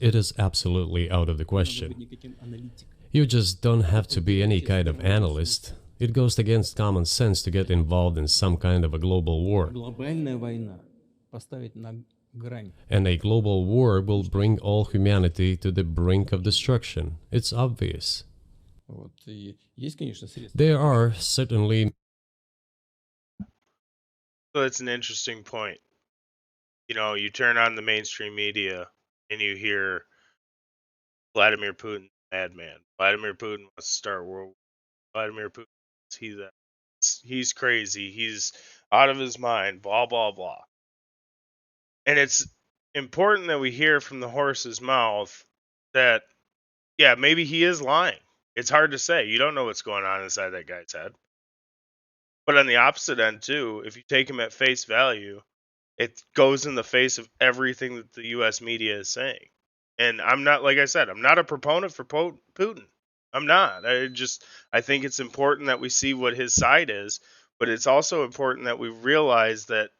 It is absolutely out of the question. You just don't have to be any kind of analyst. It goes against common sense to get involved in some kind of a global war. And a global war will bring all humanity to the brink of destruction. It's obvious. There are certainly... So that's an interesting point. You turn on the mainstream media and you hear Vladimir Putin madman. Vladimir Putin wants to start World War. Vladimir Putin, he's crazy. He's out of his mind. Blah blah blah. And it's important that we hear from the horse's mouth that, yeah, maybe he is lying. It's hard to say. You don't know what's going on inside that guy's head. But on the opposite end too, if you take him at face value, it goes in the face of everything that the U.S. media is saying. And I'm not, like I said, I'm not a proponent for Putin. I'm not. I think it's important that we see what his side is, but it's also important that we realize that,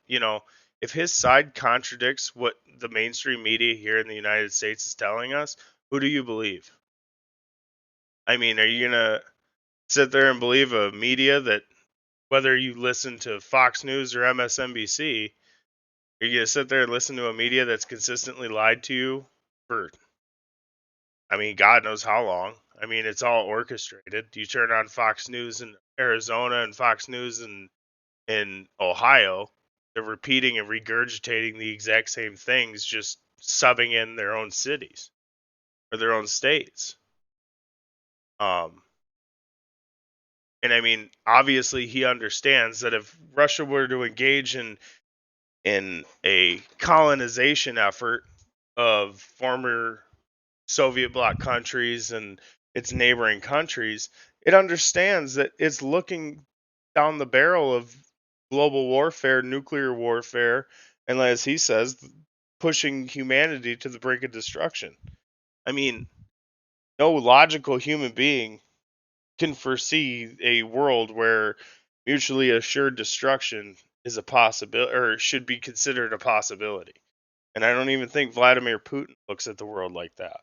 if his side contradicts what the mainstream media here in the United States is telling us, who do you believe? I mean, are you going to sit there and believe a media that, whether you listen to Fox News or MSNBC, are you going to sit there and listen to a media that's consistently lied to you for, God knows how long? It's all orchestrated. You turn on Fox News in Arizona and Fox News in Ohio, they're repeating and regurgitating the exact same things, just subbing in their own cities or their own states. And obviously he understands that if Russia were to engage in a colonization effort of former Soviet bloc countries and its neighboring countries, it understands that it's looking down the barrel of global warfare, nuclear warfare, and as he says, pushing humanity to the brink of destruction. No logical human being can foresee a world where mutually assured destruction is a possibility, or should be considered a possibility. And I don't even think Vladimir Putin looks at the world like that,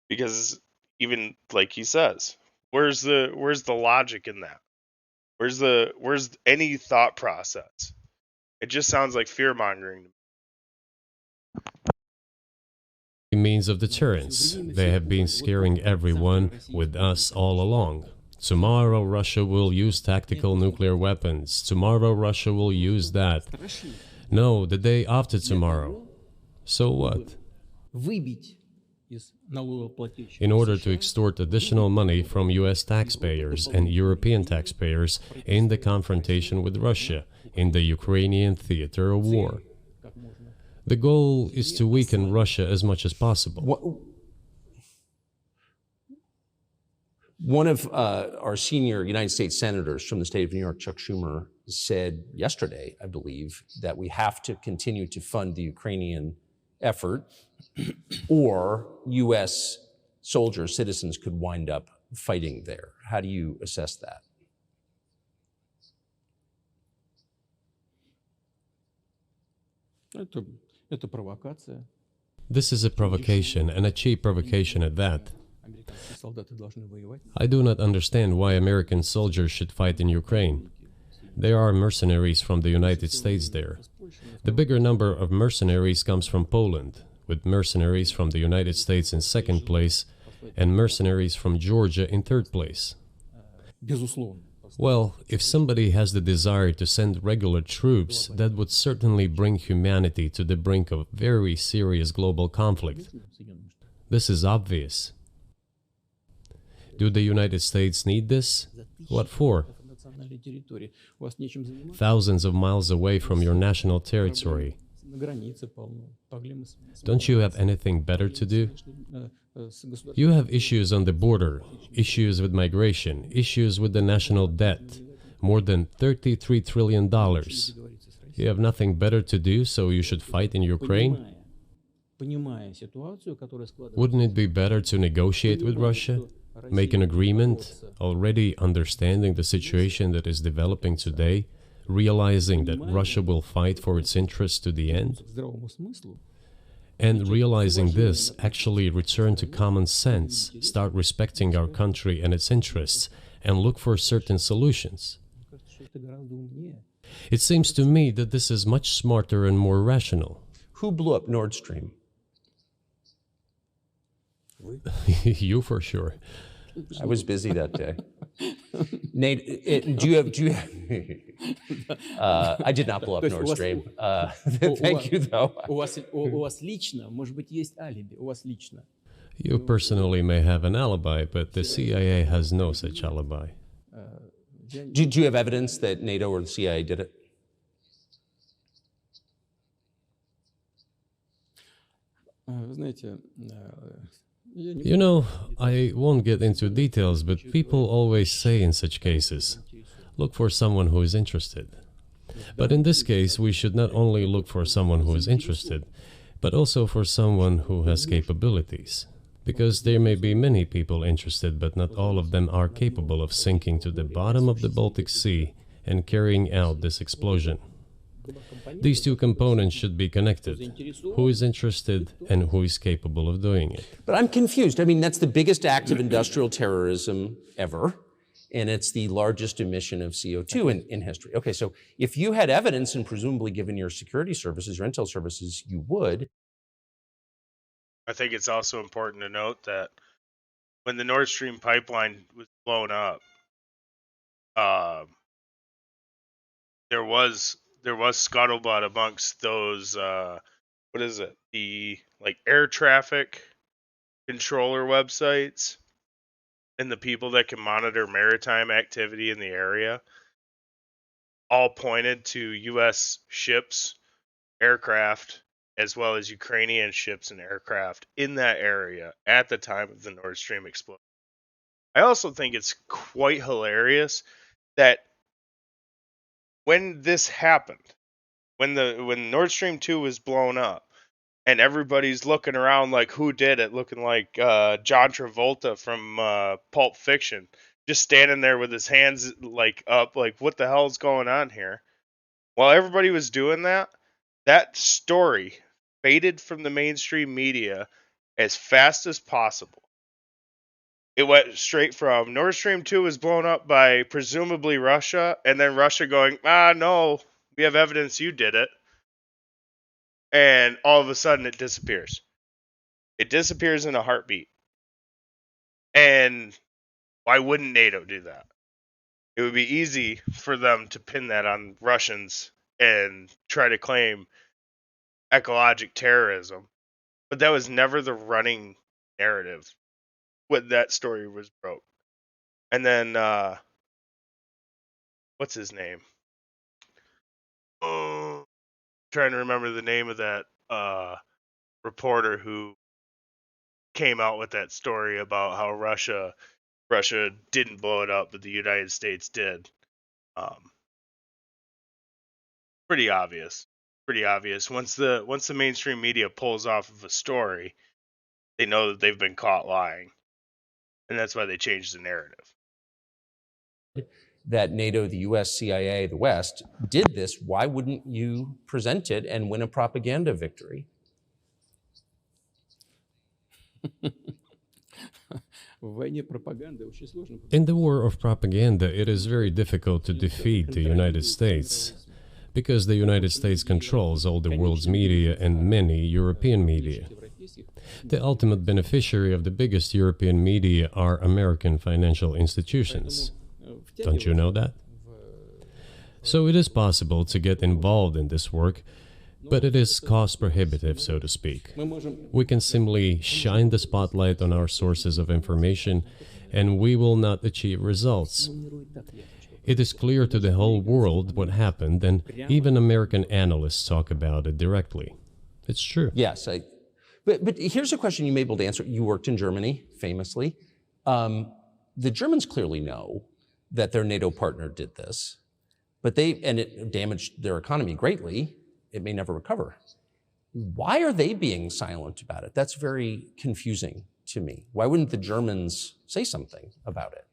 because even like he says, where's the logic in that? Where's any thought process? It just sounds like fear mongering. Means of deterrence. They have been scaring everyone with us all along. Tomorrow Russia will use tactical nuclear weapons. Tomorrow Russia will use that. No, the day after tomorrow. So what? In order to extort additional money from US taxpayers and European taxpayers in the confrontation with Russia in the Ukrainian theater of war. The goal is to weaken Russia as much as possible. One of our senior United States senators from the state of New York, Chuck Schumer, said yesterday, I believe, that we have to continue to fund the Ukrainian effort, or U.S. soldiers, citizens could wind up fighting there. How do you assess that? This is a provocation, and a cheap provocation at that. I do not understand why American soldiers should fight in Ukraine. There are mercenaries from the United States there. The bigger number of mercenaries comes from Poland, with mercenaries from the United States in second place and mercenaries from Georgia in third place. Well, if somebody has the desire to send regular troops, that would certainly bring humanity to the brink of very serious global conflict. This is obvious. Do the United States need this? What for? Thousands of miles away from your national territory. Don't you have anything better to do? You have issues on the border, issues with migration, issues with the national debt, more than $33 trillion. You have nothing better to do, so you should fight in Ukraine? Wouldn't it be better to negotiate with Russia? Make an agreement, already understanding the situation that is developing today, realizing that Russia will fight for its interests to the end? And realizing this, actually return to common sense, start respecting our country and its interests, and look for certain solutions. It seems to me that this is much smarter and more rational. Who blew up Nord Stream? You for sure. I was busy that day. Nate, do you have I did not blow up Nord Stream. Thank you, though. У вас лично, может быть, есть алиби, у вас лично. You personally may have an alibi, but the CIA has no such alibi. Do you have evidence that NATO or the CIA did it? Вы знаете, я не You know, I won't get into details, but people always say in such cases, look for someone who is interested. But in this case, we should not only look for someone who is interested, but also for someone who has capabilities. Because there may be many people interested, but not all of them are capable of sinking to the bottom of the Baltic Sea and carrying out this explosion. These two components should be connected. Who is interested and who is capable of doing it? But I'm confused. I mean, that's the biggest act of industrial terrorism ever, and it's the largest emission of CO2 in history. Okay, so if you had evidence, and presumably given your security services, your intel services, you would. I think it's also important to note that when the Nord Stream pipeline was blown up, there was scuttlebutt amongst those what is it, the like air traffic controller websites and the people that can monitor maritime activity in the area, all pointed to U.S. ships, aircraft, as well as Ukrainian ships and aircraft in that area at the time of the Nord Stream explosion. I also think it's quite hilarious that when this happened, when Nord Stream 2 was blown up, and everybody's looking around like who did it, looking like John Travolta from Pulp Fiction, just standing there with his hands like up, like what the hell's going on here? While everybody was doing that, that story faded from the mainstream media as fast as possible. It went straight from Nord Stream 2 was blown up by presumably Russia, and then Russia going, no, we have evidence you did it. And all of a sudden it disappears. It disappears in a heartbeat. And why wouldn't NATO do that? It would be easy for them to pin that on Russians and try to claim ecologic terrorism. But that was never the running narrative when that story was broke. And then, what's his name? Oh, trying to remember the name of that reporter who came out with that story about how Russia didn't blow it up, but the United States did. Pretty obvious. Pretty obvious. Once the mainstream media pulls off of a story, they know that they've been caught lying, and that's why they changed the narrative. That NATO, the US, CIA, the West did this. Why wouldn't you present it and win a propaganda victory? In the war of propaganda, it is very difficult to defeat the United States, because the United States controls all the world's media and many European media. The ultimate beneficiary of the biggest European media are American financial institutions. Don't you know that? So it is possible to get involved in this work, but it is cost prohibitive, so to speak. We can simply shine the spotlight on our sources of information, and we will not achieve results. It is clear to the whole world what happened, and even American analysts talk about it directly. It's true. Yes, but here's a question you may be able to answer. You worked in Germany, famously. The Germans clearly know that their NATO partner did this, and it damaged their economy greatly. It may never recover. Why are they being silent about it? That's very confusing to me. Why wouldn't the Germans say something about it?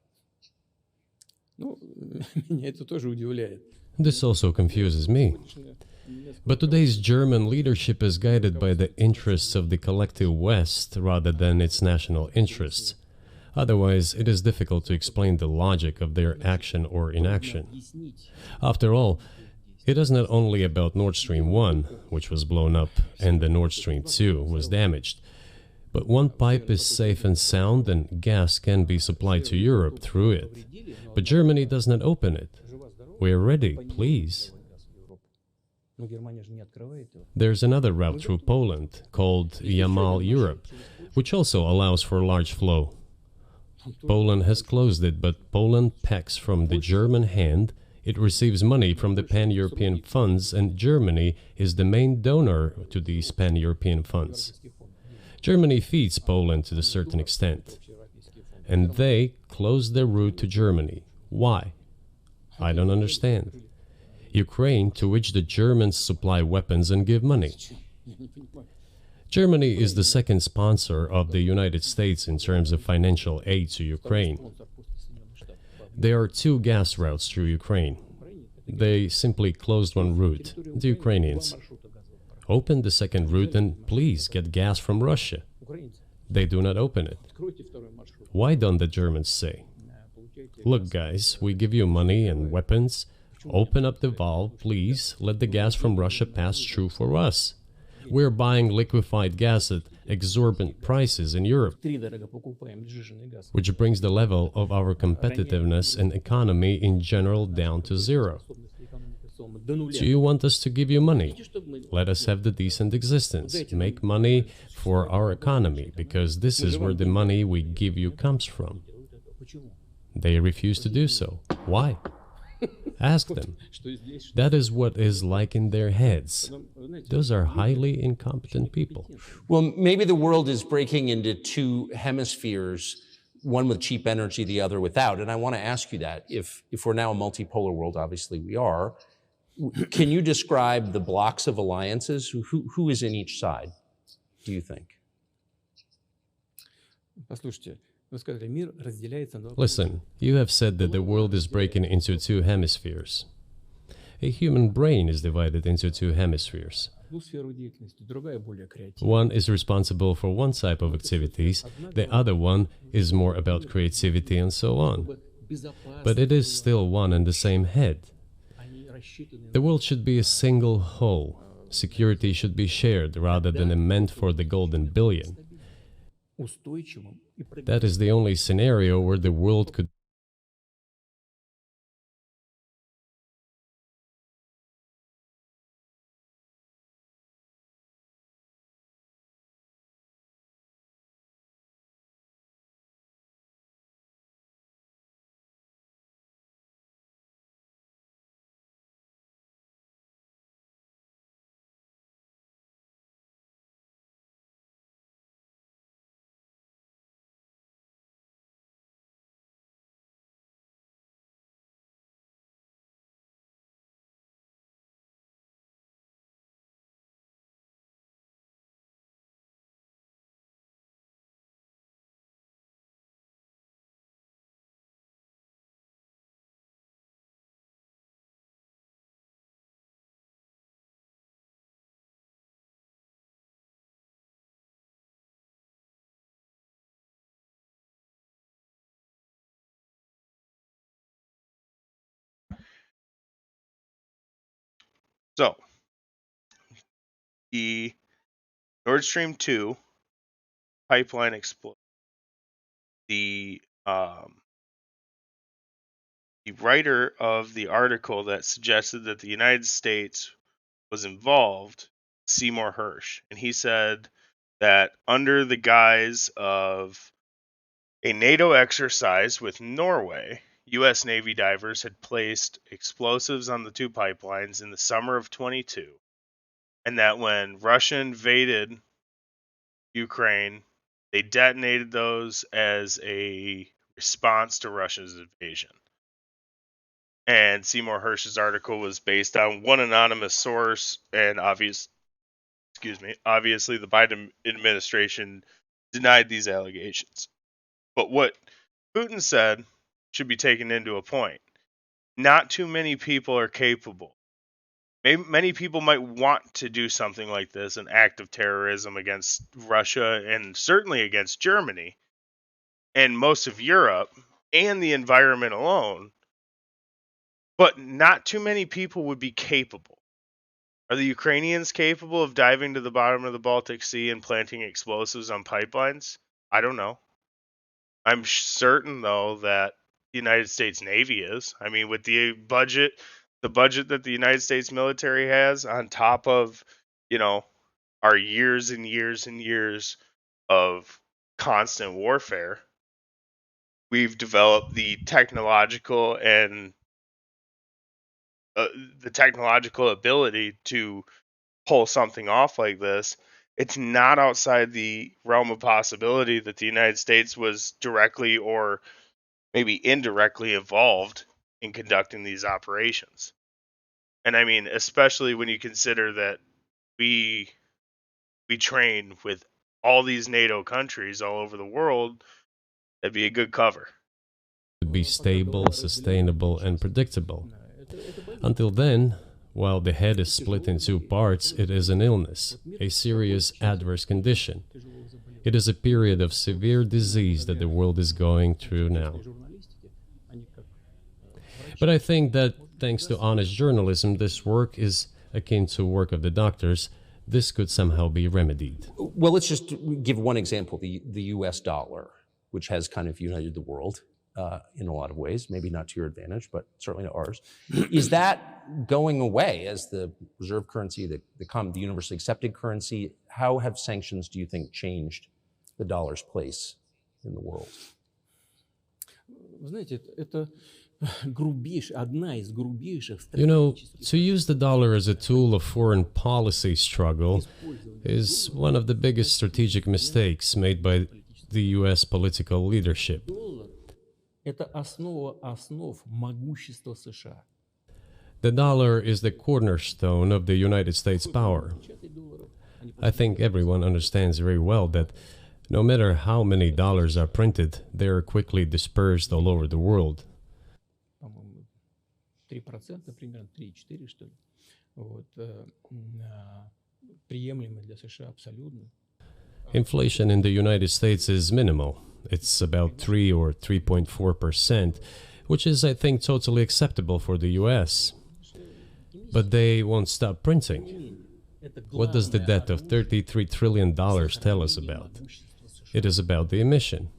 This also confuses me. But today's German leadership is guided by the interests of the collective West rather than its national interests. Otherwise, it is difficult to explain the logic of their action or inaction. After all, it is not only about Nord Stream 1, which was blown up, and the Nord Stream 2 was damaged, but one pipe is safe and sound and gas can be supplied to Europe through it. But Germany does not open it. We are ready, please. Но Германия же не открывает его. There's another route through Poland called Yamal Europe, which also allows for large flow. Poland has closed it, but Poland packs from the German hand. It receives money from the pan-European funds, and Germany is the main donor to these pan-European funds. Germany feeds Poland to a certain extent, and they close their route to Germany. Why? I don't understand. Ukraine, to which the Germans supply weapons and give money. Germany is the second sponsor of the United States in terms of financial aid to Ukraine. There are two gas routes through Ukraine. They simply closed one route, the Ukrainians. Open the second route and please get gas from Russia. They do not open it. Why don't the Germans say, look guys, we give you money and weapons, open up the valve, please, let the gas from Russia pass through for us. We're buying liquefied gas at exorbitant prices in Europe, which brings the level of our competitiveness and economy in general down to zero. Do you want us to give you money? Let us have the decent existence. Make money for our economy, because this is where the money we give you comes from. They refuse to do so. Why? Ask them. That is what is like in their heads. Those are highly incompetent people. Well, maybe the world is breaking into two hemispheres, one with cheap energy, the other without. And I want to ask you that. If we're now a multipolar world, obviously we are, can you describe the blocks of alliances? Who is in each side, do you think? Listen, you have said that the world is breaking into two hemispheres. A human brain is divided into two hemispheres. One is responsible for one type of activities, the other one is more about creativity and so on. But it is still one and the same head. The world should be a single whole. Security should be shared rather than meant for the golden billion. That is the only scenario where the world could So, the Nord Stream 2 pipeline exploded. The writer of the article that suggested that the United States was involved, Seymour Hersh, and he said that under the guise of a NATO exercise with Norway, U.S. Navy divers had placed explosives on the two pipelines in the summer of 22, and that when Russia invaded Ukraine, they detonated those as a response to Russia's invasion. And Seymour Hersh's article was based on one anonymous source, and obviously the Biden administration denied these allegations. But what Putin said should be taken into a point. Not too many people are capable. Many people might want to do something like this, an act of terrorism against Russia and certainly against Germany and most of Europe and the environment alone, but not too many people would be capable. Are the Ukrainians capable of diving to the bottom of the Baltic Sea and planting explosives on pipelines? I don't know. I'm certain, though, that the United States Navy is. I mean, with the budget the budget that the United States military has on top of, you know, our years and years and years of constant warfare, we've developed uh, the technological ability to pull something off like this. It's not outside the realm of possibility that the United States was directly or maybe indirectly involved in conducting these operations. And I mean, especially when you consider that we we train with all these NATO countries all over the world, that'd be a good cover. Would be stable, sustainable, and predictable. Until then, while the head is split in two parts, it is an illness, a serious adverse condition. It is a period of severe disease that the world is going through now. But I think that thanks to honest journalism, this work is akin to work of the doctors. This could somehow be remedied. Well, let's just give one example, the US dollar, which has kind of united the world in a lot of ways, maybe not to your advantage, but certainly to ours. Is that going away as the reserve currency, the universally accepted currency? How have sanctions, do you think, changed the dollar's place in the world? You know, to use the dollar as a tool of foreign policy struggle is one of the biggest strategic mistakes made by the US political leadership. The dollar is the cornerstone of the United States power. I think everyone understands very well that no matter how many dollars are printed, they are quickly dispersed all over the world. Inflation in the United States is minimal. It's about 3 or 3.4%, which is, I think, totally acceptable for the US. But they won't stop printing. What does the debt of $33 trillion tell us about? It is about the emission.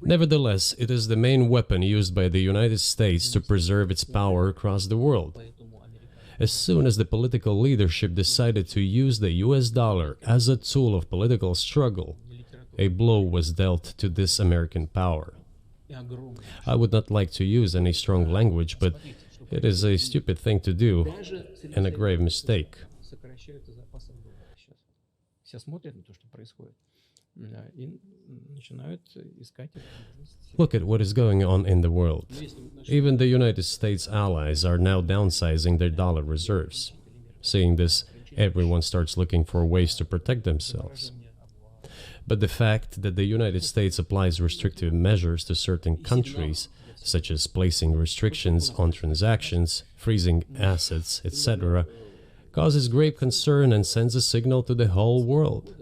Nevertheless, it is the main weapon used by the United States to preserve its power across the world. As soon as the political leadership decided to use the US dollar as a tool of political struggle, a blow was dealt to this American power. I would not like to use any strong language, but it is a stupid thing to do and a grave mistake. Look at what is going on in the world. Even the United States allies are now downsizing their dollar reserves. Seeing this, everyone starts looking for ways to protect themselves. But the fact that the United States applies restrictive measures to certain countries, such as placing restrictions on transactions, freezing assets, etc., causes grave concern and sends a signal to the whole world.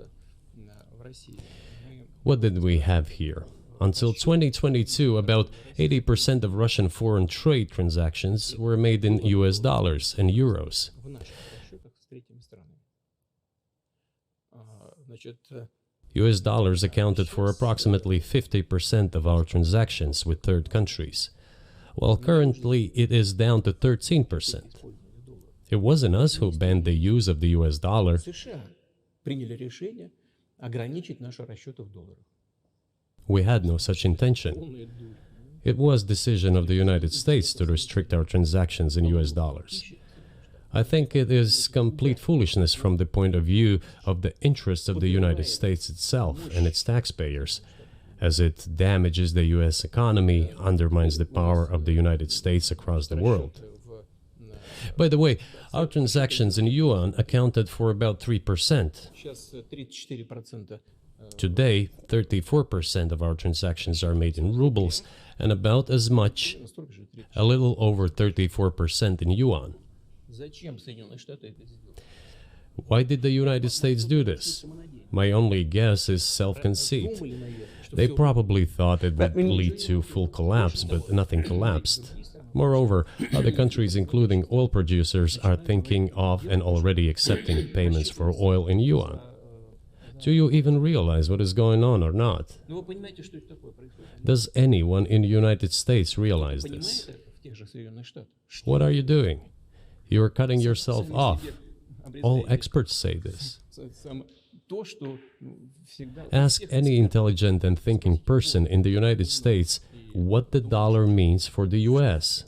What did we have here? Until 2022, about 80% of Russian foreign trade transactions were made in US dollars and euros. US dollars accounted for approximately 50% of our transactions with third countries, while currently it is down to 13%. It wasn't us who banned the use of the US dollar. We had no such intention. It was decision of the United States to restrict our transactions in US dollars. I think it is complete foolishness from the point of view of the interests of the United States itself and its taxpayers, as it damages the US economy, undermines the power of the United States across the world. By the way, our transactions in yuan accounted for about 3%. Today, 34% of our transactions are made in rubles and about as much, a little over 34% in yuan. Why did the United States do this? My only guess is self-conceit. They probably thought it would lead to full collapse, but nothing collapsed. Moreover, other countries, including oil producers, are thinking of and already accepting payments for oil in yuan. Do you even realize what is going on or not? Ну, вы понимаете, что это такое происходит? Does anyone in the United States realize Понимает this? это в тех же Соединенных Штатах. What are you doing? You are cutting yourself Сами off. себе All обрезаете experts say this. то, что всегда... Ask any intelligent and thinking person in the United States what the dollar means for the US.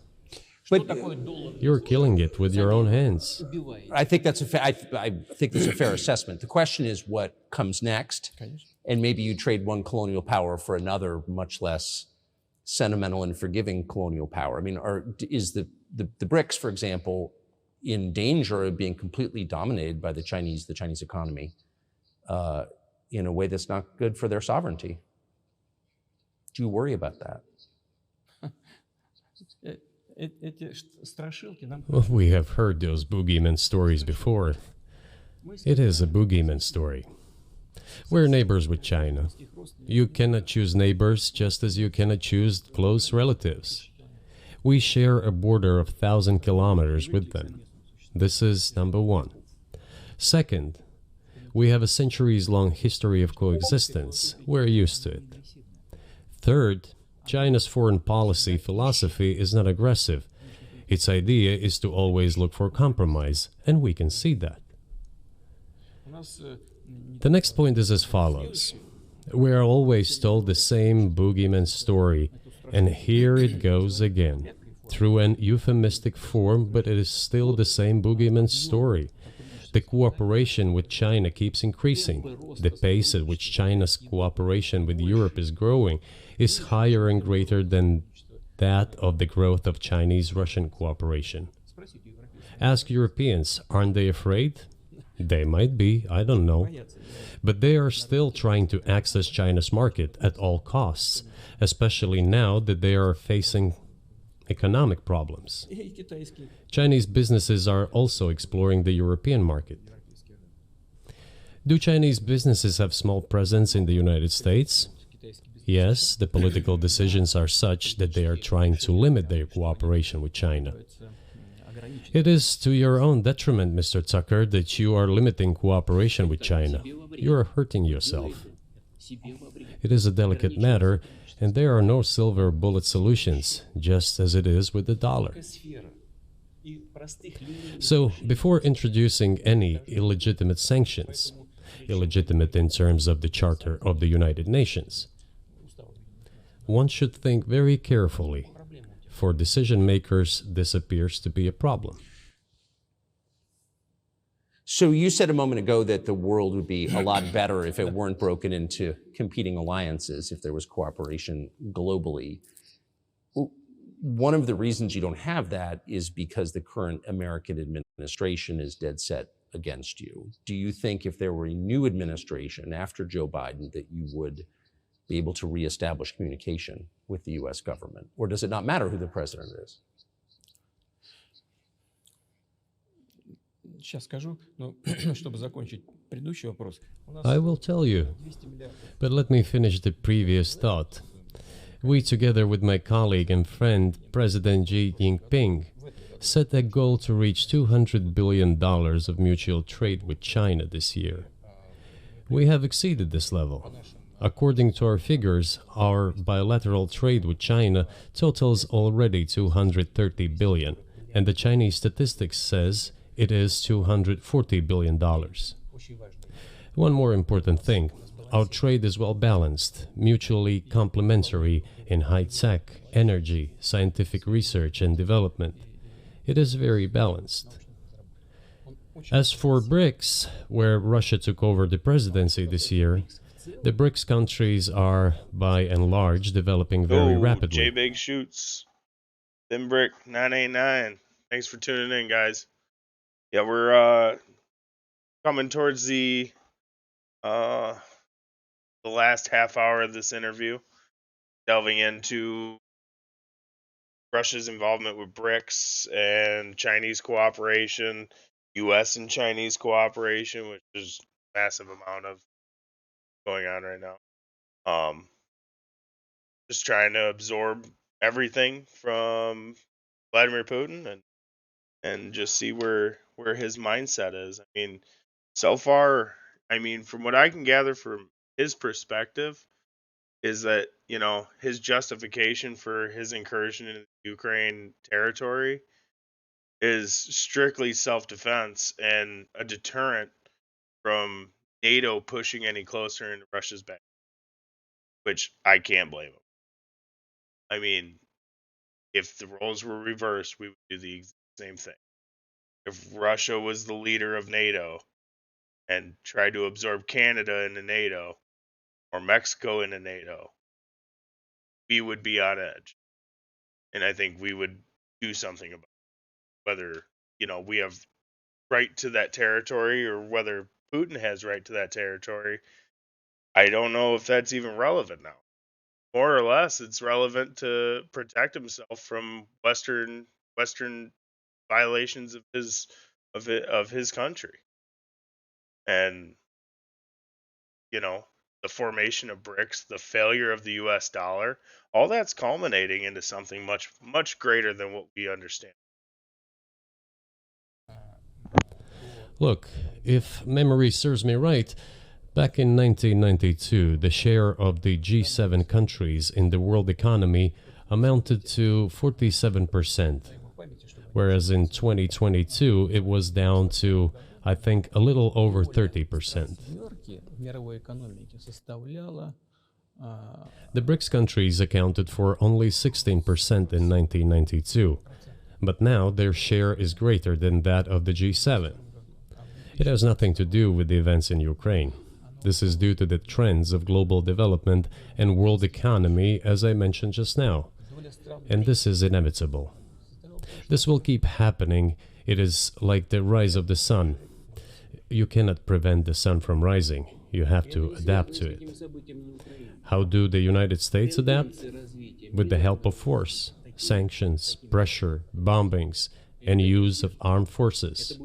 Что такое доллар? You're killing it with your own hands. Убивает. I think that's I think that's a fair assessment. The question is what comes next, Конечно. and maybe you trade one colonial power for another, much less sentimental and forgiving colonial power. I mean, is the BRICS, for example, in danger of being completely dominated by the Chinese economy in a way that's not good for their sovereignty? Do you worry about that? Эти страшилки нам... Well, we have heard those boogeyman stories before. It is a boogeyman story. We're neighbors with China. You cannot choose neighbors just as you cannot choose close relatives. We share a border of 1,000 kilometers with them. This is number one. Second, we have a centuries-long history of coexistence. We're used to it. Third, China's foreign policy philosophy is not aggressive. Its idea is to always look for compromise, and we can see that. The next point is as follows. We are always told the same boogeyman story, and here it goes again, through an euphemistic form, but it is still the same boogeyman story. The cooperation with China keeps increasing. The pace at which China's cooperation with Europe is growing is higher and greater than that of the growth of Chinese-Russian cooperation. Ask Europeans, aren't they afraid? They might be, I don't know. But they are still trying to access China's market at all costs, especially now that they are facing economic problems. Chinese businesses are also exploring the European market. Do Chinese businesses have small presence in the United States? Yes, the political decisions are such that they are trying to limit their cooperation with China. It is to your own detriment, Mr. Tucker, that you are limiting cooperation with China. You are hurting yourself. It is a delicate matter, and there are no silver bullet solutions, just as it is with the dollar. So, before introducing any illegitimate sanctions, illegitimate in terms of the Charter of the United Nations, one should think very carefully. For decision makers, this appears to be a problem. So you said a moment ago that the world would be a lot better if it weren't broken into competing alliances, if there was cooperation globally. One of the reasons you don't have that is because the current American administration is dead set against you. Do you think if there were a new administration after Joe Biden that you would be able to reestablish communication with the U.S. government? Or does it not matter who the president is? Сейчас скажу, но чтобы закончить предыдущий вопрос. I will tell you, but let me finish the previous thought. We, together with my colleague and friend, President Xi Jinping, set a goal to reach $200 billion of mutual trade with China this year. We have exceeded this level. According to our figures, our bilateral trade with China totals already $230 billion, and the Chinese statistics says it is $240 billion. One more important thing, our trade is well balanced, mutually complementary in high-tech, energy, scientific research and development. It is very balanced. As for BRICS, where Russia took over the presidency this year, the BRICS countries are, by and large, developing very rapidly. J-Big shoots. Thimbrick 989. Thanks for tuning in, guys. Yeah, we're coming towards the last half hour of this interview, delving into Russia's involvement with BRICS and Chinese cooperation, U.S. and Chinese cooperation, which is a massive amount of going on right now. Just trying to absorb everything from Vladimir Putin and just see where his mindset is. I mean, so far I mean, from what I can gather from his perspective, is that, his justification for his incursion in Ukraine territory is strictly self-defense and a deterrent from NATO pushing any closer into Russia's back, which I can't blame him. I mean, if the roles were reversed, we would do the exact same thing. If Russia was the leader of NATO and tried to absorb Canada into NATO or Mexico into NATO, we would be on edge. And I think we would do something about it. Whether, we have right to that territory or whether Putin has right to that territory, I don't know if that's even relevant now. More or less, it's relevant to protect himself from Western violations of his country, and the formation of BRICS, the failure of the U.S. dollar, all that's culminating into something much greater than what we understand. Look, if memory serves me right, back in 1992, the share of the G7 countries in the world economy amounted to 47%, whereas in 2022 it was down to, I think, a little over 30%. The BRICS countries accounted for only 16% in 1992, but now their share is greater than that of the G7. It has nothing to do with the events in Ukraine. This is due to the trends of global development and world economy, as I mentioned just now. And this is inevitable. This will keep happening. It is like the rise of the sun. You cannot prevent the sun from rising. You have to adapt to it. How do the United States adapt? With the help of force, sanctions, pressure, bombings, and use of armed forces.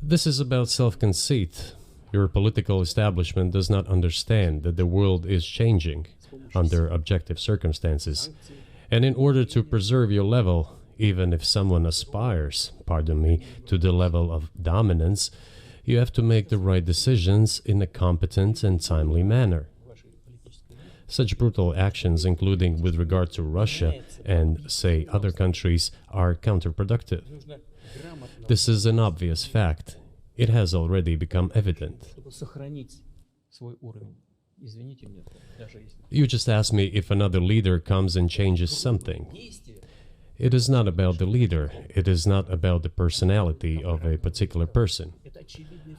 This is about self-conceit. Your political establishment does not understand that the world is changing under objective circumstances. And in order to preserve your level, even if someone aspires, to the level of dominance, you have to make the right decisions in a competent and timely manner. Such brutal actions, including with regard to Russia and, say, other countries, are counterproductive. This is an obvious fact. It has already become evident. You just asked me if another leader comes and changes something. It is not about the leader. It is not about the personality of a particular person.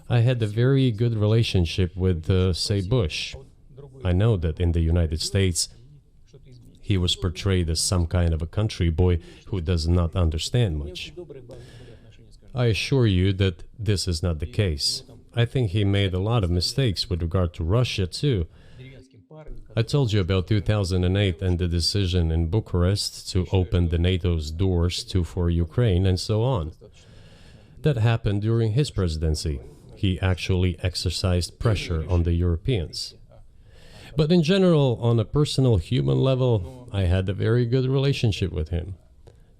I had a very good relationship with, say, Bush. I know that in the United States, he was portrayed as some kind of a country boy who does not understand much. I assure you that this is not the case. I think he made a lot of mistakes with regard to Russia, too. I told you about 2008 and the decision in Bucharest to open the NATO's doors for Ukraine and so on. That happened during his presidency. He actually exercised pressure on the Europeans. But in general, on a personal human level, I had a very good relationship with him.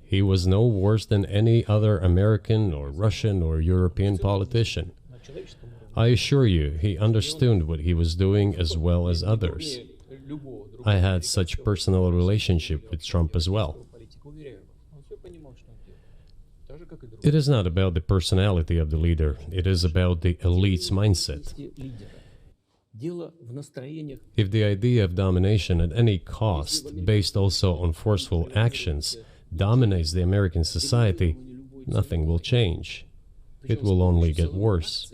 He was no worse than any other American or Russian or European politician. I assure you, he understood what he was doing as well as others. I had such personal relationship with Trump as well. It is not about the personality of the leader, it is about the elite's mindset. If the idea of domination at any cost, based also on forceful actions, dominates the American society, nothing will change. It will only get worse.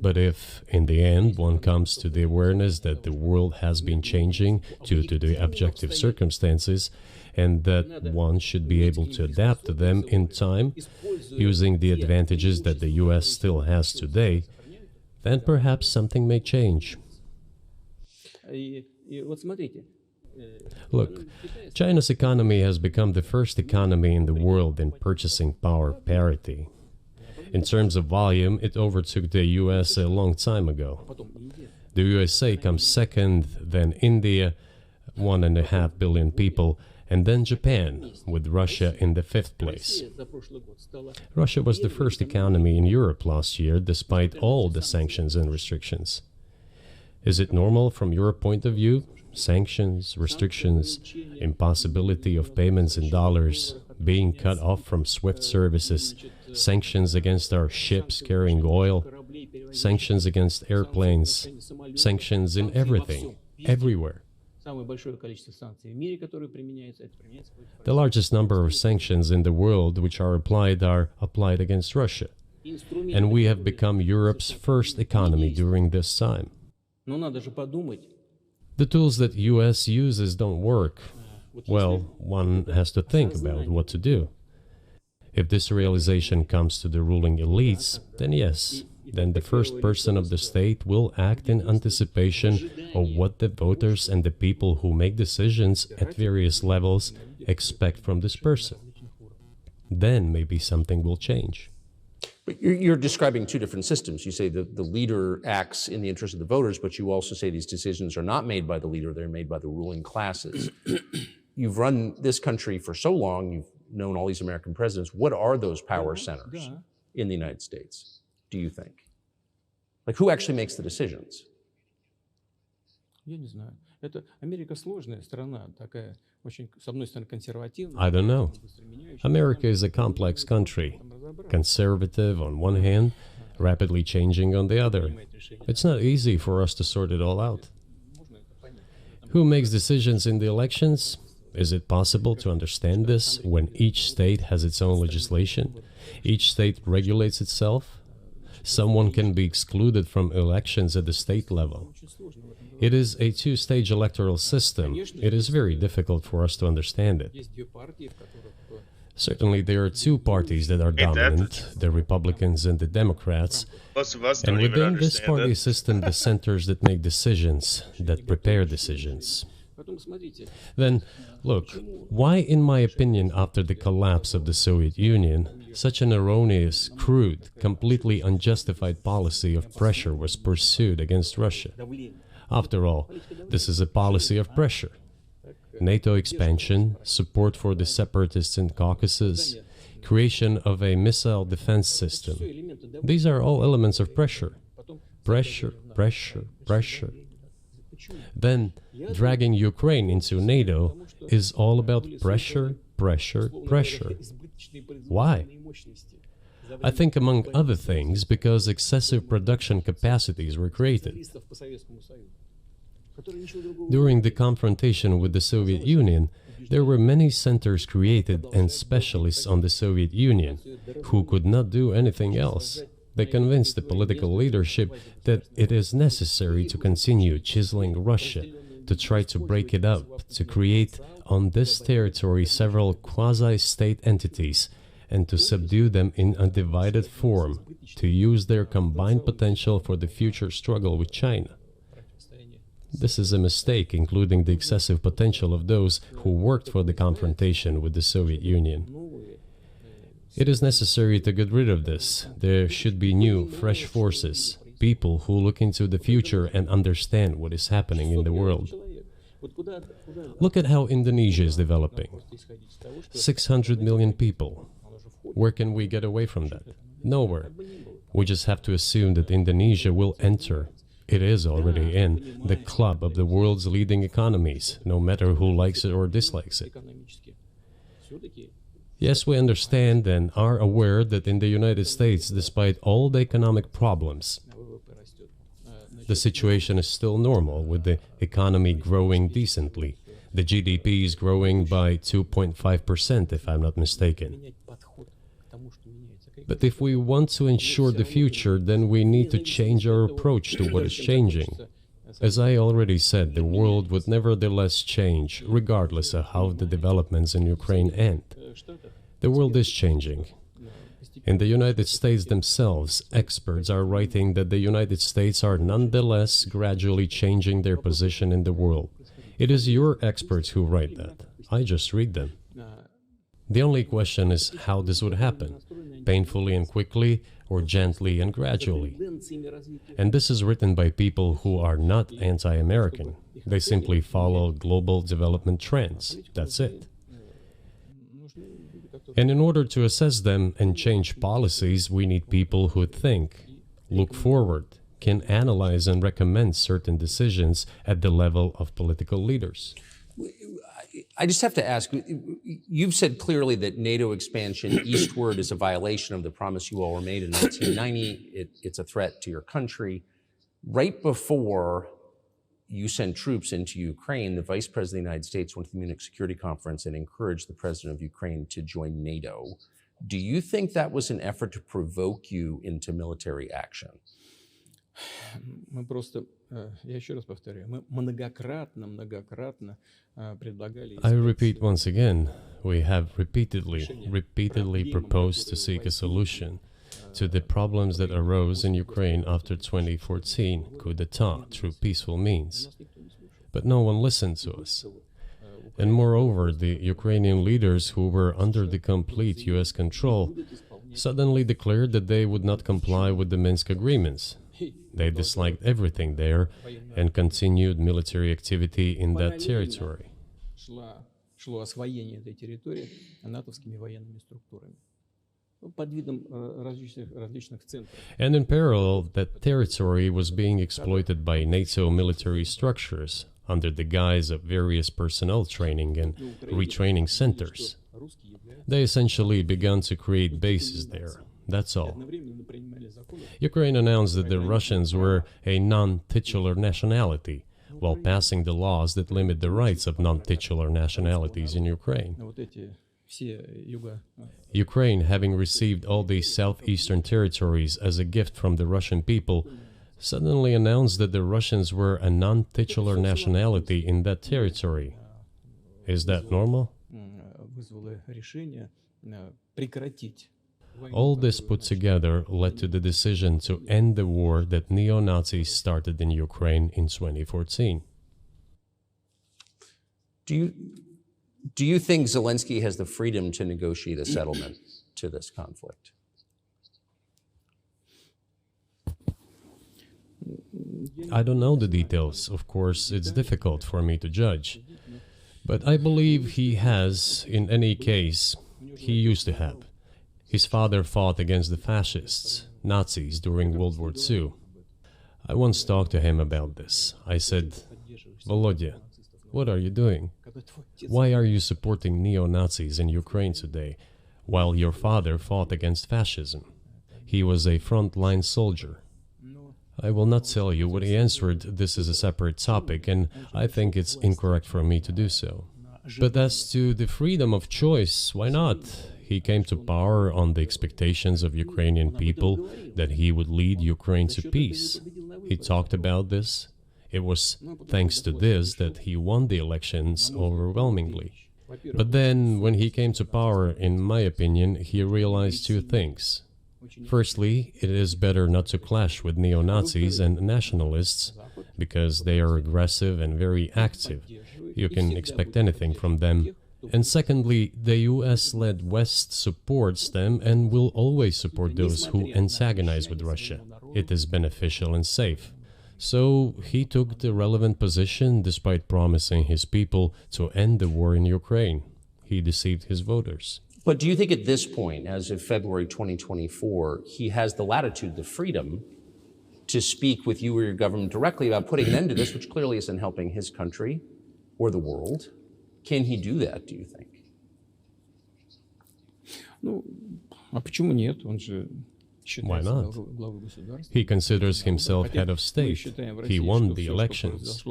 But if, in the end, one comes to the awareness that the world has been changing due to the objective circumstances, and that one should be able to adapt to them in time, using the advantages that the US still has today, then perhaps something may change. Look, China's economy has become the first economy in the world in purchasing power parity. In terms of volume, it overtook the US a long time ago. The USA comes second, then India, 1.5 billion people, and then Japan, with Russia in the fifth place. Russia was the first economy in Europe last year, despite all the sanctions and restrictions. Is it normal from your point of view? Sanctions, restrictions, impossibility of payments in dollars, being cut off from SWIFT services, sanctions against our ships carrying oil, sanctions against airplanes, sanctions in everything, everywhere. The largest number of sanctions in the world which are applied against Russia. And we have become Europe's first economy during this time. The tools that US uses don't work. Well, one has to think about what to do. If this realization comes to the ruling elites, then yes, then the first person of the state will act in anticipation of what the voters and the people who make decisions at various levels expect from this person. Then maybe something will change. But you're describing two different systems. You say that the leader acts in the interest of the voters, but you also say these decisions are not made by the leader, they're made by the ruling classes. You've run this country for so long, you've known all these American presidents. What are those power centers in the United States, do you think? Like, who actually makes the decisions? I don't know. America is a complex country, conservative on one hand, rapidly changing on the other. It's not easy for us to sort it all out. Who makes decisions in the elections? Is it possible to understand this when each state has its own legislation? Each state regulates itself? Someone can be excluded from elections at the state level. It is a two-stage electoral system. It is very difficult for us to understand it. Certainly, there are two parties that are dominant, the Republicans and the Democrats. Most of us And don't even within this understand party it. system, the centers that make decisions, that prepare decisions. Then, look, why, in my opinion, after the collapse of the Soviet Union, such an erroneous, crude, completely unjustified policy of pressure was pursued against Russia? After all, this is a policy of pressure. NATO expansion, support for the separatists in Caucasus, creation of a missile defense system. These are all elements of pressure. Pressure, pressure, pressure. Then, dragging Ukraine into NATO is all about pressure, pressure, pressure. Why? I think, among other things, because excessive production capacities were created. During the confrontation with the Soviet Union, there were many centers created and specialists on the Soviet Union who could not do anything else. They convinced the political leadership that it is necessary to continue chiseling Russia, to try to break it up, to create on this territory several quasi-state entities, and to subdue them in a divided form, to use their combined potential for the future struggle with China. This is a mistake, including the excessive potential of those who worked for the confrontation with the Soviet Union. It is necessary to get rid of this. There should be new, fresh forces, people who look into the future and understand what is happening in the world. Look at how Indonesia is developing. 600 million people. Where can we get away from that? Nowhere. We just have to assume that Indonesia will enter. It is already in the club of the world's leading economies, no matter who likes it or dislikes it. Yes, we understand and are aware that in the United States, despite all the economic problems, the situation is still normal, with the economy growing decently. The GDP is growing by 2.5%, if I'm not mistaken. But if we want to ensure the future, then we need to change our approach to what is changing. As I already said, the world would nevertheless change, regardless of how the developments in Ukraine end. The world is changing. In the United States themselves, experts are writing that the United States are nonetheless gradually changing their position in the world. It is your experts who write that. I just read them. The only question is how this would happen, painfully and quickly, or gently and gradually. And this is written by people who are not anti-American. They simply follow global development trends. That's it. And in order to assess them and change policies, we need people who think, look forward, can analyze and recommend certain decisions at the level of political leaders. I just have to ask, you've said clearly that NATO expansion eastward is a violation of the promise you all were made in 1990. It's a threat to your country. Right before you sent troops into Ukraine, the Vice President of the United States went to the Munich Security Conference and encouraged the President of Ukraine to join NATO. Do you think that was an effort to provoke you into military action? Мы просто, я еще раз повторяю, мы многократно предлагали... I repeat once again, we have repeatedly proposed to seek a solution to the problems that arose in Ukraine after 2014 coup d'etat through peaceful means. But no one listened to us. And moreover, the Ukrainian leaders who were under the complete US control suddenly declared that they would not comply with the Minsk agreements. They disliked everything there and continued military activity in that territory. Шло освоение этой территории натовскими военными структурами под видом различных центров. And in parallel, that territory was being exploited by NATO military structures under the guise of various personnel training and retraining centers. They essentially began to create bases there. That's all. Ukraine announced that the Russians were a non-titular nationality, while passing the laws that limit the rights of non-titular nationalities in Ukraine. Ukraine, having received all these southeastern territories as a gift from the Russian people, suddenly announced that the Russians were a non-titular nationality in that territory. Is that normal? All this put together led to the decision to end the war that neo-Nazis started in Ukraine in 2014. Do you think Zelensky has the freedom to negotiate a settlement to this conflict? I don't know the details. Of course, it's difficult for me to judge. But I believe he has, in any case, he used to have. His father fought against the fascists, Nazis, during World War II. I once talked to him about this. I said, Volodya, what are you doing? Why are you supporting neo-Nazis in Ukraine today, while your father fought against fascism? He was a frontline soldier. I will not tell you what he answered. This is a separate topic, and I think it's incorrect for me to do so. But as to the freedom of choice, why not? He came to power on the expectations of Ukrainian people that he would lead Ukraine to peace. He talked about this. It was thanks to this that he won the elections overwhelmingly. But then, when he came to power, in my opinion, he realized two things. Firstly, it is better not to clash with neo-Nazis and nationalists, because they are aggressive and very active. You can expect anything from them. And secondly, the US-led West supports them and will always support those who antagonize with Russia. It is beneficial and safe. So he took the relevant position despite promising his people to end the war in Ukraine. He deceived his voters. But do you think at this point, as of February 2024, he has the latitude, the freedom to speak with you or your government directly about putting an end to this, which clearly isn't helping his country or the world? Can he do that, do you think? Ну, а почему нет? Он же Why считается not? главой государства. He considers himself head of state. He won the elections.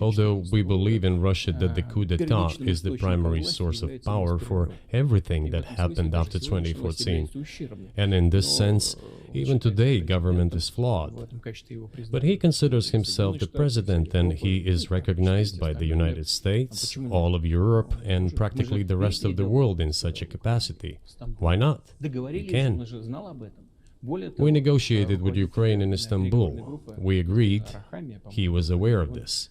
Although we believe in Russia that the coup d'etat is the primary source of power for everything that happened after 2014. And in this sense, even today, government is flawed. But he considers himself the president, and he is recognized by the United States, all of Europe, and practically the rest of the world in such a capacity. Why not? He can. We negotiated with Ukraine in Istanbul. We agreed. He was aware of this.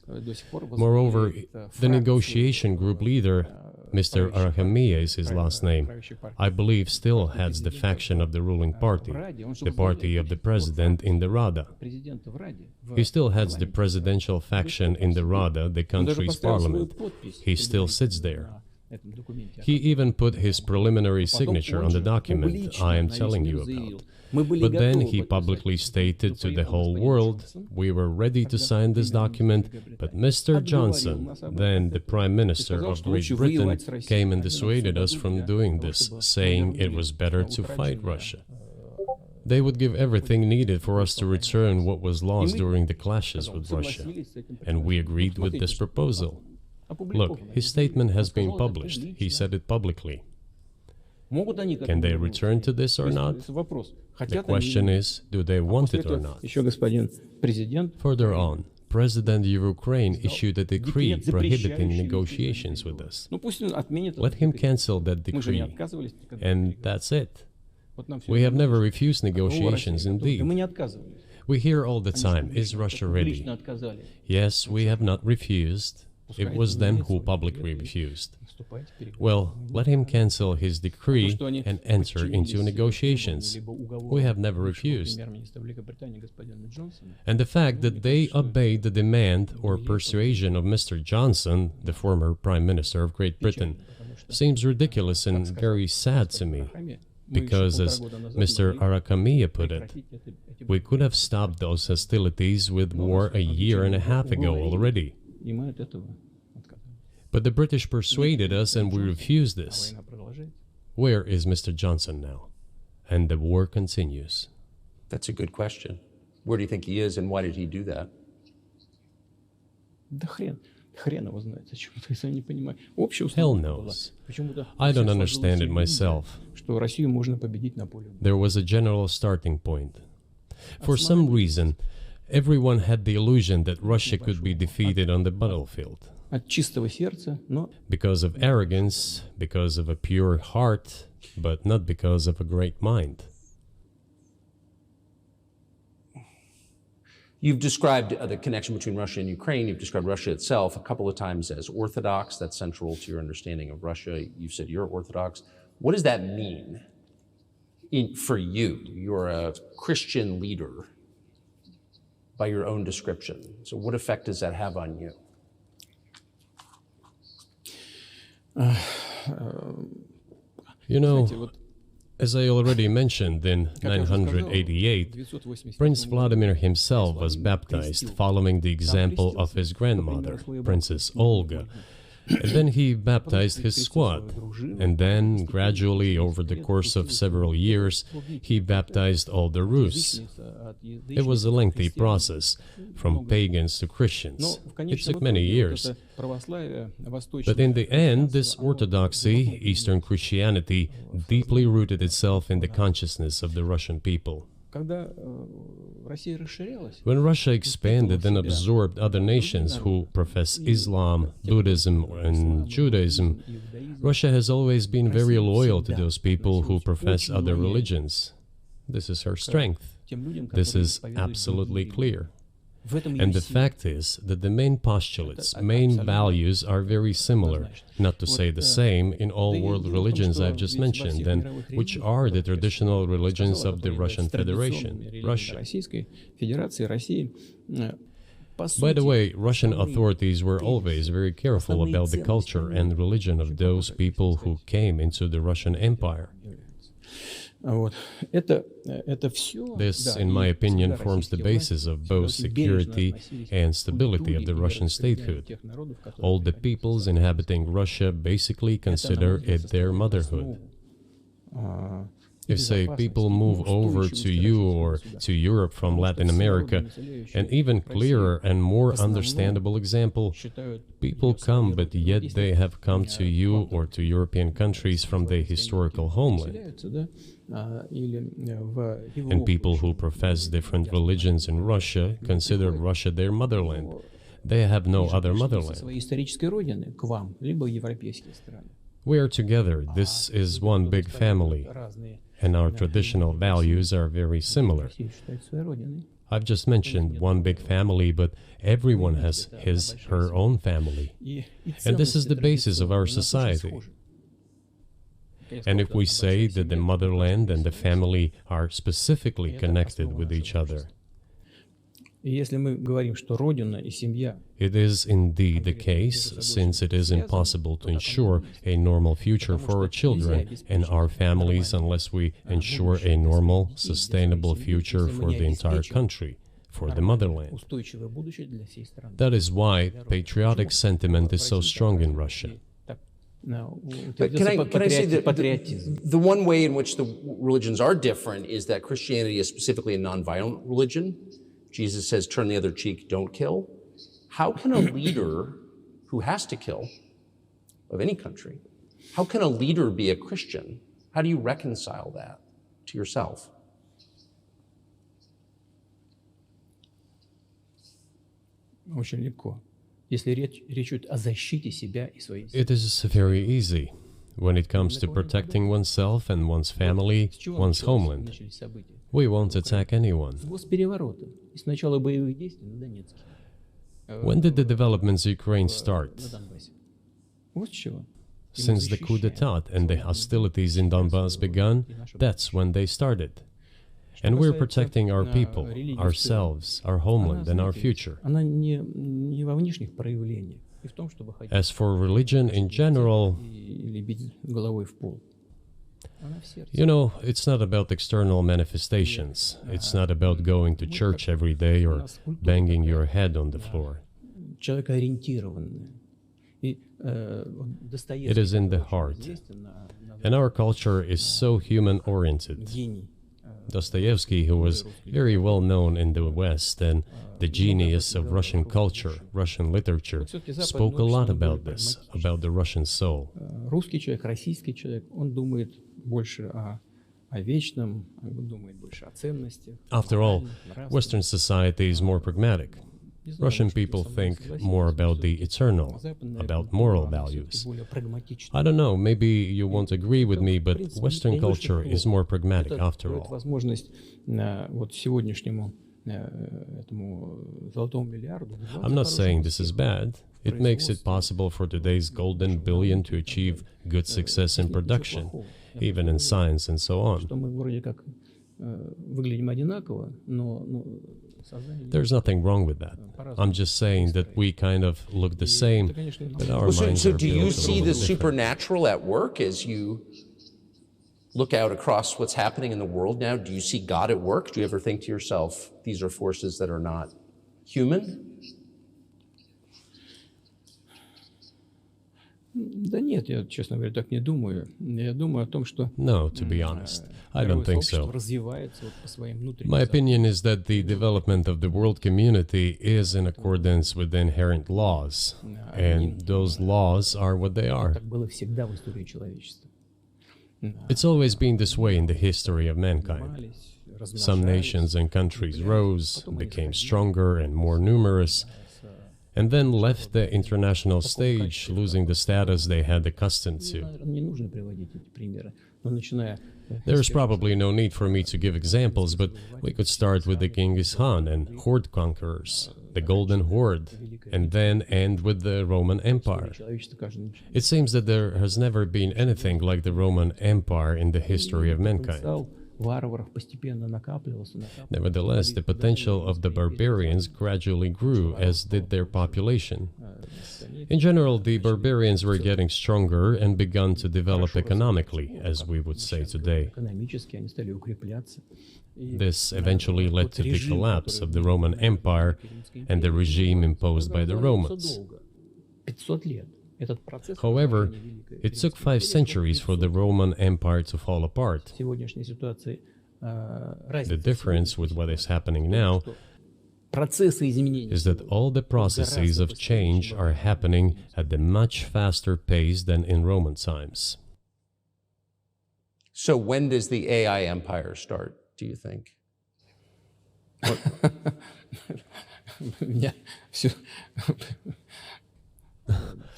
Moreover, the negotiation group leader, Mr. Arahamiya is his last name, I believe still heads the faction of the ruling party, the party of the president in the Rada. He still heads the presidential faction in the Rada, the country's parliament. He still sits there. этом документе. He even put his preliminary signature on the document I am telling you about. But then he publicly stated to the whole world, we were ready to sign this document, but Mr. Johnson, then the Prime Minister of Great Britain, came and dissuaded us from doing this, saying it was better to fight Russia. They would give everything needed for us to return what was lost during the clashes with Russia. And we agreed with this proposal. Look, his statement has been published. He said it publicly. Can they return to this or not? The question is, do they want it or not? Further on, President of Ukraine issued a decree prohibiting negotiations with us. Let him cancel that decree, and that's it. We have never refused negotiations, indeed. We hear all the time, is Russia ready? Yes, we have not refused. It was them who publicly refused. Well, let him cancel his decree and enter into negotiations. We have never refused. And the fact that they obeyed the demand or persuasion of Mr. Johnson, the former Prime Minister of Great Britain, seems ridiculous and very sad to me. Because, as Mr. Arakamiya put it, we could have stopped those hostilities with war a year and a half ago already. But the British persuaded us and we refused this. Where is Mr. Johnson now? And the war continues. That's a good question. Where do you think he is and why did he do that? Hell knows. I don't understand it myself. There was a general starting point. For some reason, everyone had the illusion that Russia could be defeated on the battlefield. Because of arrogance, because of a pure heart, but not because of a great mind. You've described the connection between Russia and Ukraine. You've described Russia itself a couple of times as Orthodox. That's central to your understanding of Russia. You've said you're Orthodox. What does that mean for you? You're a Christian leader by your own description. So what effect does that have on you? You know, as I already mentioned, in 988, Prince Vladimir himself was baptized following the example of his grandmother, Princess Olga. And then he baptized his squad. And then, gradually, over the course of several years, he baptized all the Rus. It was a lengthy process, from pagans to Christians. It took many years. But in the end, this orthodoxy, Eastern Christianity, deeply rooted itself in the consciousness of the Russian people. When Russia expanded and absorbed other nations who profess Islam, Buddhism, and Judaism, Russia has always been very loyal to those people who profess other religions. This is her strength. This is absolutely clear. And the fact is that the main postulates, main values are very similar, not to say the same, in all world religions I've just mentioned, and which are the traditional religions of the Russian Federation, Russia. By the way, Russian authorities were always very careful about the culture and religion of those people who came into the Russian Empire. This, in my opinion, forms the basis of both security and stability of the Russian statehood. All the peoples inhabiting Russia basically consider it their motherhood. If, say, people move over to you or to Europe from Latin America, an even clearer and more understandable example, people come, but yet they have come to you or to European countries from their historical homeland. And people who profess different religions in Russia consider Russia their motherland. They have no other motherland. We are together. This is one big family. And our traditional values are very similar. I've just mentioned one big family, but everyone has his, her own family. And this is the basis of our society. And if we say that the motherland and the family are specifically connected with each other, И если мы говорим, что Родина и семья It is indeed the case, since it is impossible to ensure a normal future for our children and our families unless we ensure a normal, sustainable future for the entire country, for the motherland. устойчивое будущее для всей страны. That is why patriotic sentiment is so strong in Russia. But can I say that the one way in which the religions are different is that Christianity is specifically a nonviolent religion. Jesus says, turn the other cheek, don't kill. How can a leader who has to kill, of any country, how can a leader be a Christian? How do you reconcile that to yourself? Очень легко. Если речь идет о защите себя и своей семьи. It is very easy when it comes to protecting oneself and one's family, one's homeland. Начались события. We won't attack anyone. С госпереворота и с начала боевых действий на Донецке. When did the developments in Ukraine start? На Донбассе. Вот с чего. Since the coup d'etat and the hostilities in Donbass began, that's when they started. And we're protecting our people, ourselves, our homeland, and our future. Она не во внешних проявлениях, и в том, чтобы ходить As for religion in general, или бить головой в пол. Она в сердце. you know, it's not about external manifestations. It's not about going to church every day or banging your head on the floor. Человекоориентированная. И It is in the heart. And our culture is so human-oriented. гений. Dostoevsky, who was very well known in the West and the genius of Russian culture, Russian literature, spoke a lot about this, about the Russian soul. Русский человек, российский человек, он думает больше о вечном, он думает больше о ценностях. After all, Western society is more pragmatic. Russian people think more about the eternal, about moral values. I don't know, maybe you won't agree with me, but Western culture is more pragmatic after all. Возможность вот сегодняшнему этому золотому миллиарду. I'm not saying this is bad. It makes it possible for today's golden billion to achieve good success in production, even in science and so on. Что мы вроде как выглядим одинаково, но There's nothing wrong with that. I'm just saying that we kind of look the same, but our minds So are do you built a see little the different. supernatural at work as you look out across what's happening in the world now? Do you see God at work? Do you ever think to yourself, these are forces that are not human? Да нет, я, честно говоря, так не думаю. Я думаю о том, что No, to be honest, I don't think общество so. развивается вот по своим внутренним My законам. opinion is that the development of the world community is in accordance with the inherent laws, and those laws are what they are. Так было всегда в истории человечества. It's always been this way in the history of mankind. Развивались, Some nations and countries rose, became stronger and more numerous, and then left the international stage, losing the status they had accustomed to. наверное, не нужно приводить эти примеры, но начиная There's probably no need for me to give examples, but we could start with the Genghis Khan and horde conquerors, the Golden Horde, and then end with the Roman Empire. человечество каждый It seems that there has never been anything like the Roman Empire in the history of mankind. потенциал варваров постепенно накапливался. Nevertheless, the potential of the barbarians gradually grew, as did their population. In general, the barbarians were getting stronger and begun to develop economically, as we would say today. Экономически они стали укрепляться. This eventually led to the collapse of the Roman Empire and the regime imposed by the Romans. 500 лет. Этот процесс. However, it took 5 centuries for the Roman Empire to fall apart. В сегодняшней ситуации The разница difference with what is happening now процессы изменений. is that all the processes of change are happening at a much faster pace than in Roman times. So when does the AI empire start, do you think? У меня всё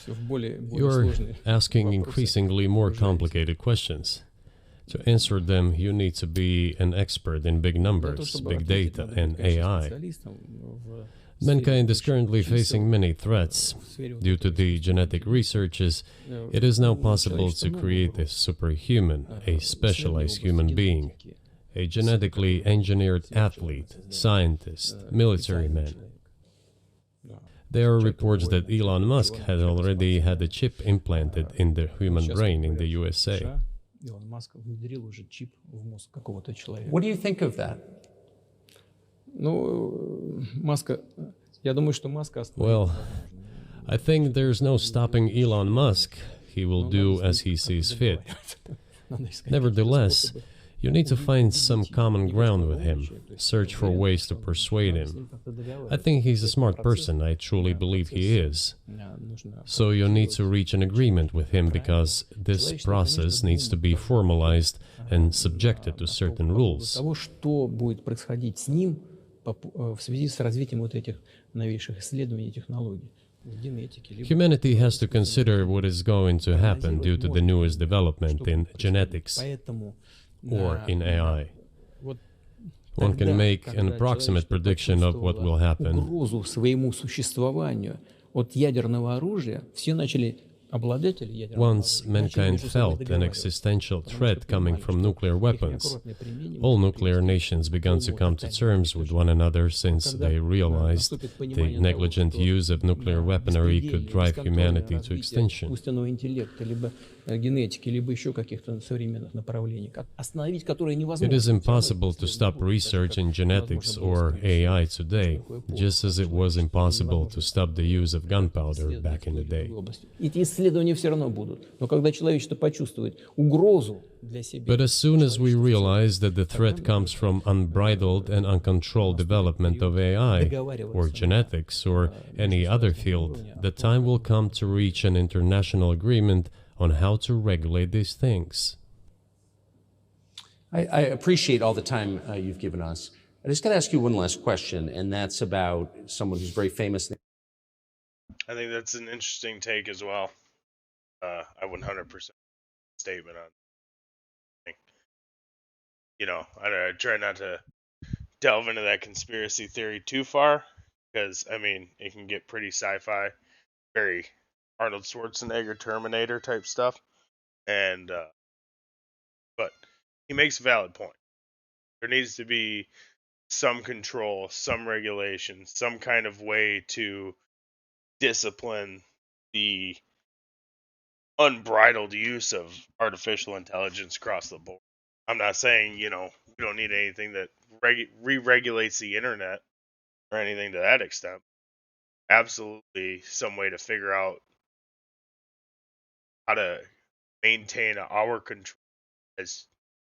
в более You're сложные asking increasingly more complicated questions. To answer them, you need to be an expert in big numbers, big data, and AI. Mankind is currently facing many threats. Due to the genetic researches, it is now possible to create a superhuman, a specialized human being. a genetically engineered athlete, scientist, military man. There are reports that Elon Musk had already had a chip implanted in the human brain in the USA. What do you think of that? Well, I think there's no stopping Elon Musk. He will do as he sees fit. Nevertheless, you need to find some common ground with him, search for ways to persuade him. I think he's a smart person, I truly believe he is. So you need to reach an agreement with him because this process needs to be formalized and subjected to certain rules. Humanity has to consider what is going to happen due to the newest development in genetics or in AI. One can make an approximate prediction of what will happen. Once mankind felt an existential threat coming from nuclear weapons, all nuclear nations began to come to terms with one another since they realized the negligent use of nuclear weaponry could drive humanity to extinction. It is impossible to stop research in genetics or AI today, just as it was impossible to stop the use of gunpowder back in the day. But as soon as we realize that the threat comes from unbridled and uncontrolled development of AI, or genetics, or any other field, the time will come to reach an international agreement on how to regulate these things. I appreciate all the time you've given us. I just got to ask you one last question, and that's about someone who's very famous. I think that's an interesting take as well. I 100% statement on. I try not to delve into that conspiracy theory too far because it can get pretty sci-fi, very Arnold Schwarzenegger Terminator type stuff, and but he makes a valid point. There needs to be some control, some regulation, some kind of way to discipline the unbridled use of artificial intelligence across the board. I'm not saying, we don't need anything that re-regulates the internet or anything to that extent. Absolutely some way to figure out how to maintain our control as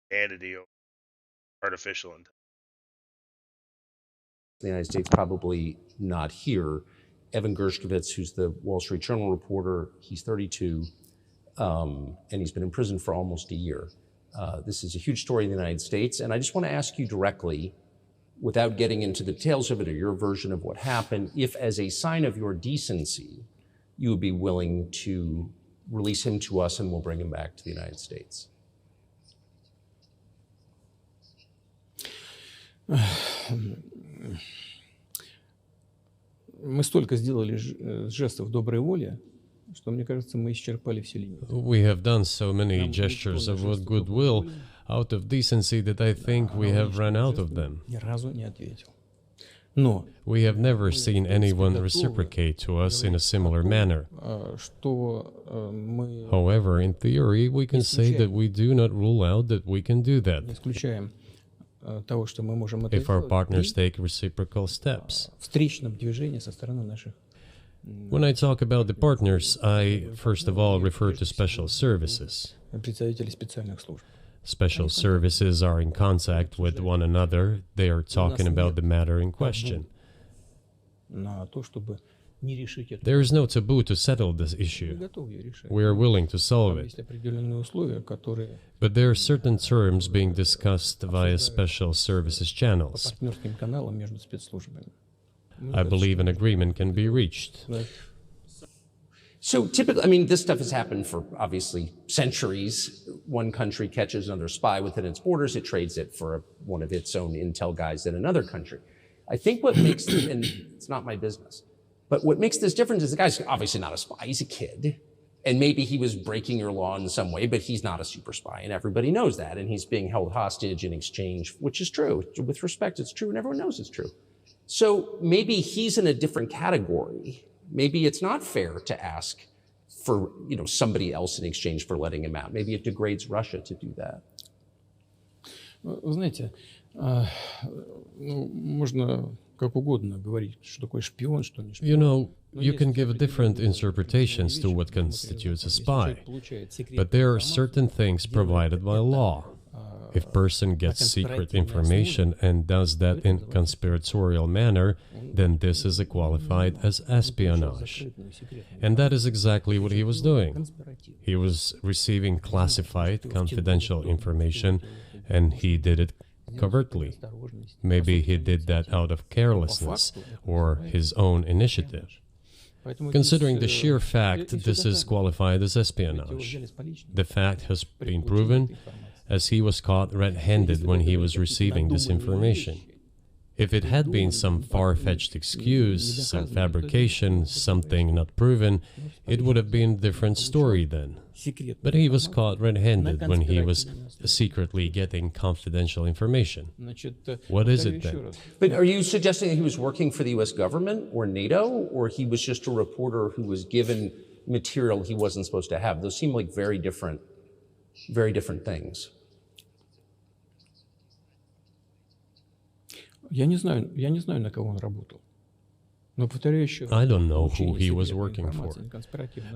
humanity over artificial intelligence. The United States, probably not here. Evan Gershkovich, who's the Wall Street Journal reporter, he's 32, and he's been in prison for almost a year. This is a huge story in the United States, and I just want to ask you directly, without getting into the details of it or your version of what happened, if as a sign of your decency, you would be willing to release him to us and we'll bring him back to the United States. Мы столько сделали жестов доброй воли, что, мне кажется, мы исчерпали все лимиты. We have done so many gestures of goodwill out of decency that I think we have run out of them. Ни разу не ответил. We have never seen anyone reciprocate to us in a similar manner. However, in theory, we can say that we do not rule out that we can do that if our partners take reciprocal steps. When I talk about the partners, I first of all refer to special services. Special services are in contact with one another. They are talking about the matter in question. There is no taboo to settle this issue. We are willing to solve it. But there are certain terms being discussed via special services channels. I believe an agreement can be reached. So typically, this stuff has happened for, obviously, centuries. One country catches another spy within its borders, it trades it for one of its own intel guys in another country. I think what makes, and it's not my business, but what makes this different is the guy's obviously not a spy, he's a kid. And maybe he was breaking your law in some way, but he's not a super spy, and everybody knows that. And he's being held hostage in exchange, which is true. With respect, it's true, and everyone knows it's true. So maybe he's in a different category. Maybe it's not fair to ask for somebody else in exchange for letting him out. Maybe it degrades Russia to do that. Вы знаете, можно как угодно говорить, что такое шпион, что не шпион. You know, you can give different interpretations to what constitutes a spy, but there are certain things provided by law. If a person gets secret information and does that in a conspiratorial manner, then this is qualified as espionage. And that is exactly what he was doing. He was receiving classified, confidential information, and he did it covertly. Maybe he did that out of carelessness or his own initiative. Considering the sheer fact, this is qualified as espionage. The fact has been proven, as he was caught red-handed when he was receiving this information. If it had been some far-fetched excuse, some fabrication, something not proven, it would have been a different story then. But he was caught red-handed when he was secretly getting confidential information. What is it then? But are you suggesting that he was working for the U.S. government or NATO, or he was just a reporter who was given material he wasn't supposed to have? Those seem like very different things. Я не знаю, на кого он работал. Но повторяю еще. I don't know who he was working for,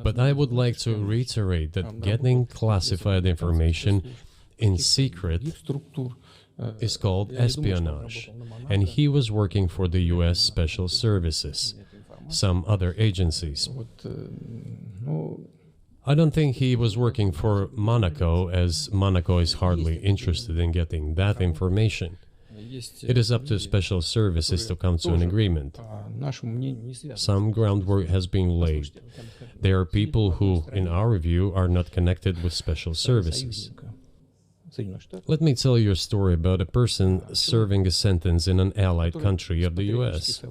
but I would like to reiterate that getting classified information in secret is called espionage, and he was working for the U.S. Special Services, some other agencies. I don't think he was working for Monaco, as Monaco is hardly interested in getting that information. It is up to special services to come to an agreement. Some groundwork has been laid. There are people who, in our view, are not connected with special services. Let me tell you a story about a person serving a sentence in an allied country of the US.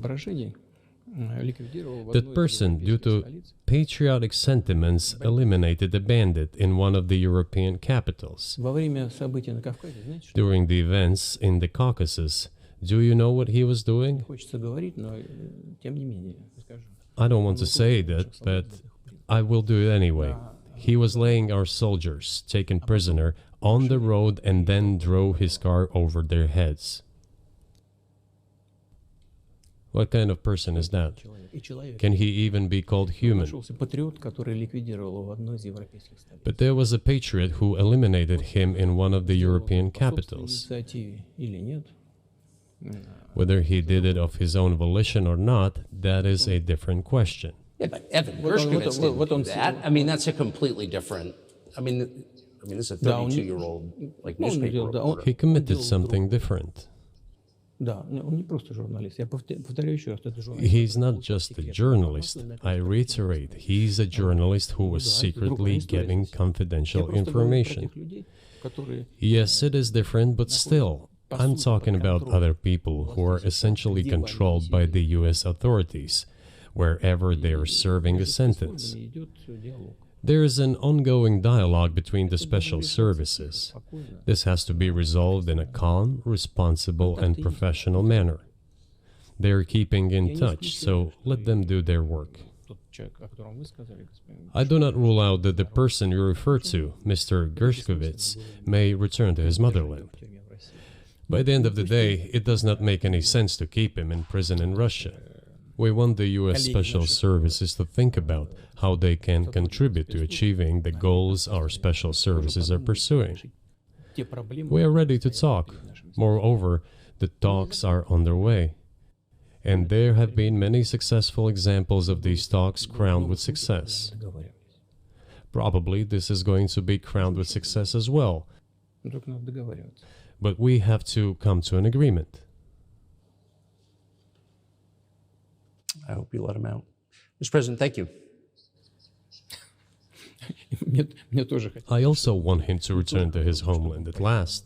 That person, due to patriotic sentiments, eliminated a bandit in one of the European capitals. During the events in the Caucasus, do you know what he was doing? I don't want to say that, but I will do it anyway. He was laying our soldiers, taken prisoner, on the road and then drove his car over their heads. What kind of person is that? Can he even be called human? But there was a patriot who eliminated him in one of the European capitals. Whether he did it of his own volition or not, that is a different question. Yeah, but Evan Gershkovich didn't do that. I mean, that's a completely different. I mean, this is a 32-year-old newspaper reporter. He committed something different. He's not just a journalist. I reiterate, he's a journalist who was secretly getting confidential information. Yes, it is different, but still, I'm talking about other people who are essentially controlled by the US authorities, wherever they are serving a sentence. There is an ongoing dialogue between the special services. This has to be resolved in a calm, responsible, and professional manner. They are keeping in touch, so let them do their work. I do not rule out that the person you refer to, Mr. Gershkovich, may return to his motherland. By the end of the day, it does not make any sense to keep him in prison in Russia. We want the U.S. Special Services to think about how they can contribute to achieving the goals our special services are pursuing. We are ready to talk. Moreover, the talks are underway. And there have been many successful examples of these talks crowned with success. Probably this is going to be crowned with success as well. But we have to come to an agreement. I hope you let him out. Mr. President, thank you. I also want him to return to his homeland at last.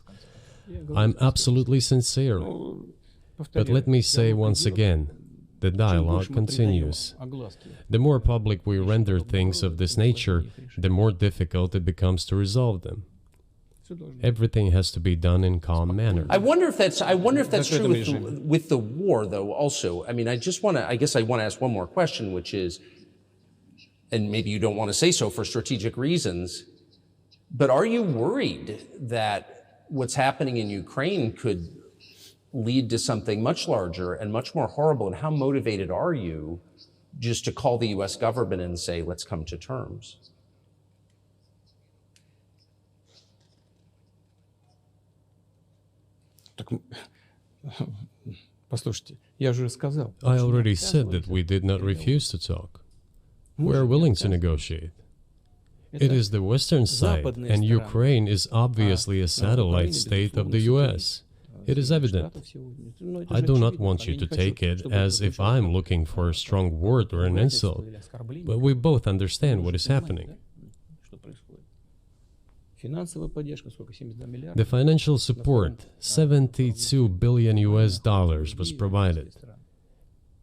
I'm absolutely sincere. But let me say once again, the dialogue continues. The more public we render things of this nature, the more difficult it becomes to resolve them. Everything has to be done in calm manner. I wonder if that's true with the war, though. Also, I mean, I guess I want to ask one more question, which is, and maybe you don't want to say so for strategic reasons, but are you worried that what's happening in Ukraine could lead to something much larger and much more horrible? And how motivated are you just to call the U.S. government and say, let's come to terms? Послушайте, я же сказал. I already said that we did not refuse to talk. We are willing to negotiate. It is the Western side, and Ukraine is obviously a satellite state of the US. It is evident. I do not want you to take it as if I'm looking for a strong word or an insult, but we both understand what is happening. The financial support, 72 billion US dollars, was provided.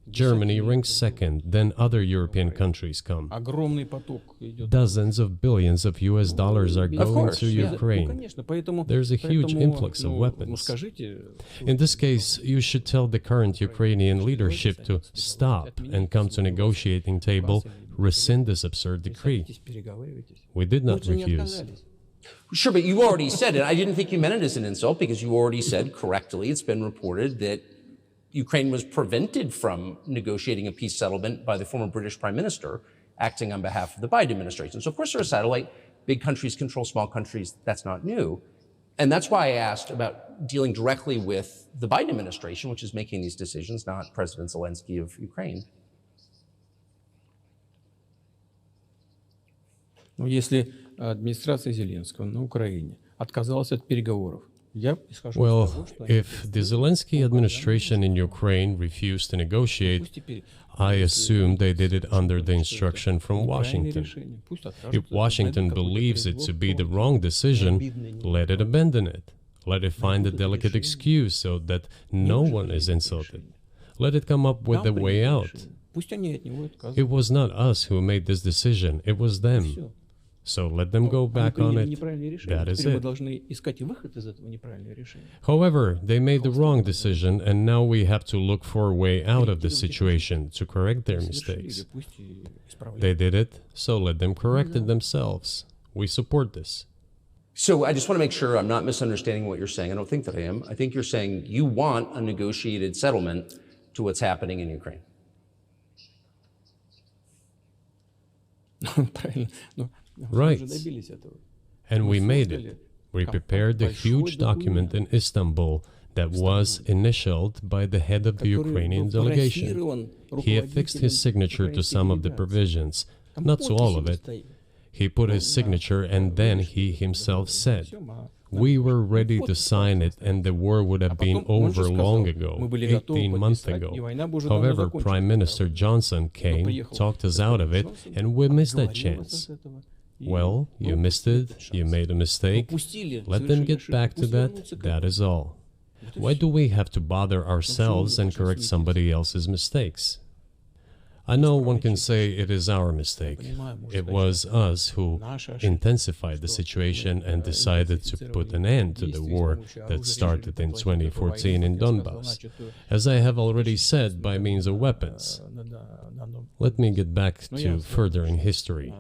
Germany ranks second, then other European countries come. Dozens of billions of US dollars are going to Ukraine. There's a huge influx of weapons. In this case, you should tell the current Ukrainian leadership to stop and come to negotiating table, rescind this absurd decree. We did not refuse. Sure, but you already said it. I didn't think you meant it as an insult, because you already said correctly, it's been reported that Ukraine was prevented from negotiating a peace settlement by the former British Prime Minister acting on behalf of the Biden administration. So of course they're a satellite. Big countries control small countries. That's not new. And that's why I asked about dealing directly with the Biden administration, which is making these decisions, not President Zelensky of Ukraine. Но если администрация Зеленского на Украине отказалась от переговоров, well, if the Zelensky administration in Ukraine refused to negotiate, I assume they did it under the instruction from Washington. If Washington believes it to be the wrong decision, let it abandon it. Let it find a delicate excuse so that no one is insulted. Let it come up with a way out. It was not us who made this decision, it was them. So let them go back on it. That is it. However, they made the wrong decision, and now we have to look for a way out of the situation to correct their mistakes. They did it, so let them correct it themselves. We support this. So I just want to make sure I'm not misunderstanding what you're saying. I don't think that I am. I think you're saying you want a negotiated settlement to what's happening in Ukraine. Right. And we made it. We prepared a huge document in Istanbul that was initialed by the head of the Ukrainian delegation. He affixed his signature to some of the provisions, not to all of it. He put his signature, and then he himself said, we were ready to sign it and the war would have been over long ago, 18 months ago. However, Prime Minister Johnson came, talked us out of it, and we missed that chance. Well, you missed it, you made a mistake. Let them get back to that, that is all. Why do we have to bother ourselves and correct somebody else's mistakes? I know one can say it is our mistake. It was us who intensified the situation and decided to put an end to the war that started in 2014 in Donbass, as I have already said, by means of weapons. Let me get back to further in history.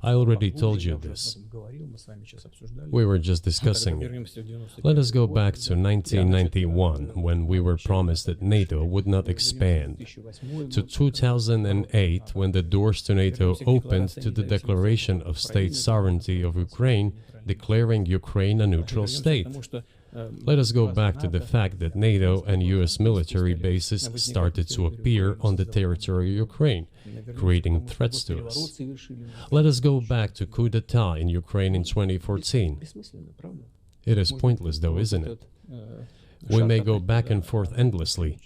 I already told you this. We were just discussing it. Let us go back to 1991, when we were promised that NATO would not expand, to 2008, when the doors to NATO opened to the declaration of state sovereignty of Ukraine, declaring Ukraine a neutral state. Let us go back to the fact that NATO and US military bases started to appear on the territory of Ukraine, creating threats to us. Let us go back to coup d'etat in Ukraine in 2014. It is pointless though, isn't it? We may go back and forth endlessly,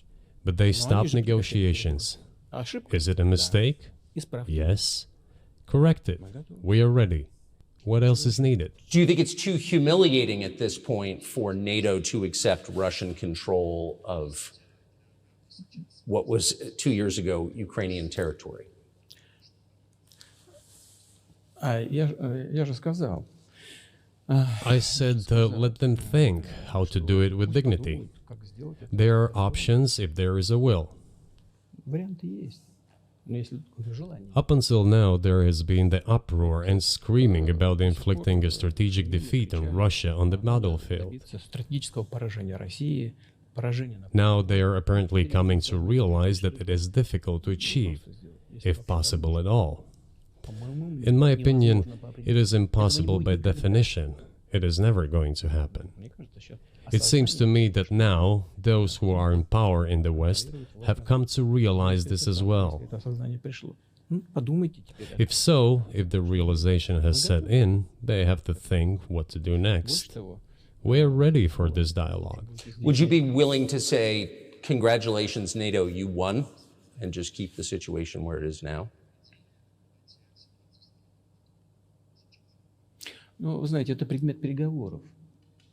but they stopped negotiations. Is it a mistake? Yes. Correct it. We are ready. What else is needed? Do you think it's too humiliating at this point for NATO to accept Russian control of what was 2 years ago Ukrainian territory? Я же сказал. I said let them think how to do it with dignity. There are options if there is a will. Варианты есть. Но если желание. Up until now, there has been the uproar and screaming about inflicting a strategic defeat on Russia on the battlefield. Стратегического поражения России, поражения на Now they are apparently coming to realize that it is difficult to achieve, if possible at all. In my opinion, it is impossible by definition. It is never going to happen. It seems to me that now those who are in power in the West have come to realize this as well. это осознание пришло. Подумайте теперь. If so, if the realization has set in, they have to think what to do next. Того, We're ready for this dialogue. Would you be willing to say, congratulations, NATO, you won, and just keep the situation where it is now? ну, вы знаете, это предмет переговоров.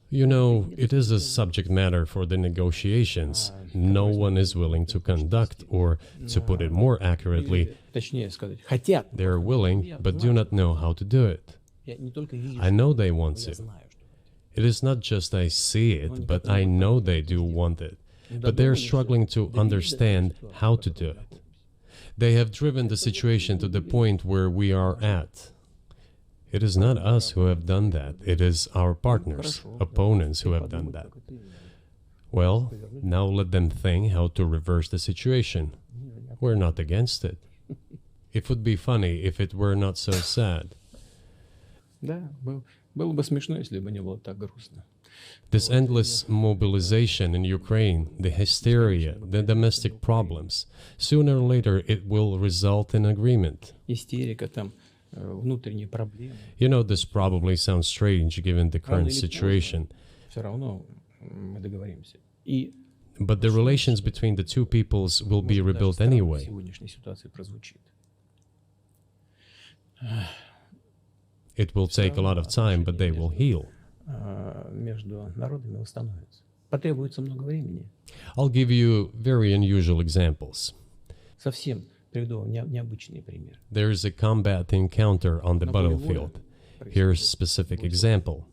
You know, it is a subject matter for the negotiations. No one is willing to conduct, or, to put it more accurately, Точнее сказать, хотят. they're willing but do not know how to do it. Я не только вижу, I know they want я to. знаю, что It is not just I see it, but I know they do want it. But they're struggling to understand how to do it. They have driven the situation to the point where we are at. It is not us who have done that. It is our partners, opponents who have done that. Well, now let them think how to reverse the situation. We're not against it. It would be funny if it were not so sad. Да, было бы смешно, если бы не было так грустно. This endless mobilization in Ukraine, the hysteria, the domestic problems, sooner or later it will result in agreement. Истерика, там, внутренние проблемы. You know, this probably sounds strange given the current situation, Все равно мы договоримся. И but the relations between the two peoples will be может, даже rebuilt странно в anyway. сегодняшней ситуации прозвучит. It will take a lot of time, but they will heal. Между народами восстановится. Потребуется много времени. I'll give you very unusual examples. Совсем приведу вам необычный пример. There is a combat encounter on the На поле battlefield. боя Here's a specific example.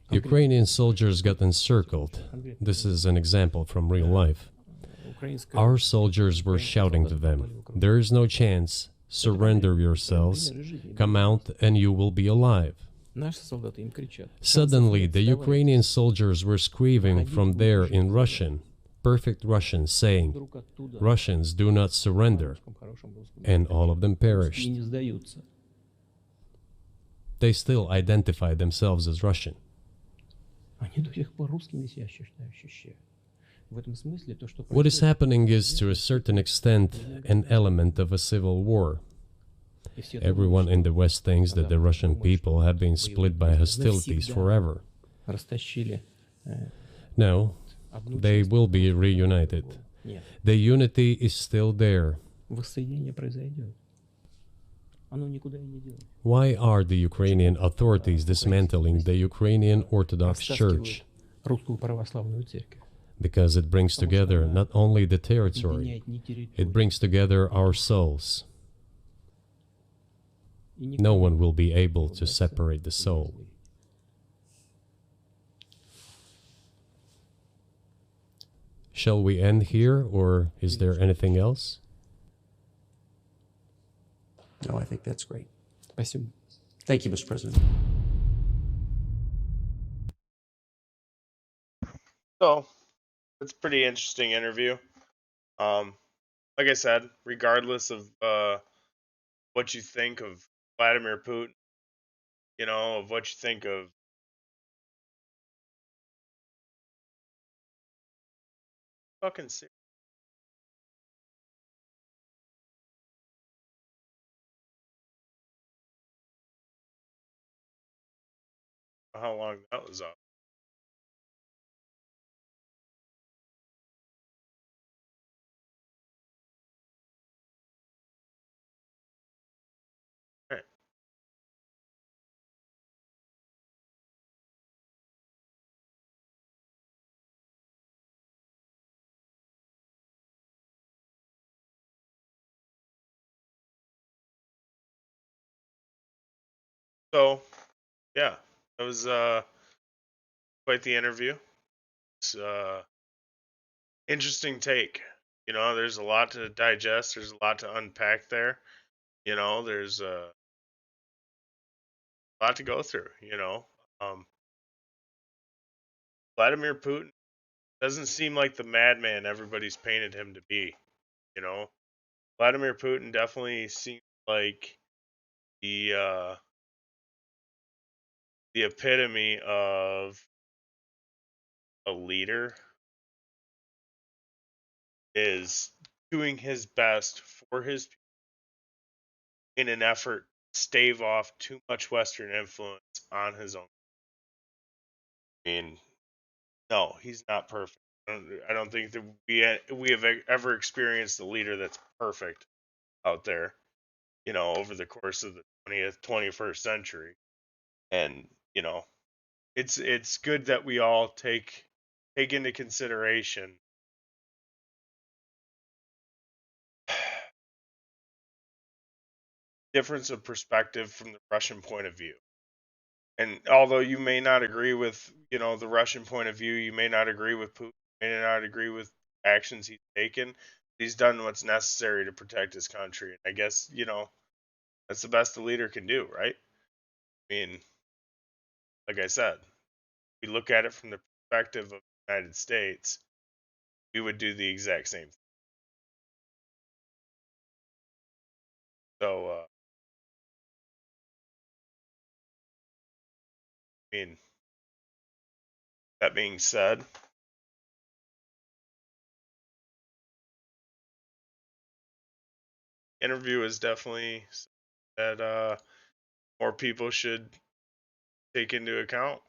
Ukrainian soldiers got encircled. This is an example from real life. Украинская Our soldiers were shouting to them, "There is no chance. Surrender yourselves. Come out and you will be alive." Наши солдаты им кричат. Suddenly, the Ukrainian soldiers were screaming from there in Russian, perfect Russian, saying, Вдруг оттуда "Russians, do not surrender." на хорошем русском And all of them и perished. не сдаются. They still identify themselves as Russian. Они до сих пор русскими себя ощущают. В этом смысле то, что What is происходит, happening is, to a certain extent, an element of a civil war. и все Everyone in the West thinks that the Russian people have been split by hostilities forever. растащили No, одну they часть. will be reunited. Нет, The unity is still there. воссоединение произойдет. Оно никуда и не делось. Why are the Ukrainian authorities dismantling the Ukrainian Orthodox Растаскивают Church? русскую православную церковь. Because it brings together not only the Не territory, меняет ни территорию. it brings together our souls. И никто No не one will be able to удастся separate the soul. изловить. Shall we end here, or is there anything else? No, I think that's great. Спасибо. Thank you, Mr. President. So, it's a pretty interesting interview. Like I said, regardless of what you think of Vladimir Putin, you know, of what you think of fucking serious. How long that was up. So yeah, that was quite the interview. It's interesting take. There's a lot to digest. There's a lot to unpack there. There's a lot to go through. Um, Vladimir Putin doesn't seem like the madman everybody's painted him to be. You know, Vladimir Putin definitely seems like the uh, the epitome of a leader is doing his best for his in an effort to stave off too much Western influence on his own. I mean, no, he's not perfect. I don't think that we have ever experienced a leader that's perfect out there. Over the course of the 20th, 21st century, and it's good that we all take into consideration difference of perspective from the Russian point of view. And although you may not agree with, the Russian point of view, you may not agree with Putin, you may not agree with actions he's taken, he's done what's necessary to protect his country. And I guess, that's the best a leader can do, right? I mean, like I said, we look at it from the perspective of the United States, we would do the exact same thing. So, I mean, that being said, interview is definitely that more people should take into account.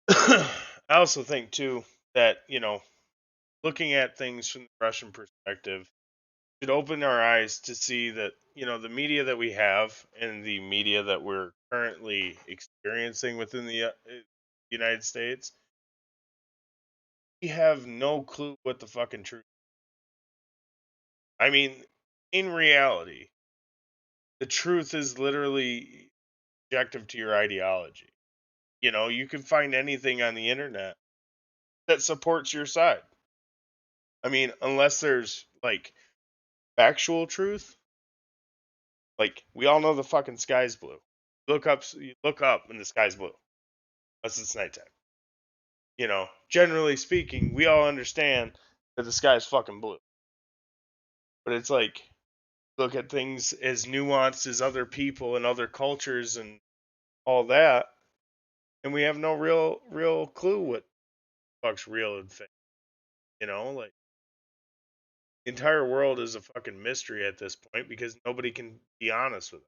I also think too that looking at things from the Russian perspective should open our eyes to see that the media that we have and the media that we're currently experiencing within the United States, we have no clue what the fucking truth. I mean, in reality, the truth is literally objective to your ideology. You can find anything on the internet that supports your side. I mean, unless there's like factual truth, like we all know the fucking sky's blue. You look up and the sky's blue. Unless it's nighttime. Generally speaking, we all understand that the sky's fucking blue. But it's like look at things as nuanced as other people and other cultures and all that, and we have no real clue what the fuck's real and fake. Like the entire world is a fucking mystery at this point because nobody can be honest with it.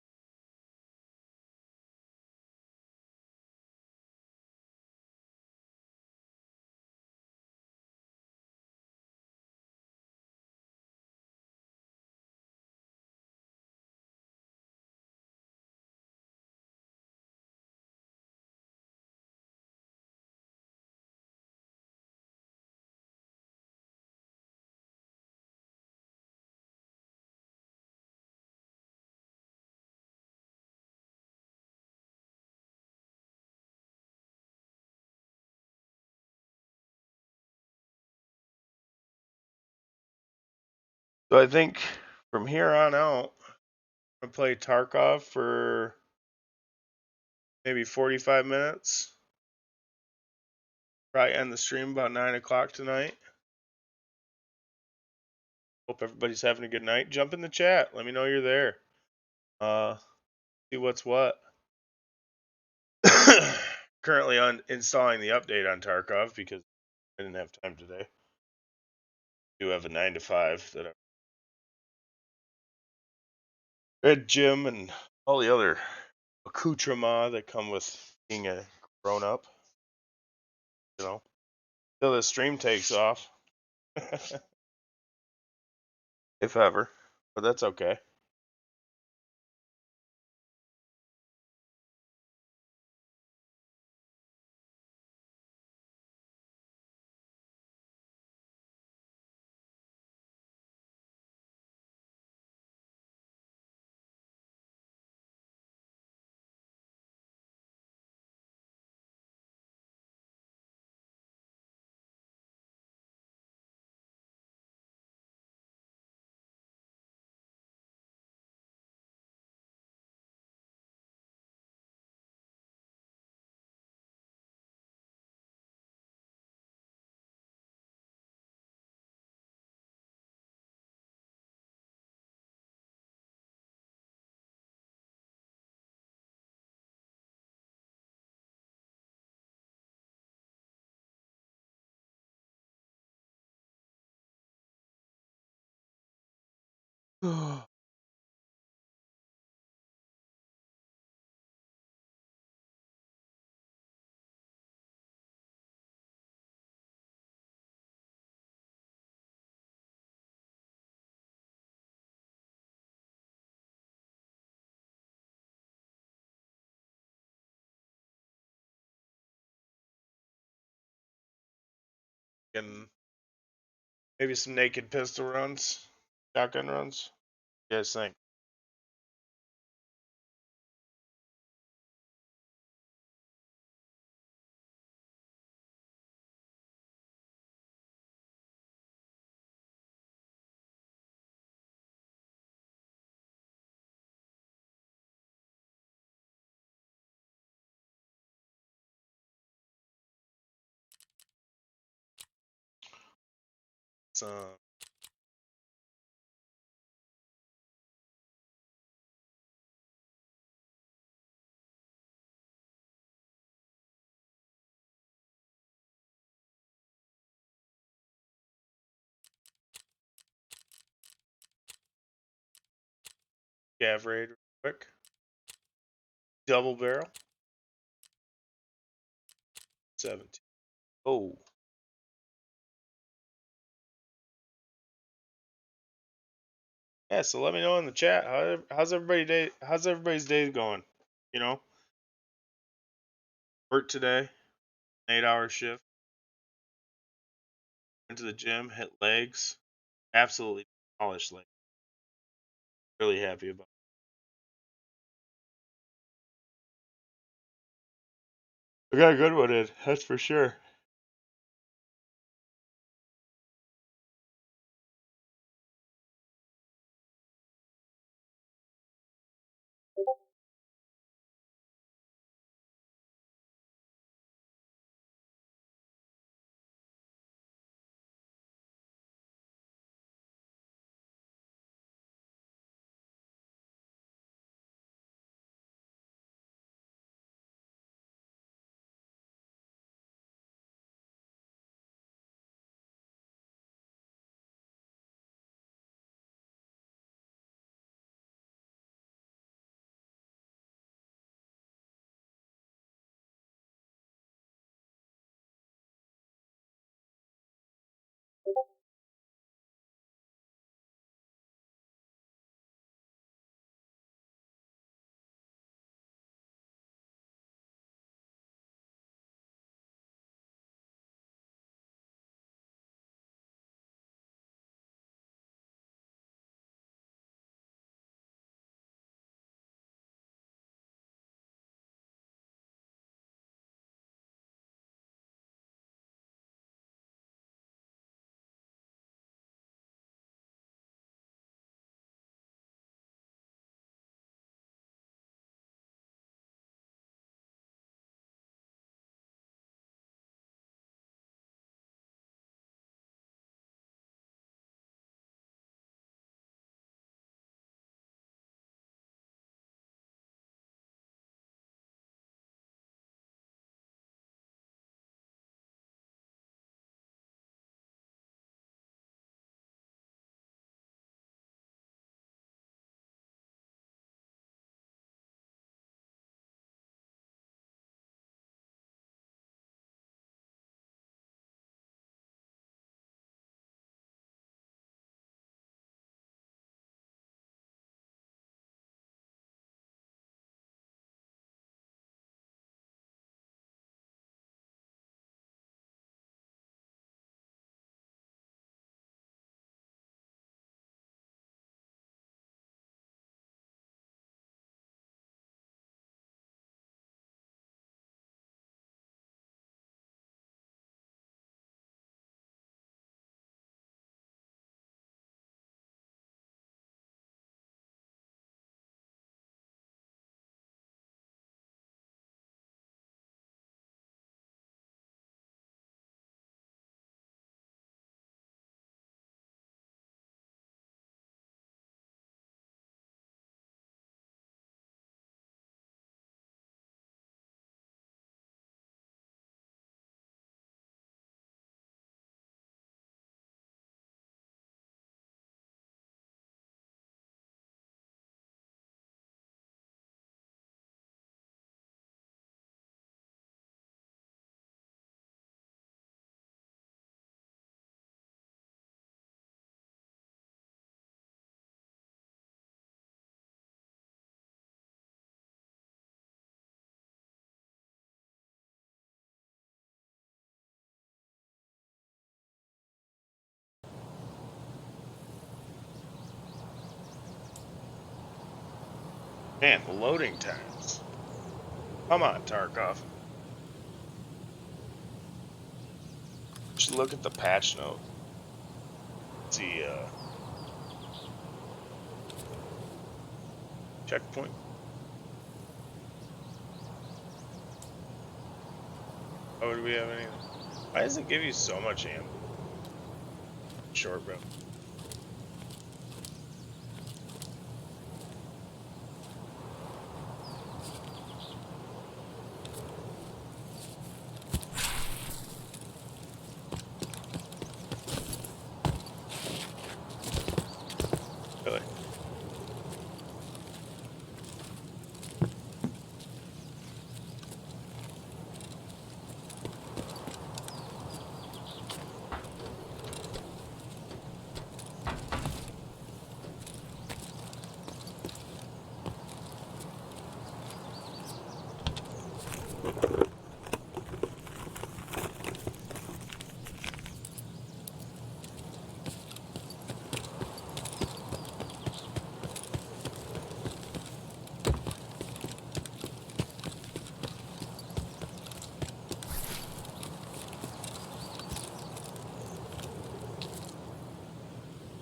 So I think from here on out, I'm gonna play Tarkov for maybe 45 minutes. Probably end the stream about 9 o'clock tonight. Hope everybody's having a good night. Jump in the chat. Let me know you're there. See what's what. Currently installing the update on Tarkov because I didn't have time today. I do have a 9 to 5 that I red gym and all the other accoutrements that come with being a grown up. You know, till the stream takes off, if ever. But that's okay. And maybe some naked pistol runs, shotgun runs. What do you guys think? Some Gav raid real quick. Double barrel. 17. Oh. Yeah, so let me know in the chat. How's everybody's day going? You know? Work today, 8-hour shift. Went to the gym, hit legs. Absolutely polished legs. Really happy about it. I got a good one in, that's for sure. Man, the loading times. Come on, Tarkov. Just look at the patch note. See, checkpoint. Oh, do we have anything? Why does it give you so much ammo? Short, bro. Really?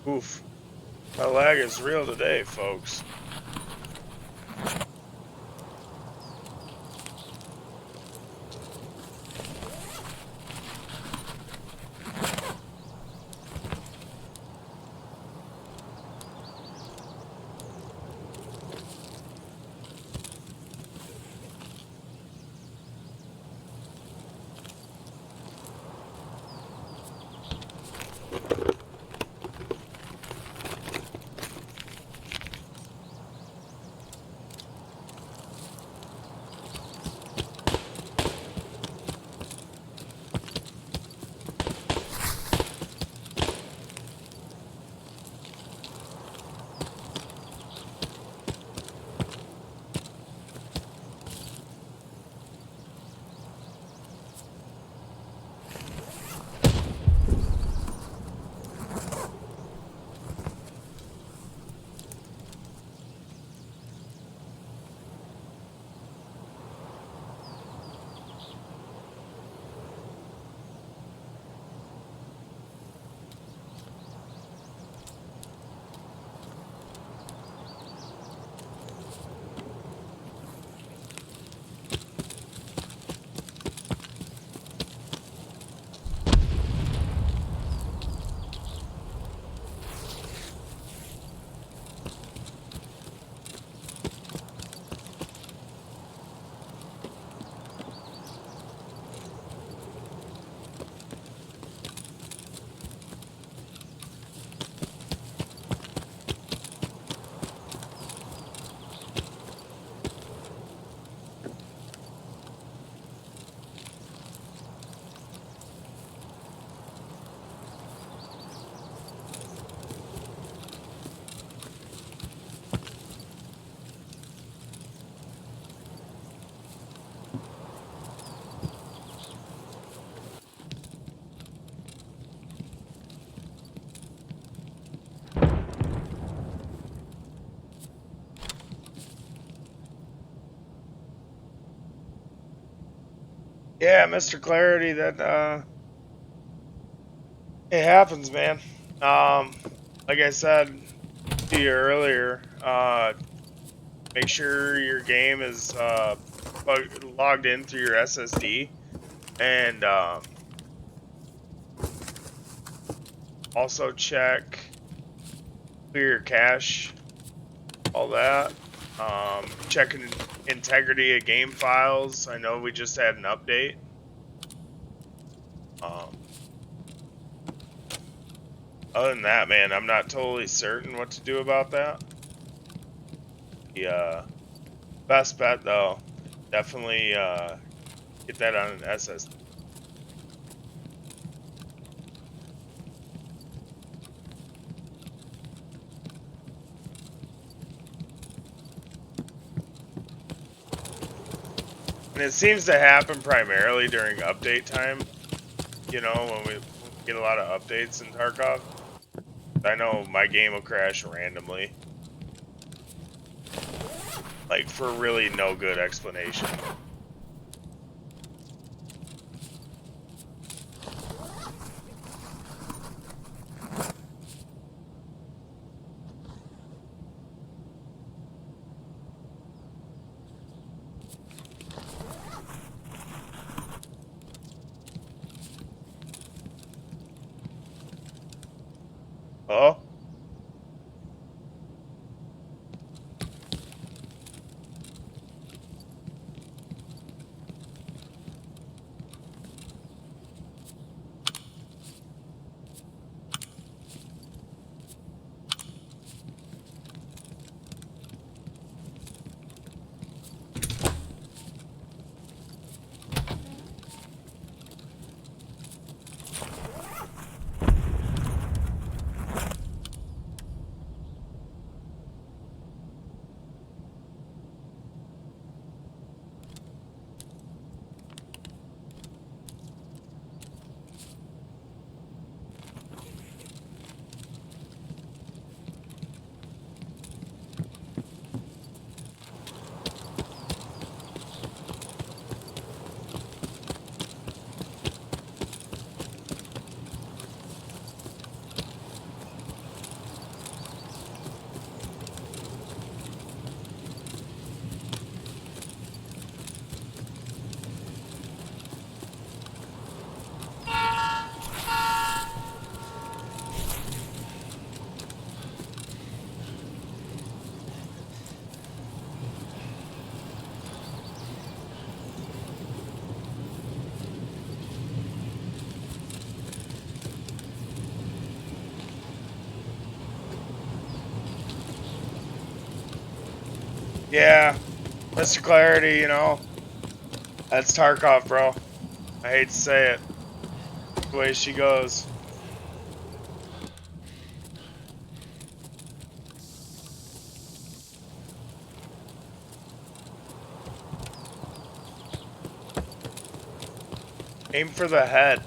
Oof. That lag is real today, folks. Yeah, Mr. Clarity, that it happens, man. Like I said to you earlier, make sure your game is logged in through your SSD, and also check clear your cache, all that. Checking integrity of game files. I know we just had an update. Other than that, man, I'm not totally certain what to do about that. The best bet, though, definitely get that on an SSD. And it seems to happen primarily during update time, you know, when we get a lot of updates in Tarkov. I know my game will crash randomly. Like, for really no good explanation. Oh? Yeah. Mr. Clarity, you know. That's Tarkov, bro. I hate to say it. The way she goes. Aim for the head.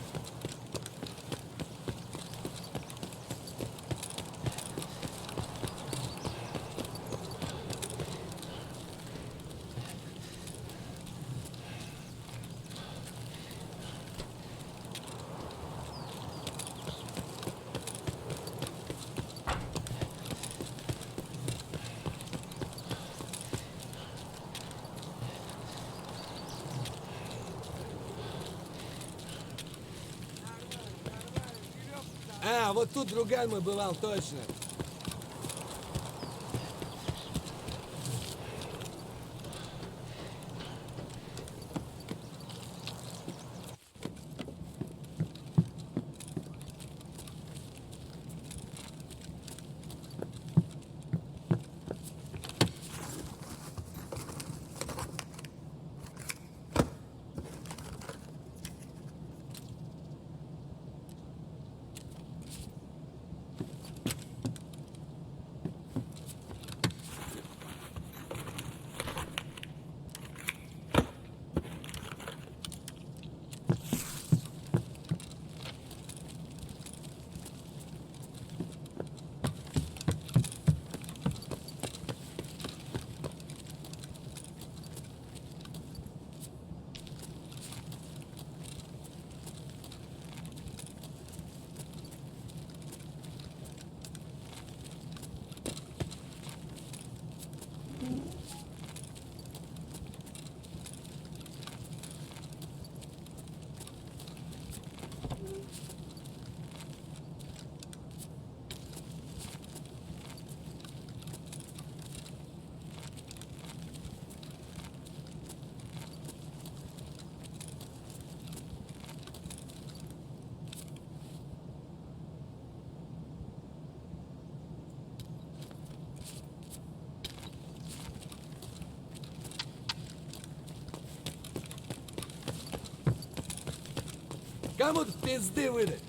А, вот тут друган мой бывал, точно. Кому тут пизды выдать?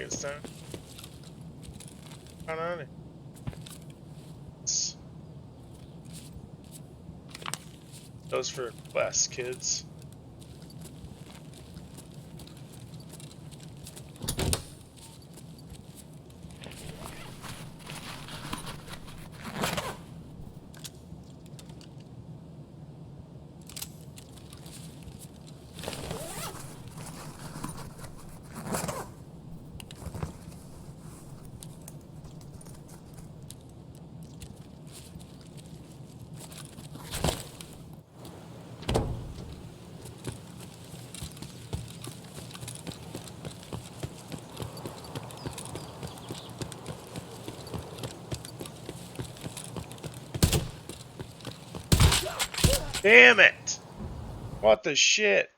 It's time. On it. Those for quests, kids. Damn it! What the shit?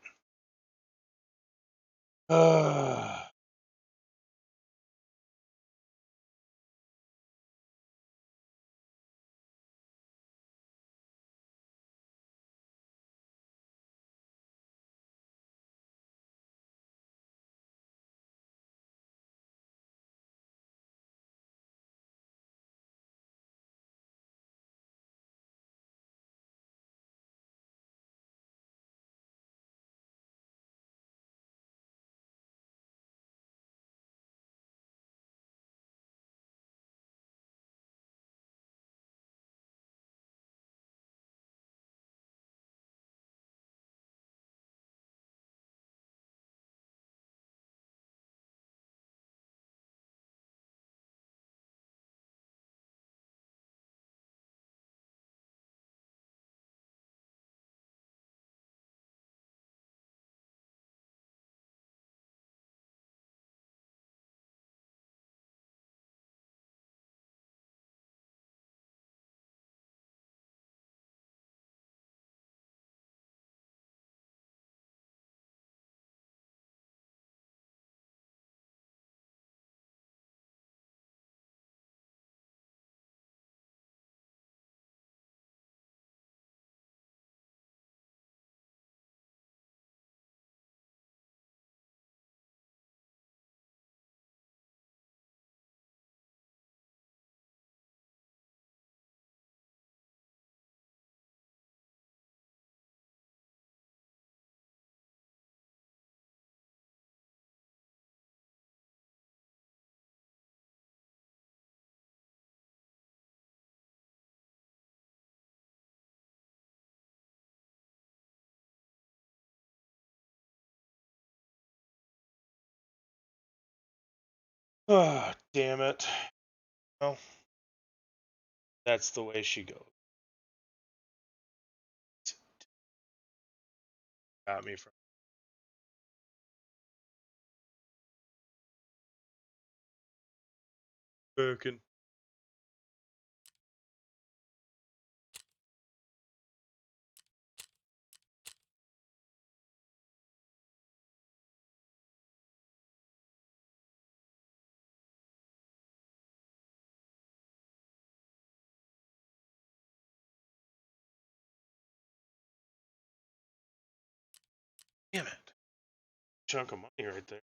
Oh, damn it. Well, that's the way she goes. Got me from Birkin. Damn it. Chunk of money right there.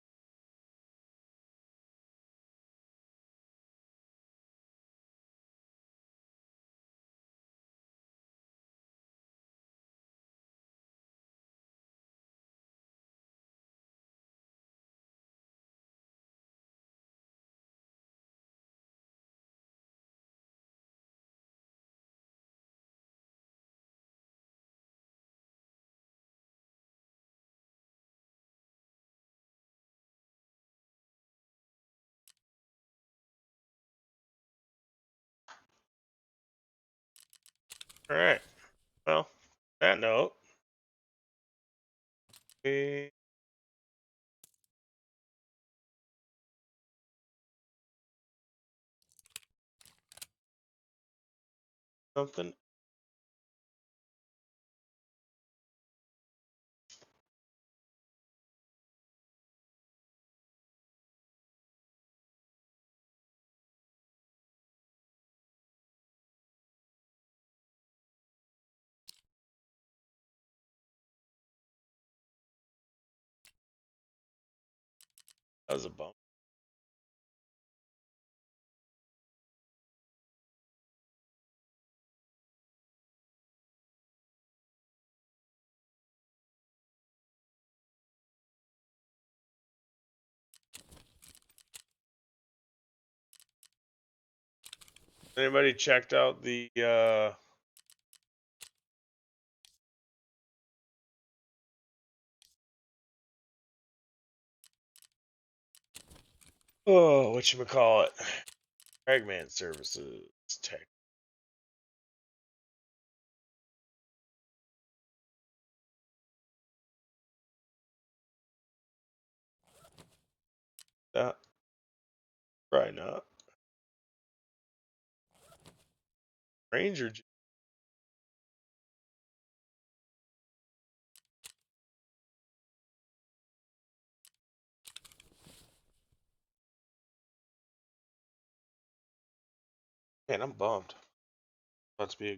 All right. Well, that note, we something. That was a bump. Anybody checked out the whatchamacallit? Fragment services tech. Probably not. Ranger. Man, I'm bummed. About to be a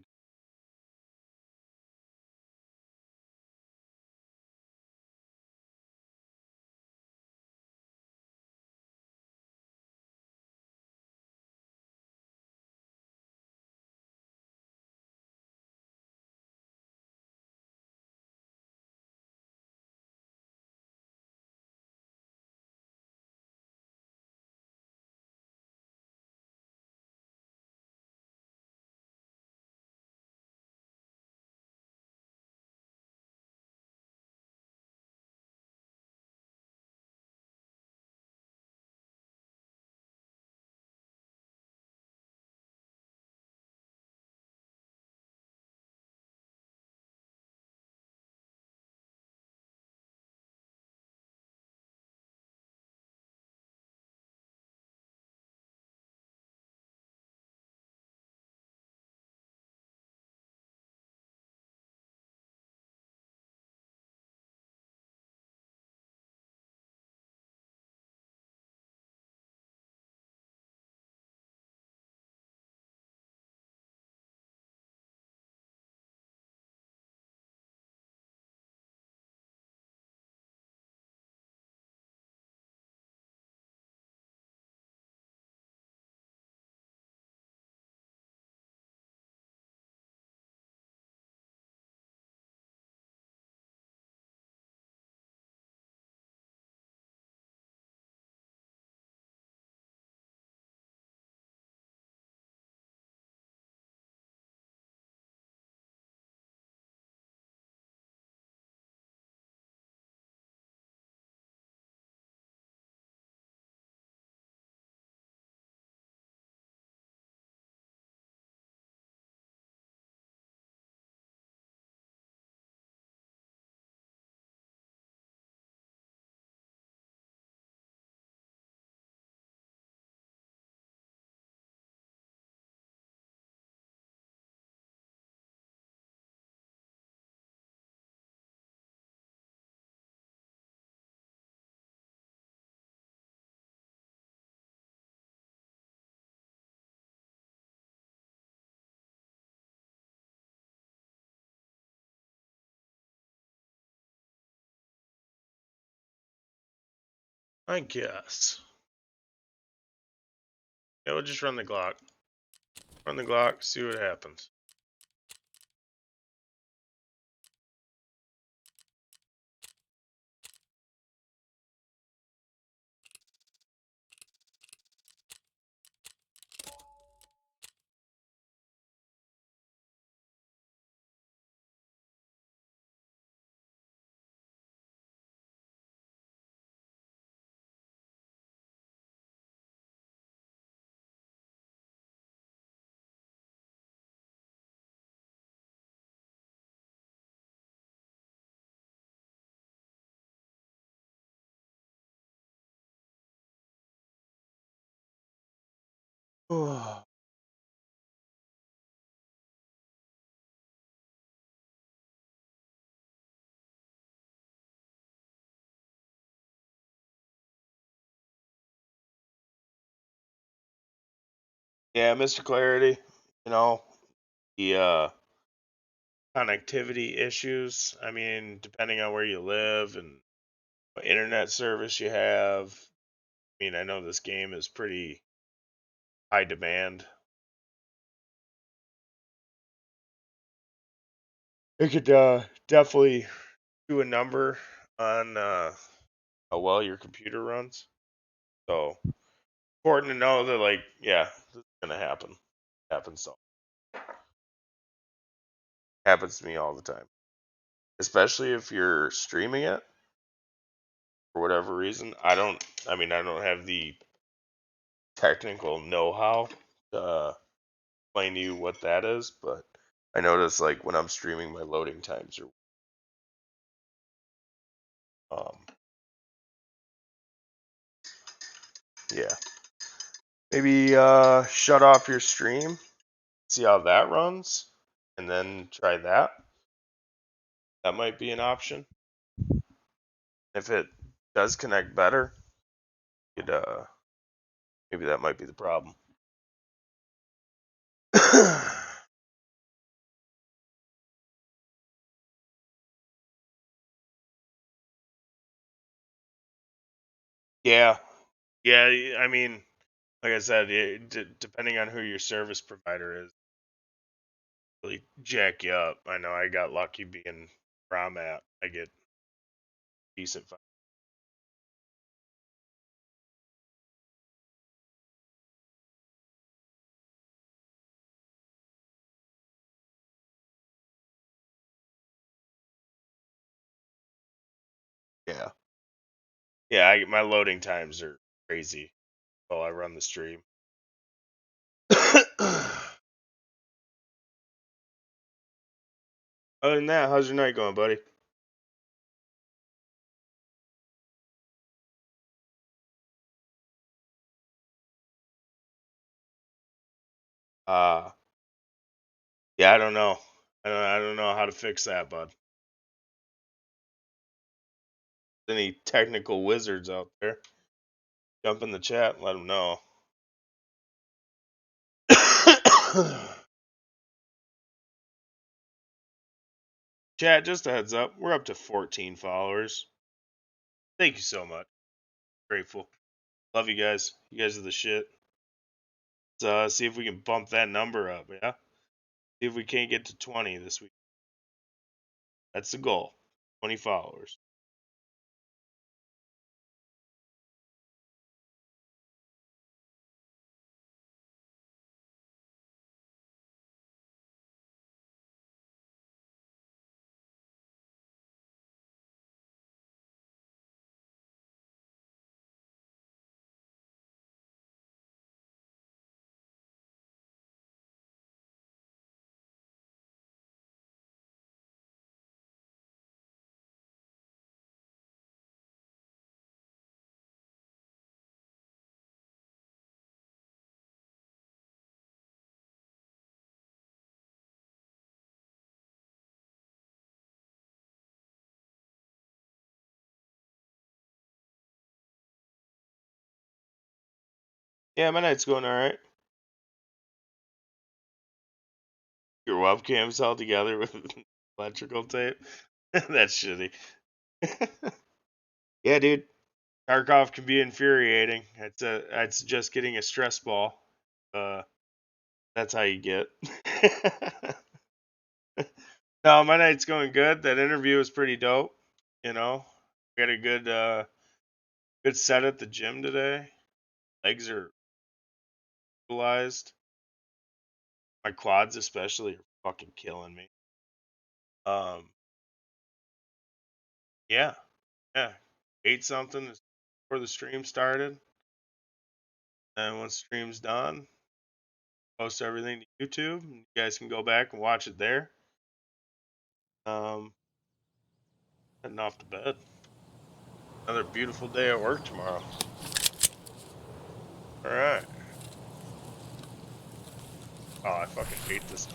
I guess. Yeah, we'll just run the Glock. Run the Glock, see what happens. Yeah, Mr. Clarity, you know, the connectivity issues. I mean, depending on where you live and what internet service you have. I mean, I know this game is pretty high demand. It could definitely do a number on how well your computer runs. So important to know that, like, yeah, this is gonna happen. Happens to me all the time. Especially if you're streaming it for whatever reason. I don't have the technical know-how to explain to you what that is, but I notice like when I'm streaming, my loading times are yeah. Maybe shut off your stream, see how that runs, and then try that. That might be an option. If it does connect better, it maybe that might be the problem. Yeah, yeah. I mean, like I said, depending on who your service provider is, really jack you up. I know I got lucky being where I'm at. I get decent. Yeah, yeah. My loading times are crazy while I run the stream. Other than that, how's your night going, buddy? Uh yeah, I don't know. I don't know how to fix that, bud. Any technical wizards out there? Jump in the chat and let them know. Chat, just a heads up, we're up to 14 followers. Thank you so much. Grateful. Love you guys. You guys are the shit. Let's see if we can bump that number up, yeah? See if we can't get to 20 this week. That's the goal. 20 followers. Yeah, my night's going alright. Your webcam's held together with electrical tape? That's shitty. Yeah, dude. Tarkov can be infuriating. It's just getting a stress ball. That's how you get. No, my night's going good. That interview was pretty dope. You know, got a good set at the gym today. Legs are utilized. My quads especially are fucking killing me. Yeah, yeah. Ate something before the stream started. And once the stream's done, post everything to YouTube. And you guys can go back and watch it there. Heading off to bed. Another beautiful day at work tomorrow. All right. Oh, I fucking hate this.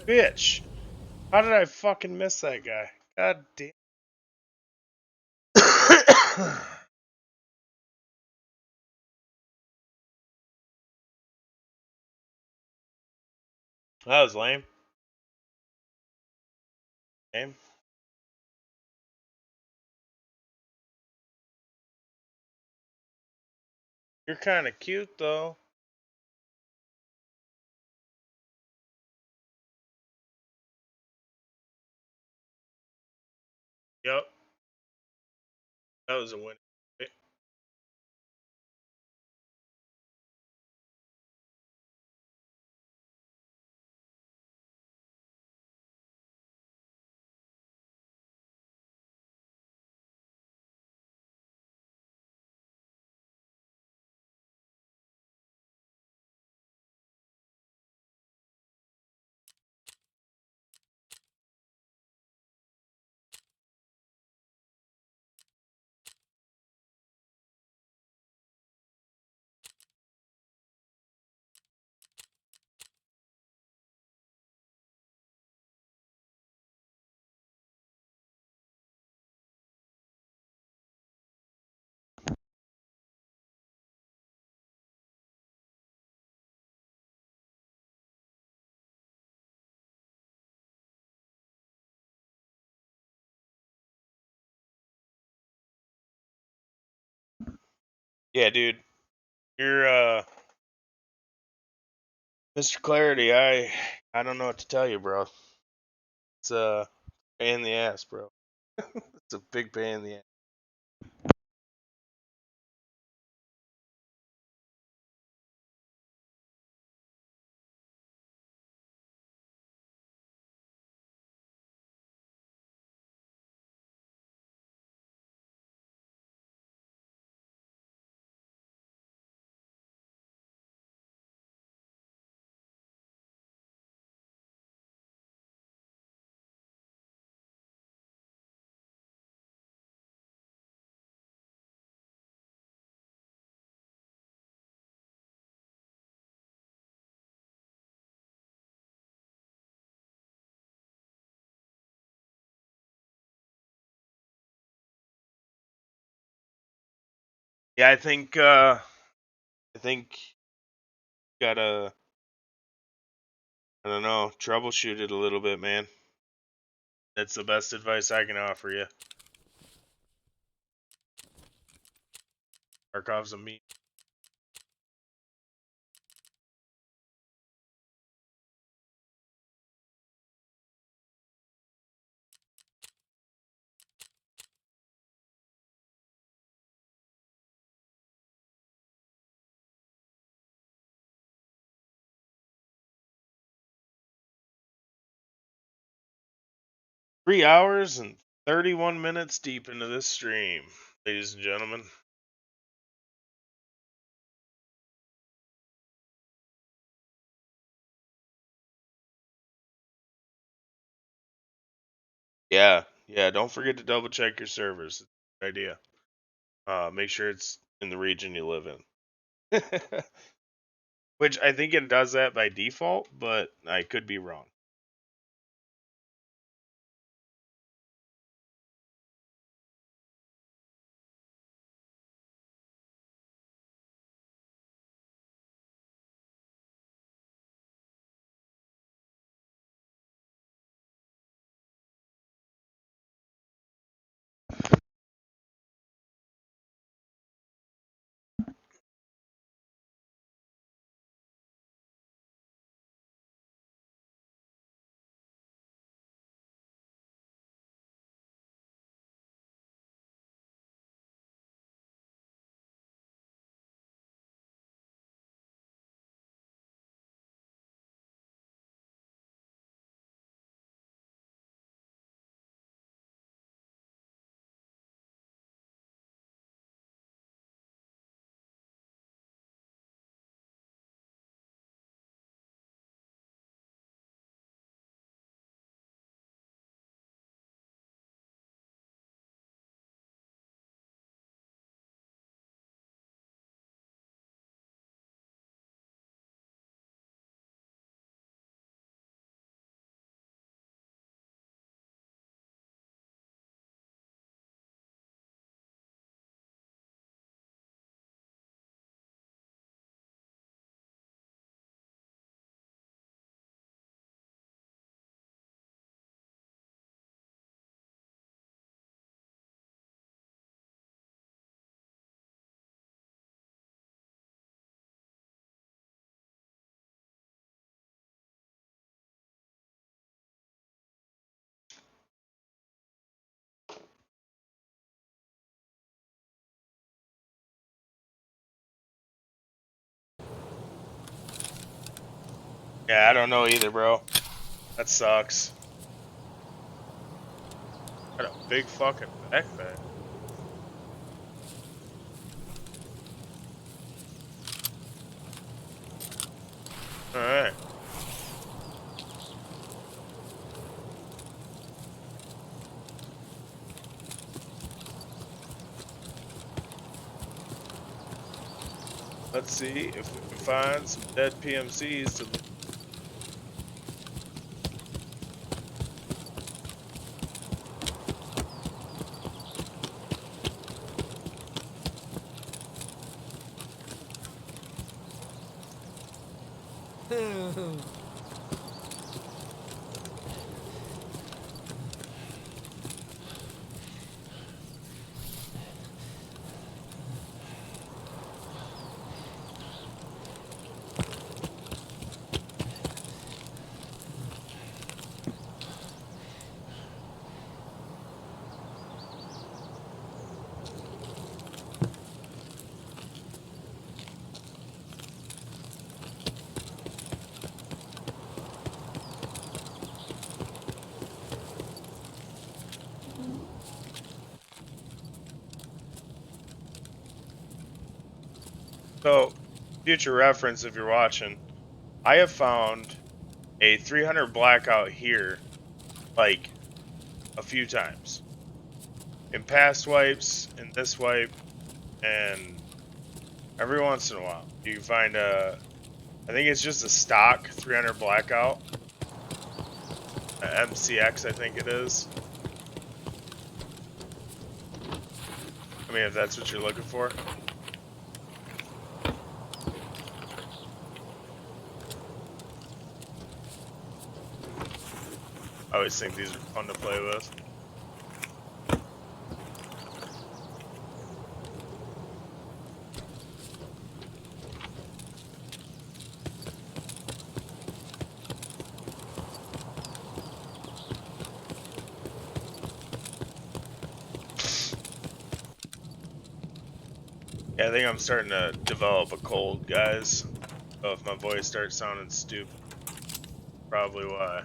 Bitch. How did I fucking miss that guy? God damn. That was lame. Lame. You're kind of cute, though. Yep. That was a win. Yeah, dude. You're, Mr. Clarity, I don't know what to tell you, bro. It's a pain in the ass, bro. It's a big pain in the ass. Yeah, I think gotta, I don't know, troubleshoot it a little bit, man. That's the best advice I can offer you. Tarkov's a meat. 3 hours and 31 minutes deep into this stream, ladies and gentlemen. Yeah, don't forget to double check your servers. It's a good idea. Make sure it's in the region you live in. Which I think it does that by default, but I could be wrong. Yeah, I don't know either, bro. That sucks. Got a big fucking backpack. Alright. Let's see if we can find some dead PMCs to. So, future reference if you're watching, I have found a 300 blackout here, like, a few times. In past wipes, in this wipe, and every once in a while. You can find I think it's just a stock 300 blackout. MCX, I think it is. I mean, if that's what you're looking for. I always think these are fun to play with. Yeah, I think I'm starting to develop a cold, guys. So if my voice starts sounding stupid, probably why.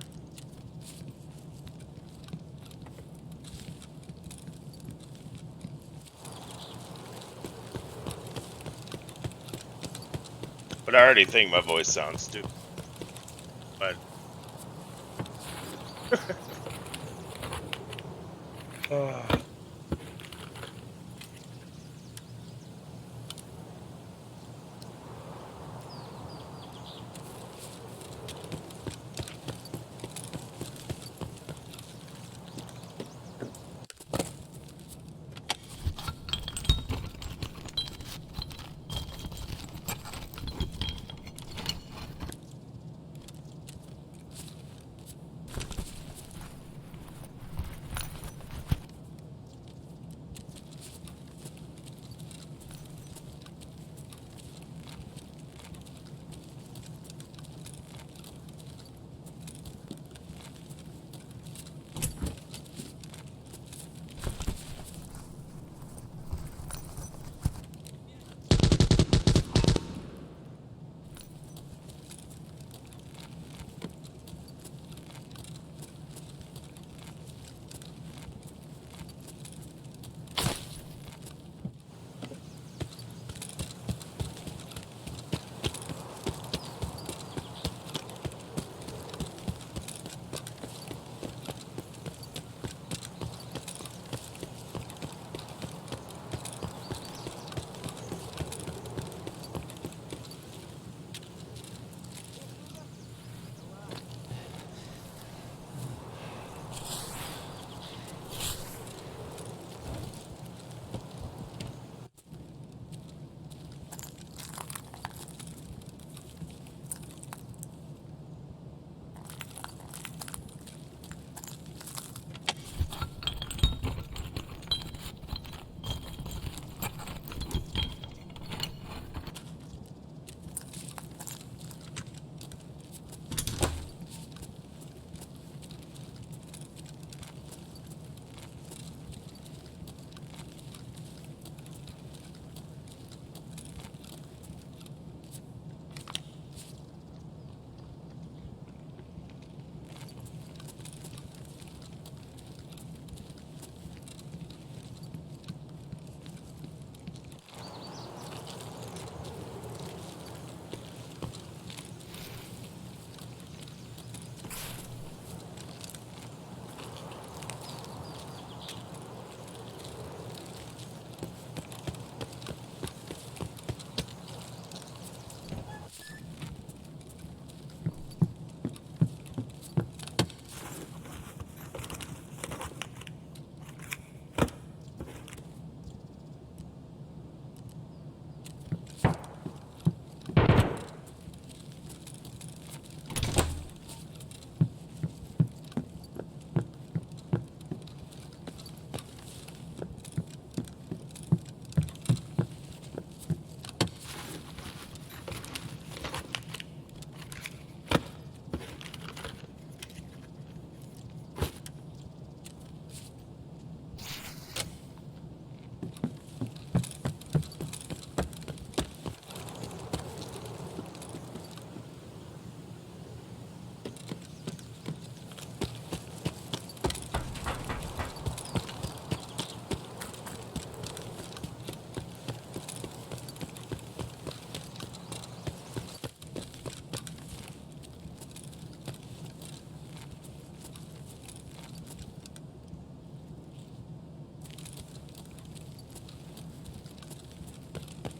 But I already think my voice sounds stupid. But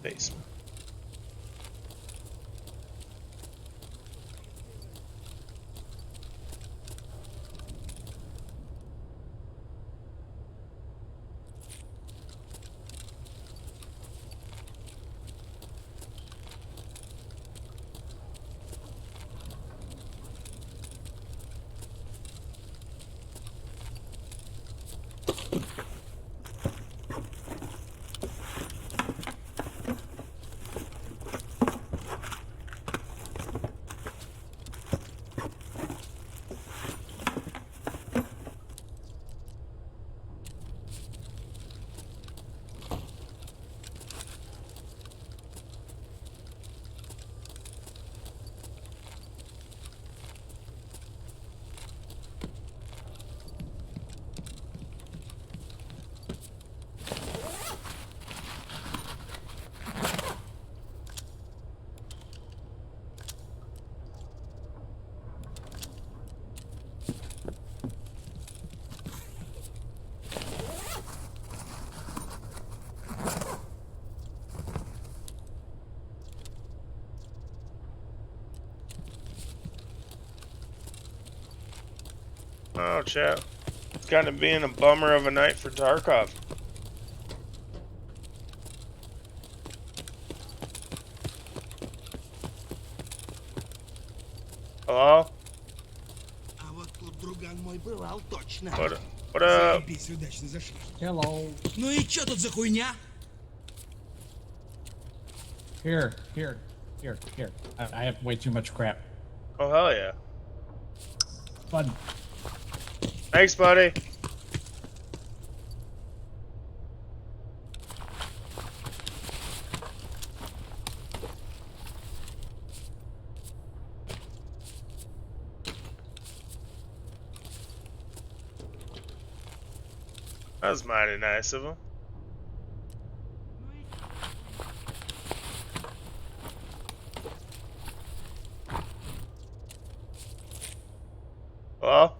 basement. Oh, chat. It's kind of being a bummer of a night for Tarkov. Hello? А вот тут друган мой бывал точно. What up? Заебись, удачно зашли. Hello. Ну и чё тут за хуйня? Here. I have way too much crap. Oh, hell yeah. Fun. Thanks, buddy. That was mighty nice of him. Well,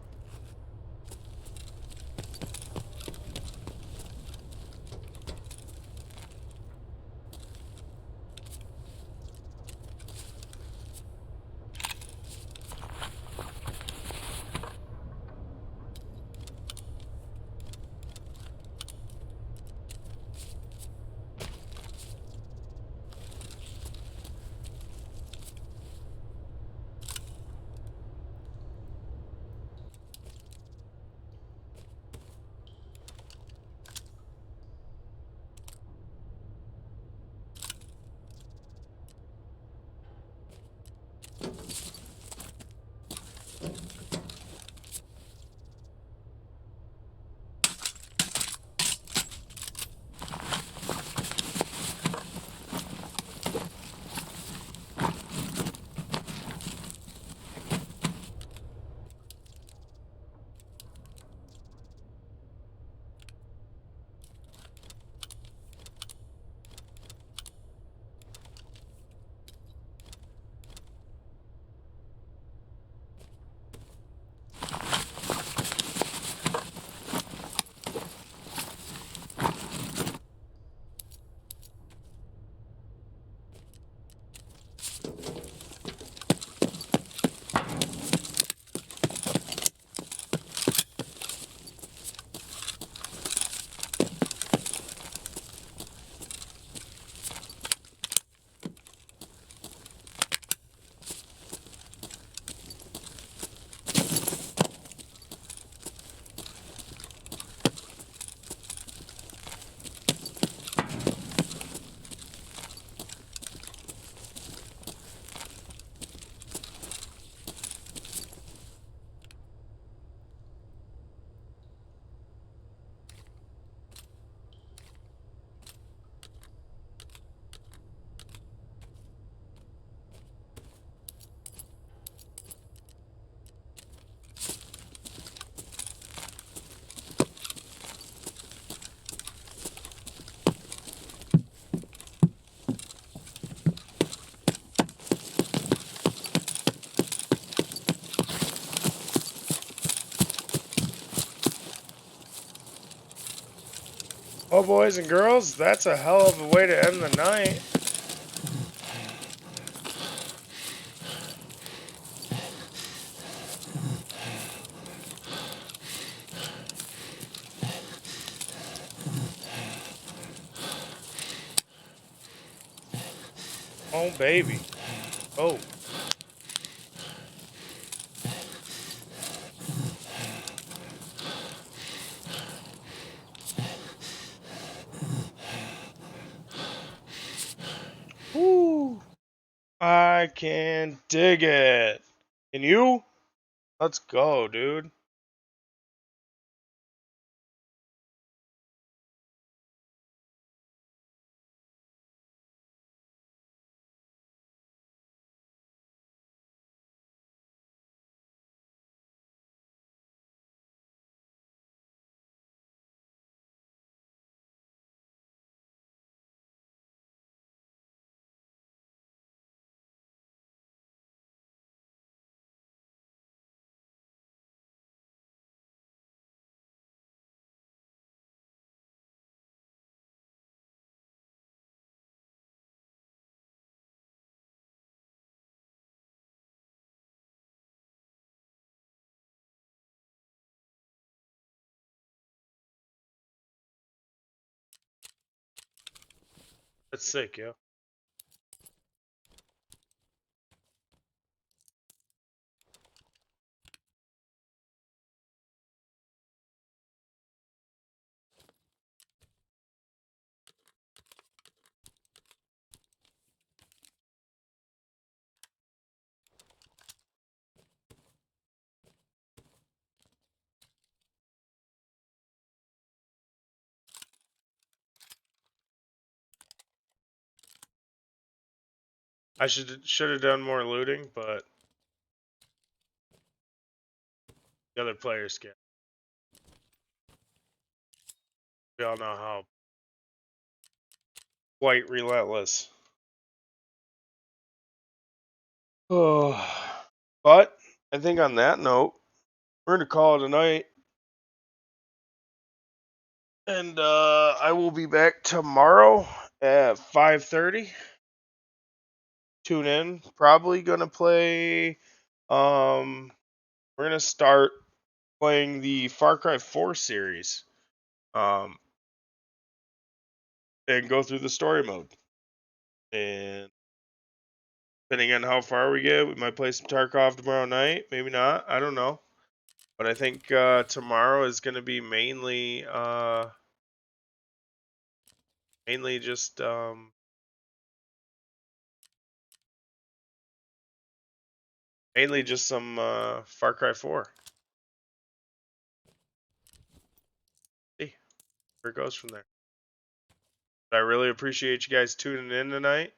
well, boys and girls, that's a hell of a way to end the night. Oh, baby. Oh. Woo. I can dig it. Can you? Let's go, dude. That's sick, yo. I should have done more looting, but the other players can. We all know how quite relentless. Oh, but I think on that note, we're gonna call it a night, and I will be back tomorrow at 5:30. Tune in. Probably gonna play. Um, we're gonna start playing the Far Cry 4 series. And go through the story mode. And depending on how far we get, we might play some Tarkov tomorrow night. Maybe not. I don't know. But I think tomorrow is going to be mainly just some Far Cry 4. See where it goes from there. But I really appreciate you guys tuning in tonight.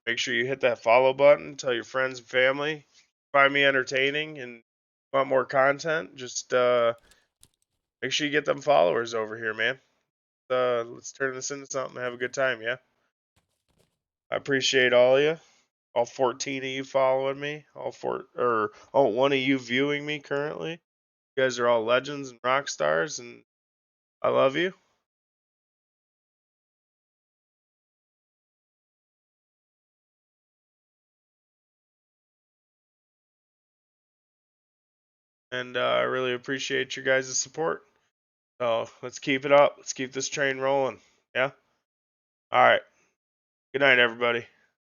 Make sure you hit that follow button. Tell your friends and family. Find me entertaining and want more content. Just make sure you get them followers over here, man. Let's turn this into something. Have a good time, yeah. I appreciate all of you, all 14 of you following me, one of you viewing me currently. You guys are all legends and rock stars, and I love you. And I really appreciate your guys' support. So let's keep it up. Let's keep this train rolling. Yeah. All right. Good night, everybody.